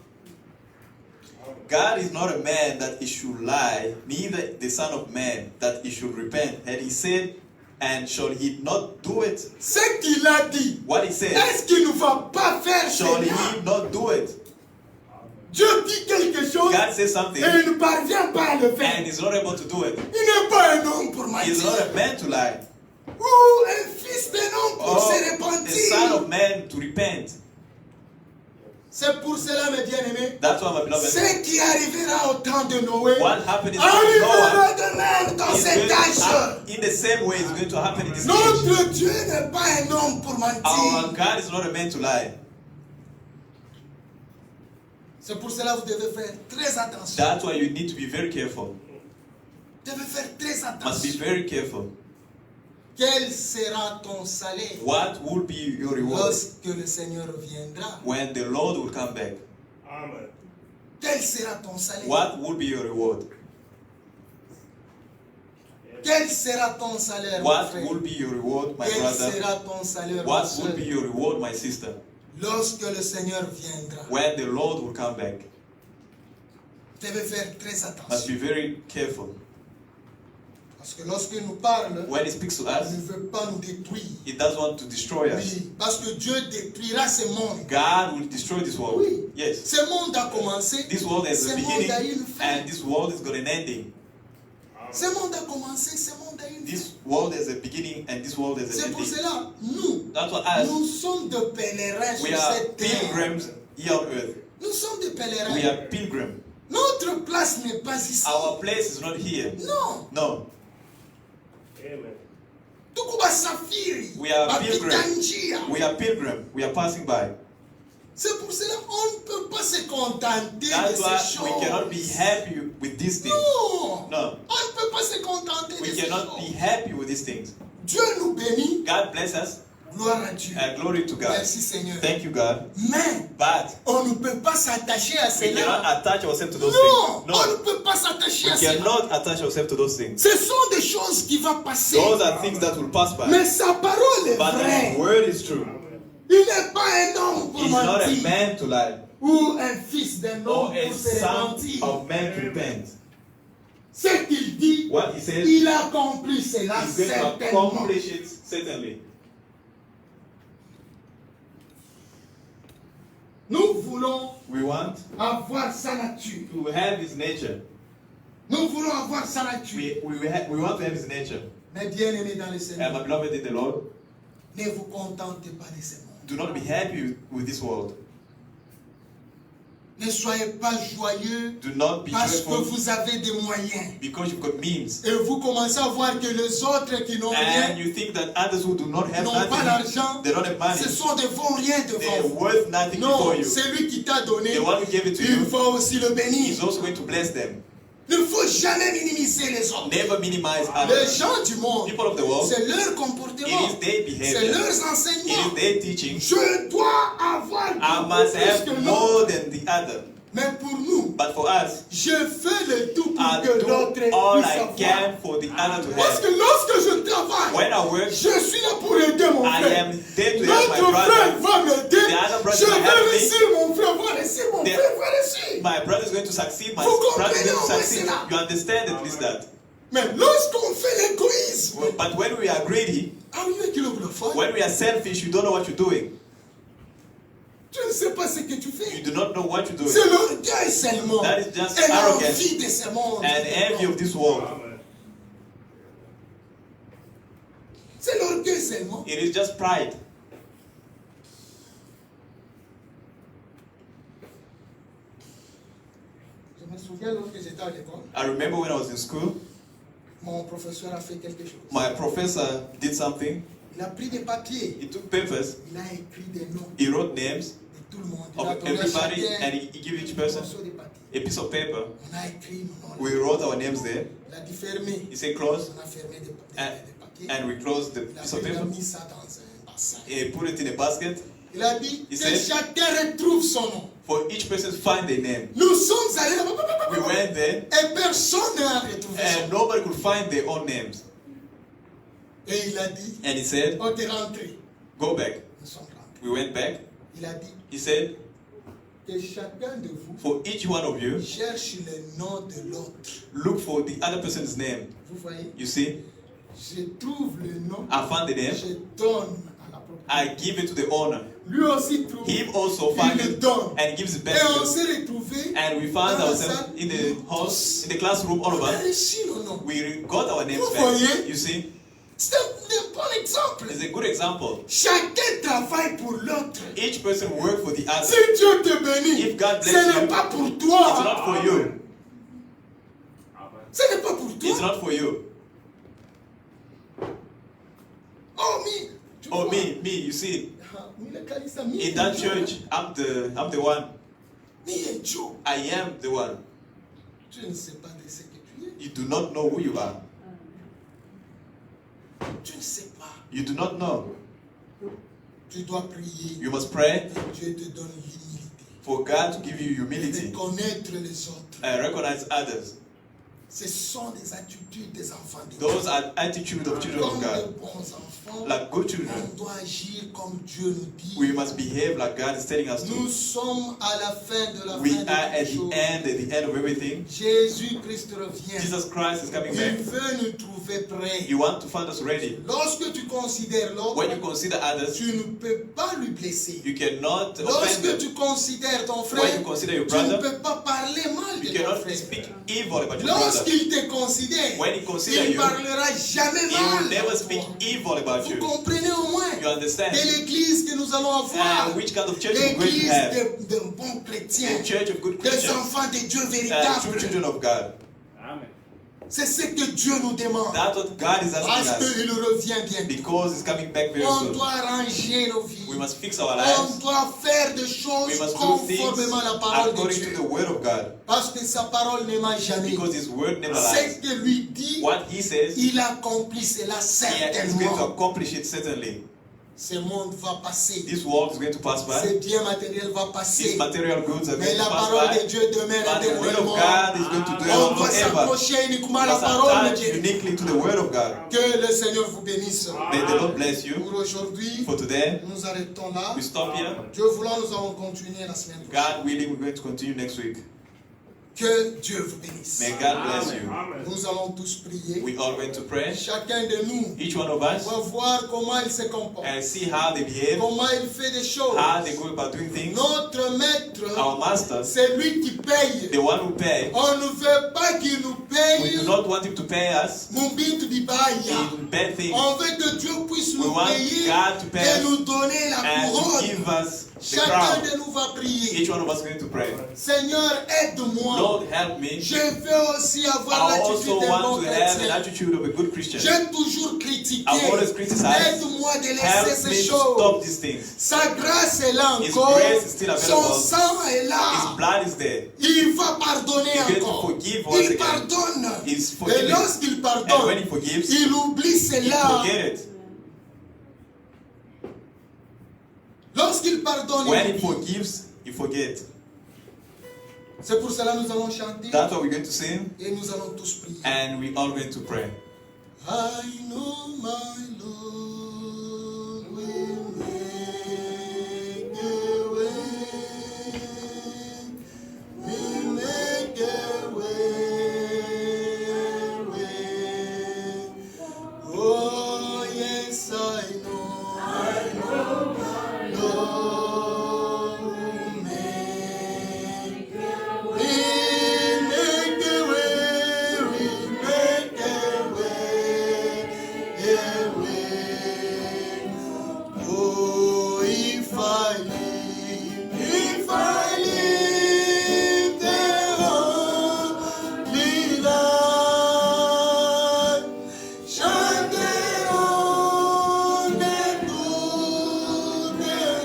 Speaker 2: God is not a man that he should lie, neither the Son of Man that he should repent. And he said, and shall he not do it?
Speaker 1: Ce qu'il a dit,
Speaker 2: What he said,
Speaker 1: est-ce qu'il ne va pas faire
Speaker 2: shall
Speaker 1: cela?
Speaker 2: he not do it?
Speaker 1: Dieu dit quelque chose
Speaker 2: God says something
Speaker 1: et il ne parvient pas à le
Speaker 2: and
Speaker 1: faire.
Speaker 2: he's not able to do it.
Speaker 1: Il n'est pas un homme pour
Speaker 2: He's not
Speaker 1: mentir.
Speaker 2: a man to lie,
Speaker 1: Ou un fils d'un homme pour
Speaker 2: or
Speaker 1: se
Speaker 2: the Son
Speaker 1: repentir.
Speaker 2: of Man to repent.
Speaker 1: C'est pour cela, mes bien-aimés,
Speaker 2: That's why, my beloved,
Speaker 1: ce qui arrivera au temps de Noé
Speaker 2: what happened in the time of
Speaker 1: arrivera
Speaker 2: Noah
Speaker 1: de même dans
Speaker 2: is
Speaker 1: cet
Speaker 2: going to
Speaker 1: âge.
Speaker 2: happen in the same way it's going to happen in this age.
Speaker 1: Notre Dieu n'est pas un homme pour
Speaker 2: Our
Speaker 1: mentir.
Speaker 2: God is not a man to lie.
Speaker 1: C'est pour cela que vous devez faire très attention.
Speaker 2: That's why you need to be very careful.
Speaker 1: Vous devez faire très
Speaker 2: Must be
Speaker 1: attention.
Speaker 2: very careful.
Speaker 1: Quel sera ton salaire
Speaker 2: What will be your reward
Speaker 1: lorsque le Seigneur viendra?
Speaker 2: when the Lord will come back?
Speaker 4: Amen.
Speaker 1: Quel sera ton salaire?
Speaker 2: What will be your reward?
Speaker 1: Quel sera ton salaire, mon
Speaker 2: What
Speaker 1: frère?
Speaker 2: will be your reward, my
Speaker 1: Quel
Speaker 2: brother?
Speaker 1: sera ton salaire, ma
Speaker 2: What
Speaker 1: soeur?
Speaker 2: will be your reward, my sister,
Speaker 1: Lorsque le Seigneur viendra?
Speaker 2: when the Lord will come back?
Speaker 1: Vous devez faire très
Speaker 2: Must
Speaker 1: attention.
Speaker 2: be very careful.
Speaker 1: Parce que lorsqu'il nous parle,
Speaker 2: When He speaks to
Speaker 1: il
Speaker 2: us,
Speaker 1: ne veut pas nous détruire.
Speaker 2: He doesn't want to destroy us.
Speaker 1: Oui, parce que Dieu détruira ce monde.
Speaker 2: God will destroy this world.
Speaker 1: Oui.
Speaker 2: Yes.
Speaker 1: Ce monde a commencé.
Speaker 2: This world has
Speaker 1: Ce
Speaker 2: a
Speaker 1: monde
Speaker 2: beginning
Speaker 1: a une fin.
Speaker 2: and this world is got an ending.
Speaker 1: Ce monde a commencé, ce monde a une fin.
Speaker 2: This world has a beginning and this world has an
Speaker 1: C'est pour
Speaker 2: ending.
Speaker 1: cela, nous,
Speaker 2: That's what
Speaker 1: nous
Speaker 2: us,
Speaker 1: sommes de pèlerins
Speaker 2: we
Speaker 1: sur
Speaker 2: are
Speaker 1: cette terre.
Speaker 2: pilgrims here on earth.
Speaker 1: Nous sommes des
Speaker 2: We
Speaker 1: pèlerins.
Speaker 2: are pilgrims.
Speaker 1: Notre place n'est pas ici.
Speaker 2: Our place is not here.
Speaker 1: Non.
Speaker 2: No.
Speaker 4: Amen.
Speaker 1: Tukuba Safiri.
Speaker 2: We are pilgrims.
Speaker 1: Bapitanjia.
Speaker 2: We are pilgrims. We are passing by.
Speaker 1: C'est pour cela qu'on ne peut pas se contenter de
Speaker 2: That's
Speaker 1: ces
Speaker 2: why
Speaker 1: choses.
Speaker 2: we cannot be happy with these things.
Speaker 1: Non.
Speaker 2: No.
Speaker 1: On ne peut pas se contenter
Speaker 2: We
Speaker 1: de ces
Speaker 2: cannot be
Speaker 1: choses.
Speaker 2: happy with these things.
Speaker 1: Dieu nous bénit.
Speaker 2: God bless us.
Speaker 1: Gloire à Dieu.
Speaker 2: Glory to God.
Speaker 1: Merci Seigneur.
Speaker 2: Thank you, God.
Speaker 1: Mais
Speaker 2: But
Speaker 1: on ne peut pas s'attacher à
Speaker 2: we cannot
Speaker 1: cela.
Speaker 2: attach ourselves to those
Speaker 1: Non,
Speaker 2: things.
Speaker 1: on
Speaker 2: No.
Speaker 1: ne peut pas s'attacher
Speaker 2: We
Speaker 1: à cela.
Speaker 2: cannot attach ourselves to those things.
Speaker 1: Ce sont des choses qui vont passer.
Speaker 2: Those are things that will pass by.
Speaker 1: Mais sa parole est
Speaker 2: But His
Speaker 1: vraie.
Speaker 2: word is true.
Speaker 1: Il n'est pas un homme pour
Speaker 2: He's not a
Speaker 1: mentir.
Speaker 2: man to lie,
Speaker 1: Ou un fils d'un
Speaker 2: or
Speaker 1: homme
Speaker 2: a
Speaker 1: pour se
Speaker 2: son
Speaker 1: repentir.
Speaker 2: of man to repent.
Speaker 1: Ce qu'il dit,
Speaker 2: What He says,
Speaker 1: il accomplit cela
Speaker 2: He's going to
Speaker 1: certainement.
Speaker 2: accomplish it certainly.
Speaker 1: Nous voulons
Speaker 2: We want
Speaker 1: avoir sa nature.
Speaker 2: to have His nature.
Speaker 1: Nous voulons avoir sa nature.
Speaker 2: We want to have His nature.
Speaker 1: Mais bien aimé dans le Seigneur,
Speaker 2: My beloved in the Lord,
Speaker 1: ne vous contentez pas de ce monde.
Speaker 2: do not be happy with this world.
Speaker 1: Ne soyez pas joyeux
Speaker 2: Do not be
Speaker 1: parce que
Speaker 2: joyful
Speaker 1: vous avez des moyens.
Speaker 2: because you've got means.
Speaker 1: Et vous commencez à voir que les autres qui n'ont
Speaker 2: And
Speaker 1: rien,
Speaker 2: you think that others who do not have
Speaker 1: n'ont pas
Speaker 2: nothing,
Speaker 1: l'argent,
Speaker 2: they don't have money,
Speaker 1: ce sont des vont rien devant
Speaker 2: they're
Speaker 1: vous.
Speaker 2: worth nothing
Speaker 1: Non,
Speaker 2: before you.
Speaker 1: c'est lui qui t'a donné,
Speaker 2: The one who gave it to
Speaker 1: il
Speaker 2: you
Speaker 1: va aussi le bénir.
Speaker 2: is also going to bless them.
Speaker 1: Il ne faut jamais minimiser les autres.
Speaker 2: Never minimize
Speaker 1: Les
Speaker 2: others.
Speaker 1: gens du monde,
Speaker 2: People of the world,
Speaker 1: c'est leur
Speaker 2: it
Speaker 1: comportement,
Speaker 2: is their
Speaker 1: c'est
Speaker 2: behavior,
Speaker 1: leurs
Speaker 2: it
Speaker 1: enseignements.
Speaker 2: is their teaching.
Speaker 1: Je dois avoir
Speaker 2: I
Speaker 1: beaucoup
Speaker 2: must
Speaker 1: plus
Speaker 2: have
Speaker 1: que l'autre.
Speaker 2: more than the other.
Speaker 1: Mais pour nous,
Speaker 2: But for us,
Speaker 1: je fais le tout pour
Speaker 2: I
Speaker 1: que l'autre
Speaker 2: do all
Speaker 1: puisse
Speaker 2: I
Speaker 1: avoir.
Speaker 2: can for the other to
Speaker 1: Parce
Speaker 2: have.
Speaker 1: que lorsque je travaille,
Speaker 2: When I work,
Speaker 1: je suis là pour aider mon
Speaker 2: I
Speaker 1: frère.
Speaker 2: am there to help my
Speaker 1: Notre frère
Speaker 2: brother.
Speaker 1: va m'aider.
Speaker 2: The other brother
Speaker 1: Je
Speaker 2: will help
Speaker 1: vais
Speaker 2: me.
Speaker 1: réussir, mon frère va réussir, mon
Speaker 2: The-
Speaker 1: frère va réussir.
Speaker 2: My brother is going to succeed, my
Speaker 1: Vous
Speaker 2: brother is going to
Speaker 1: comprenez,
Speaker 2: succeed.
Speaker 1: ouais, c'est
Speaker 2: You understand at least that.
Speaker 1: Mais lorsqu'on fait l'égoïsme,
Speaker 2: But when we are greedy,
Speaker 1: ah oui, mais qu'il ouvre le feu.
Speaker 2: when we are selfish, you don't know what you're doing.
Speaker 1: Tu ne sais pas ce que tu fais.
Speaker 2: You do not know what you're doing.
Speaker 1: C'est l'orgueil seulement.
Speaker 2: That is just
Speaker 1: Et
Speaker 2: arrogance
Speaker 1: l'envie de ce monde.
Speaker 2: and envy of this world.
Speaker 4: Amen.
Speaker 1: C'est l'orgueil seulement.
Speaker 2: It is just pride.
Speaker 1: Je me souviens lorsque j'étais à l'école,
Speaker 2: I remember when I was in school,
Speaker 1: mon professeur a fait quelque chose.
Speaker 2: my professor did something.
Speaker 1: Il a pris des papiers.
Speaker 2: He took papers,
Speaker 1: Il a écrit des noms
Speaker 2: he wrote names
Speaker 1: de tout le monde. Il
Speaker 2: of
Speaker 1: a donné à
Speaker 2: everybody
Speaker 1: chacun
Speaker 2: and he gave each
Speaker 1: un
Speaker 2: person
Speaker 1: morceau de papier.
Speaker 2: a piece of paper.
Speaker 1: On a écrit nos noms.
Speaker 2: We wrote our names there.
Speaker 1: Il a dit fermer.
Speaker 2: He said close
Speaker 1: On a fermé des
Speaker 2: and,
Speaker 1: papiers.
Speaker 2: and we closed the
Speaker 1: Il a
Speaker 2: piece of
Speaker 1: il a
Speaker 2: paper.
Speaker 1: mis ça dans un bassin.
Speaker 2: He put it in a basket.
Speaker 1: Il a dit
Speaker 2: He
Speaker 1: que
Speaker 2: said-
Speaker 1: chacun retrouve son nom.
Speaker 2: For each person to find their name.
Speaker 1: Nous sommes allés
Speaker 2: We
Speaker 1: là-bas.
Speaker 2: went there
Speaker 1: Et personne n'a retrouvé son
Speaker 2: and
Speaker 1: nom.
Speaker 2: nobody could find their own names.
Speaker 1: Et il a dit,
Speaker 2: And he said,
Speaker 1: on est rentré.
Speaker 2: go back.
Speaker 1: Nous sommes rentrés.
Speaker 2: We went back.
Speaker 1: Il a dit
Speaker 2: He said,
Speaker 1: que chacun de vous
Speaker 2: for each one of you,
Speaker 1: cherche le nom de l'autre.
Speaker 2: look for the other person's name.
Speaker 1: Vous voyez,
Speaker 2: You see,
Speaker 1: je trouve le nom,
Speaker 2: I found the name.
Speaker 1: je donne à la propriété.
Speaker 2: I give it to the owner.
Speaker 1: Lui aussi trouve.
Speaker 2: He also finds
Speaker 1: Il le
Speaker 2: it
Speaker 1: donne.
Speaker 2: and gives it back
Speaker 1: Et
Speaker 2: to
Speaker 1: on
Speaker 2: us.
Speaker 1: s'est retrouvés.
Speaker 2: And we found
Speaker 1: dans la
Speaker 2: ourselves
Speaker 1: salle.
Speaker 2: in the house, in the classroom, all of
Speaker 1: On a
Speaker 2: us.
Speaker 1: réussi le nom.
Speaker 2: We got our names
Speaker 1: Vous
Speaker 2: back.
Speaker 1: voyez?
Speaker 2: You see,
Speaker 1: C'est un bon exemple.
Speaker 2: it's a good example.
Speaker 1: Chacun travaille pour l'autre.
Speaker 2: Each person work for the
Speaker 1: Si
Speaker 2: other.
Speaker 1: Dieu te bénit,
Speaker 2: If God
Speaker 1: ce
Speaker 2: bless
Speaker 1: n'est
Speaker 2: you,
Speaker 1: pas pour
Speaker 2: it's
Speaker 1: toi.
Speaker 2: not for you.
Speaker 4: Amen.
Speaker 1: Ce n'est pas pour
Speaker 2: It's
Speaker 1: toi.
Speaker 2: not for you.
Speaker 1: Oh, mais. tu
Speaker 2: Oh,
Speaker 1: vois.
Speaker 2: me, you see,
Speaker 1: Ah, mais le Kalisa, mais
Speaker 2: in that
Speaker 1: Dieu.
Speaker 2: church, I'm the one.
Speaker 1: Mais Dieu.
Speaker 2: I am the one.
Speaker 1: Tu ne sais pas de ce que tu es.
Speaker 2: You do not know who you are.
Speaker 1: Tu ne sais pas.
Speaker 2: You do not know.
Speaker 1: Tu dois prier.
Speaker 2: You must pray
Speaker 1: Et Dieu te donne l'humilité.
Speaker 2: for God to give you
Speaker 1: De
Speaker 2: humility
Speaker 1: connaître les autres.
Speaker 2: and recognize others.
Speaker 1: Ce sont des attitudes des enfants de
Speaker 2: Those
Speaker 1: Dieu.
Speaker 2: are attitudes of children
Speaker 1: Comme
Speaker 2: of
Speaker 1: de
Speaker 2: God.
Speaker 1: bons enfants,
Speaker 2: Like good children,
Speaker 1: on doit agir comme Dieu nous dit.
Speaker 2: we must behave like God is telling us
Speaker 1: Nous
Speaker 2: to.
Speaker 1: sommes à la fin de la
Speaker 2: We
Speaker 1: fin de
Speaker 2: are at
Speaker 1: toute
Speaker 2: the end of everything.
Speaker 1: chose. Jésus-Christ revient.
Speaker 2: Jesus Christ is coming
Speaker 1: Il
Speaker 2: back.
Speaker 1: veut nous trouver prêts.
Speaker 2: You want to find us ready.
Speaker 1: Lorsque tu considères l'autre,
Speaker 2: When you consider others,
Speaker 1: tu ne peux pas lui blesser.
Speaker 2: you cannot offend
Speaker 1: Lorsque
Speaker 2: them.
Speaker 1: tu considères ton
Speaker 2: When
Speaker 1: frère,
Speaker 2: you consider your
Speaker 1: tu ne
Speaker 2: brother,
Speaker 1: peux pas parler mal
Speaker 2: you
Speaker 1: de ton
Speaker 2: cannot
Speaker 1: frère.
Speaker 2: speak evil about your brother.
Speaker 1: Lorsqu'il te considère,
Speaker 2: When he considers
Speaker 1: il ne
Speaker 2: you,
Speaker 1: parlera jamais
Speaker 2: he
Speaker 1: mal.
Speaker 2: will never
Speaker 1: de
Speaker 2: speak
Speaker 1: toi.
Speaker 2: evil about
Speaker 1: Vous
Speaker 2: you.
Speaker 1: comprenez au moins
Speaker 2: You understand?
Speaker 1: de l'église que nous allons avoir.
Speaker 2: And which kind of church we're going to
Speaker 1: L'église
Speaker 2: have?
Speaker 1: de bons chrétiens,
Speaker 2: A church of good
Speaker 1: des
Speaker 2: Christians
Speaker 1: enfants de Dieu
Speaker 2: and true
Speaker 1: véritables.
Speaker 2: children of God.
Speaker 4: Amen.
Speaker 1: C'est ce que Dieu nous demande.
Speaker 2: That's what God is
Speaker 1: Parce
Speaker 2: asking us.
Speaker 1: qu'il revient bientôt.
Speaker 2: Because He's coming back very
Speaker 1: On
Speaker 2: soon.
Speaker 1: doit arranger nos vies.
Speaker 2: We must fix our
Speaker 1: On
Speaker 2: lives.
Speaker 1: doit faire des
Speaker 2: We
Speaker 1: choses
Speaker 2: must do things
Speaker 1: conformément à la parole de
Speaker 2: according to
Speaker 1: Dieu.
Speaker 2: the word of God.
Speaker 1: Parce que sa parole ne ment jamais.
Speaker 2: Because His word never
Speaker 1: Ce
Speaker 2: lies.
Speaker 1: que lui dit,
Speaker 2: What He says,
Speaker 1: il accomplit cela
Speaker 2: He is going to
Speaker 1: certainement.
Speaker 2: accomplish it certainly.
Speaker 1: Ce monde va passer.
Speaker 2: This world is going to pass by.
Speaker 1: Ces biens matériels vont
Speaker 2: These
Speaker 1: passer.
Speaker 2: material goods are
Speaker 1: Mais
Speaker 2: going
Speaker 1: la
Speaker 2: to pass
Speaker 1: parole
Speaker 2: by.
Speaker 1: de Dieu demeure
Speaker 2: But the word of
Speaker 1: éternellement.
Speaker 2: God is going to
Speaker 1: On
Speaker 2: dwell
Speaker 1: doit
Speaker 2: forever.
Speaker 1: s'approcher uniquement à
Speaker 2: We
Speaker 1: la
Speaker 2: must
Speaker 1: parole de
Speaker 2: attach
Speaker 1: Dieu.
Speaker 2: uniquely to the word of God.
Speaker 1: Que le Seigneur vous bénisse.
Speaker 2: May the Lord bless you.
Speaker 1: Pour aujourd'hui,
Speaker 2: For today,
Speaker 1: nous arrêtons là.
Speaker 2: we stop here.
Speaker 1: Dieu voulant, nous allons continuer la semaine prochaine.
Speaker 2: God willing, we're going to continue next week.
Speaker 1: Que Dieu vous bénisse.
Speaker 2: May God bless you.
Speaker 4: Amen.
Speaker 1: Nous allons tous prier.
Speaker 2: We are going to pray.
Speaker 1: Chacun de nous
Speaker 2: Each one of us
Speaker 1: va voir comment il se comporte,
Speaker 2: and see how they behave,
Speaker 1: comment il fait des choses.
Speaker 2: how they go about doing things.
Speaker 1: Notre maître,
Speaker 2: Our master,
Speaker 1: c'est lui qui paye.
Speaker 2: the one who pays,
Speaker 1: On ne veut pas qu'il nous
Speaker 2: we
Speaker 1: paye
Speaker 2: do not want him to pay us
Speaker 1: Mumbintu Bibaya.
Speaker 2: in bad things
Speaker 1: On veut que Dieu puisse
Speaker 2: We
Speaker 1: nous
Speaker 2: want
Speaker 1: payer
Speaker 2: God to pay
Speaker 1: et
Speaker 2: us
Speaker 1: nous donner la
Speaker 2: and to
Speaker 1: couronne.
Speaker 2: give us
Speaker 1: Chacun de nous va prier.
Speaker 2: Each one of us is going to pray.
Speaker 1: Seigneur, aide-moi.
Speaker 2: Lord, help me.
Speaker 1: Je veux aussi avoir
Speaker 2: I
Speaker 1: l'attitude
Speaker 2: also
Speaker 1: d'un bon
Speaker 2: want to have an
Speaker 1: chrétien.
Speaker 2: attitude of a good Christian.
Speaker 1: J'ai toujours critiqué.
Speaker 2: I've always criticized.
Speaker 1: Aide-moi de laisser
Speaker 2: Help me
Speaker 1: ces
Speaker 2: to
Speaker 1: choses.
Speaker 2: stop these things.
Speaker 1: Sa grâce est là
Speaker 2: His
Speaker 1: encore.
Speaker 2: grace is still
Speaker 1: Son
Speaker 2: available.
Speaker 1: sang est
Speaker 2: His
Speaker 1: là.
Speaker 2: blood is there.
Speaker 1: Il va pardonner
Speaker 2: He's going to
Speaker 1: encore.
Speaker 2: forgive once
Speaker 1: Il
Speaker 2: again.
Speaker 1: pardonne.
Speaker 2: He's
Speaker 1: Et
Speaker 2: forgiving.
Speaker 1: lorsqu'il
Speaker 2: And
Speaker 1: pardonne,
Speaker 2: when he forgives,
Speaker 1: il oublie
Speaker 2: he
Speaker 1: cela.
Speaker 2: forget it.
Speaker 1: Lorsqu'il pardonne,
Speaker 2: When
Speaker 1: il
Speaker 2: he
Speaker 1: oublie.
Speaker 2: forgives, he forgets.
Speaker 1: C'est pour cela que nous allons chanter
Speaker 2: That's what we're going to sing,
Speaker 1: et nous allons tous prier.
Speaker 2: and we're all going to pray.
Speaker 1: I know my Lord will make a way. Will make a way. Oh yes, I know. I know my Lord will make a way. Will make a way. Will make a way. A way. Oh, if I live the holy life, shining on the good,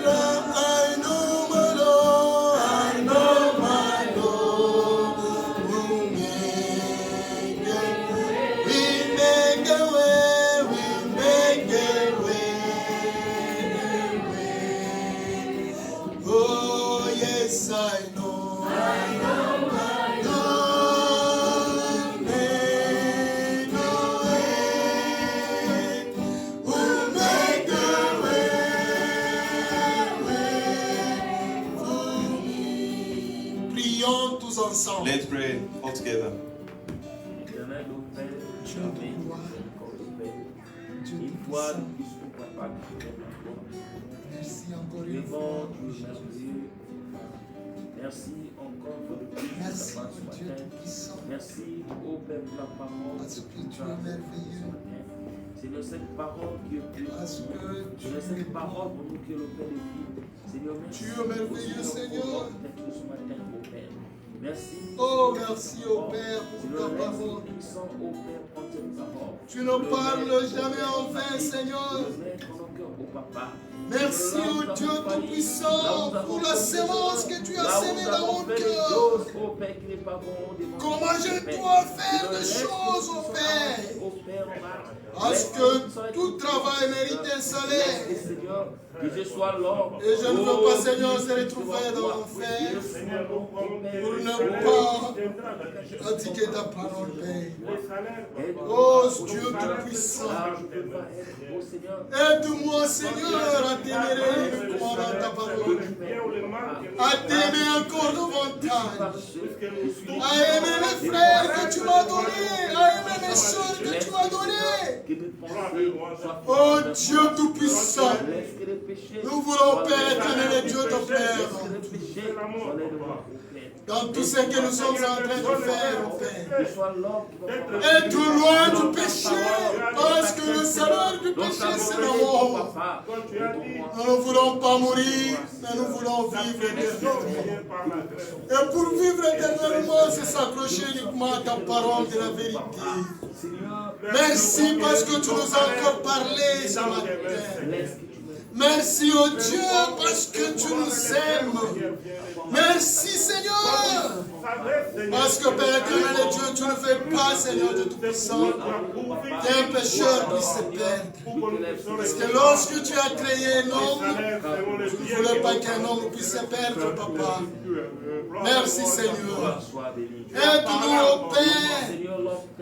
Speaker 1: I know my Lord, I know my Lord will make a way, we make a way. Oh yes, I know. I know my Lord make a way. Will make a way for me. Prions tous ensemble.
Speaker 2: Let's pray all together.
Speaker 3: Éternel, ô Père,
Speaker 1: Dieu de gloire, Dieu
Speaker 3: une
Speaker 1: de
Speaker 3: fois
Speaker 1: puissance.
Speaker 3: nous sommes capables de faire la gloire.
Speaker 1: Merci encore une
Speaker 3: Devant
Speaker 1: fois.
Speaker 3: Dieu merveilleux. Merci encore pour le plus
Speaker 1: Merci
Speaker 3: de ta
Speaker 1: pour
Speaker 3: ce
Speaker 1: Dieu
Speaker 3: matin.
Speaker 1: tout-puissant.
Speaker 3: Merci au Père pour la parole
Speaker 1: Parce que tu
Speaker 3: nous as
Speaker 1: es merveilleux.
Speaker 3: ce matin. Seigneur, cette parole qui est plus
Speaker 1: Parce que tu
Speaker 3: Seigneur,
Speaker 1: es
Speaker 3: cette parole pour nous qui est le Père de vie. Seigneur, merci.
Speaker 1: Tu es merveilleux, Seigneur.
Speaker 3: Peut-être ce matin, au Père. Merci.
Speaker 1: Oh, merci au Père pour
Speaker 3: Seigneur,
Speaker 1: ta
Speaker 3: merci,
Speaker 1: parole.
Speaker 3: puissant au Père, prends cette parole.
Speaker 1: Tu ne parles jamais en vain, Seigneur.
Speaker 3: Le mettre dans nos cœurs au Papa.
Speaker 1: Merci au Dieu Tout-Puissant pour la sémence que tu as sémée dans mon cœur. Comment je dois faire des choses au Père? Parce que tout travail mérite un salaire.
Speaker 3: Que je sois l'homme.
Speaker 1: Et je ne veux pas, Seigneur, se retrouver dans l'enfer pour ne pas pratiquer ta parole, Père. Oh Dieu Tout-Puissant, aide-moi, Seigneur, à t'aimer uniquement dans ta parole, à t'aimer encore davantage, à aimer les frères que tu m'as donnés, à aimer les soeurs que tu m'as données. Oh Dieu Tout-Puissant, nous voulons, Père éternel et Dieu de Père, dans tout ce que nous sommes en train de faire, oh Père. Être loin du péché, parce que le salaire du péché, c'est la mort. Nous ne voulons pas mourir, mais nous voulons vivre éternellement. Et pour vivre éternellement, c'est s'accrocher uniquement à ta parole de la vérité. Merci parce que tu nous as encore parlé ce matin. Merci au Dieu parce que tu nous aimes. Merci Seigneur. Parce que Père éternel et Dieu, tu ne fais pas, Seigneur de Tout-Puissant, qu'un pécheur puisse se perdre. Parce que lorsque tu as créé l'homme, tu ne voulais pas qu'un homme puisse se perdre, Papa. Merci Seigneur. Aide-nous, au Père,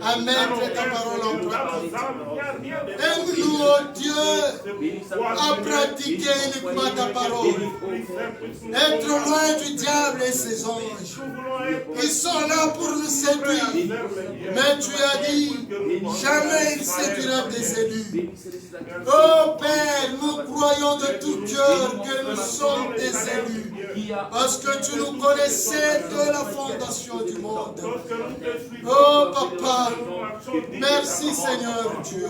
Speaker 1: à mettre ta parole en pratique. Aide-nous, oh Dieu, à pratiquer uniquement ta parole. Être loin du diable et ses anges. Ils sont là pour nous séduire. Mais tu as dit, jamais il séduira des élus. Oh Père, nous croyons de tout cœur que nous sommes des élus. Parce que tu nous connaissais de la fondation du monde. Oh Papa, merci Seigneur Dieu.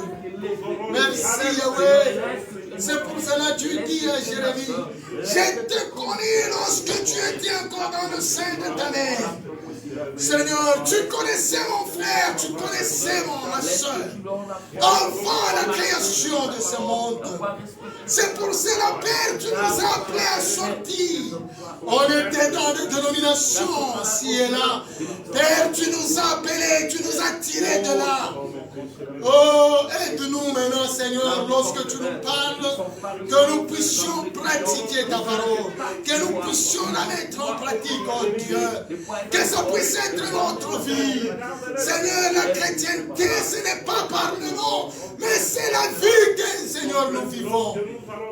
Speaker 1: Merci Yahweh. C'est pour cela que tu dis à Jérémie, je te connais lorsque tu étais encore dans le sein de ta mère. Seigneur, tu connaissais mon frère, tu connaissais ma soeur, avant la création de ce monde. C'est pour cela, Père, tu nous as appelés à sortir. On était dans des dénominations, ci et là. Père, tu nous as appelés, tu nous as tirés de là. Oh, aide-nous maintenant, Seigneur, lorsque tu nous parles, que nous puissions pratiquer ta parole, que nous puissions la mettre en pratique, oh Dieu, que ça puisse être notre vie. Seigneur, la chrétienté, ce n'est pas par le nom, mais c'est la vie que, Seigneur, nous vivons.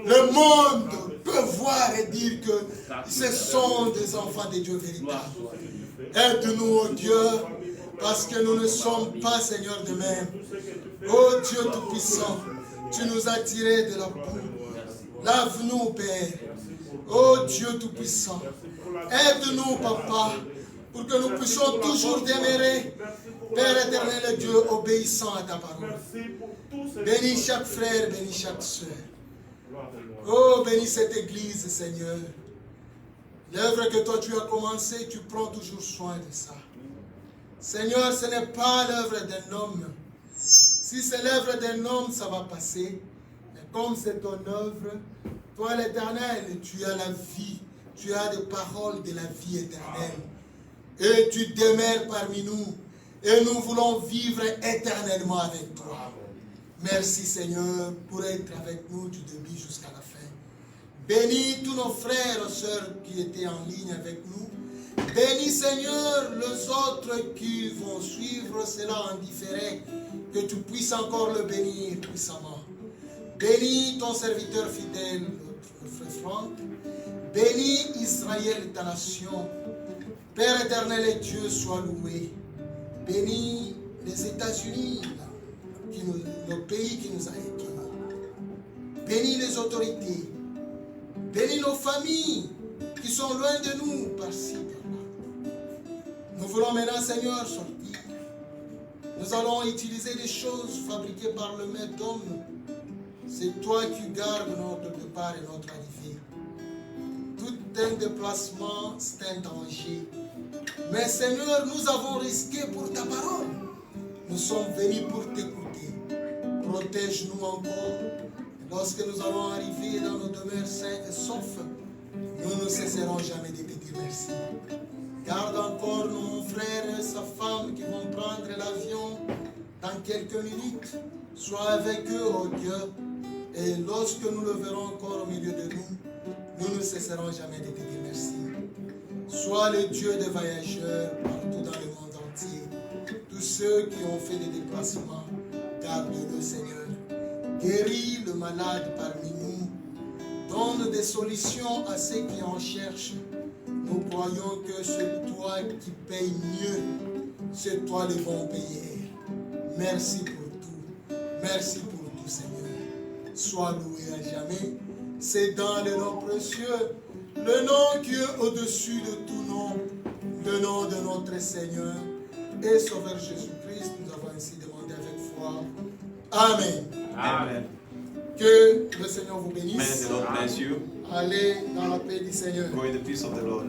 Speaker 1: Le monde peut voir et dire que ce sont des enfants de Dieu véritables. Aide-nous, oh Dieu, parce que nous ne sommes pas, Seigneur, de même. Oh Dieu Tout-Puissant, tu nous as tirés de la boue. Lave-nous, Père. Oh Dieu Tout-Puissant, aide-nous, Papa, pour que nous puissions toujours demeurer, Père éternel et Dieu, obéissant à ta parole. Bénis chaque frère, bénis chaque soeur. Oh, bénis cette église, Seigneur. L'œuvre que toi tu as commencée, tu prends toujours soin de ça. Seigneur, ce n'est pas l'œuvre d'un homme. Si c'est l'œuvre d'un homme, ça va passer. Mais comme c'est ton œuvre, toi l'Éternel, tu as la vie. Tu as des paroles de la vie éternelle. Et tu demeures parmi nous. Et nous voulons vivre éternellement avec toi. Merci Seigneur pour être avec nous du début jusqu'à la fin. Bénis tous nos frères et sœurs qui étaient en ligne avec nous. Bénis Seigneur les autres qui vont suivre cela en différé. Que tu puisses encore le bénir puissamment. Bénis ton serviteur fidèle, notre frère Franck. Bénis Israël, ta nation. Père éternel et Dieu, sois loué. Bénis les États-Unis, le pays qui nous a accueillis. Bénis les autorités. Bénis nos familles qui sont loin de nous, par-ci, par-là. Nous voulons maintenant, Seigneur, sortir. Nous allons utiliser des choses fabriquées par le maître d'homme. C'est toi qui gardes notre départ et notre arrivée. Tout un déplacement, c'est un danger. Mais Seigneur, nous avons risqué pour ta parole. Nous sommes venus pour t'écouter. Protège-nous encore. Lorsque nous allons arriver dans nos demeures saines et saufs, nous ne cesserons jamais de te dire merci. Garde encore mon frère et sa femme qui vont prendre l'avion dans quelques minutes. Sois avec eux, oh Dieu. Et lorsque nous le verrons encore au milieu de nous, nous ne cesserons jamais de te dire merci. Sois le Dieu des voyageurs partout dans le monde entier. Tous ceux qui ont fait des déplacements, garde-le, Seigneur. Guéris le malade parmi nous. Donne des solutions à ceux qui en cherchent. Nous croyons que c'est toi qui payes mieux. C'est toi le bon payeur. Merci pour tout. Merci pour tout, Seigneur. Sois loué à jamais. C'est dans le nom précieux, le nom qui est au-dessus de tout nom, le nom de notre Seigneur et Sauveur Jésus-Christ. Nous avons ainsi demandé avec foi. Amen.
Speaker 2: Amen.
Speaker 1: Que le Seigneur vous bénisse.
Speaker 2: May the Lord bless you.
Speaker 1: Allez dans la paix du Seigneur.
Speaker 2: Go in the peace of the Lord.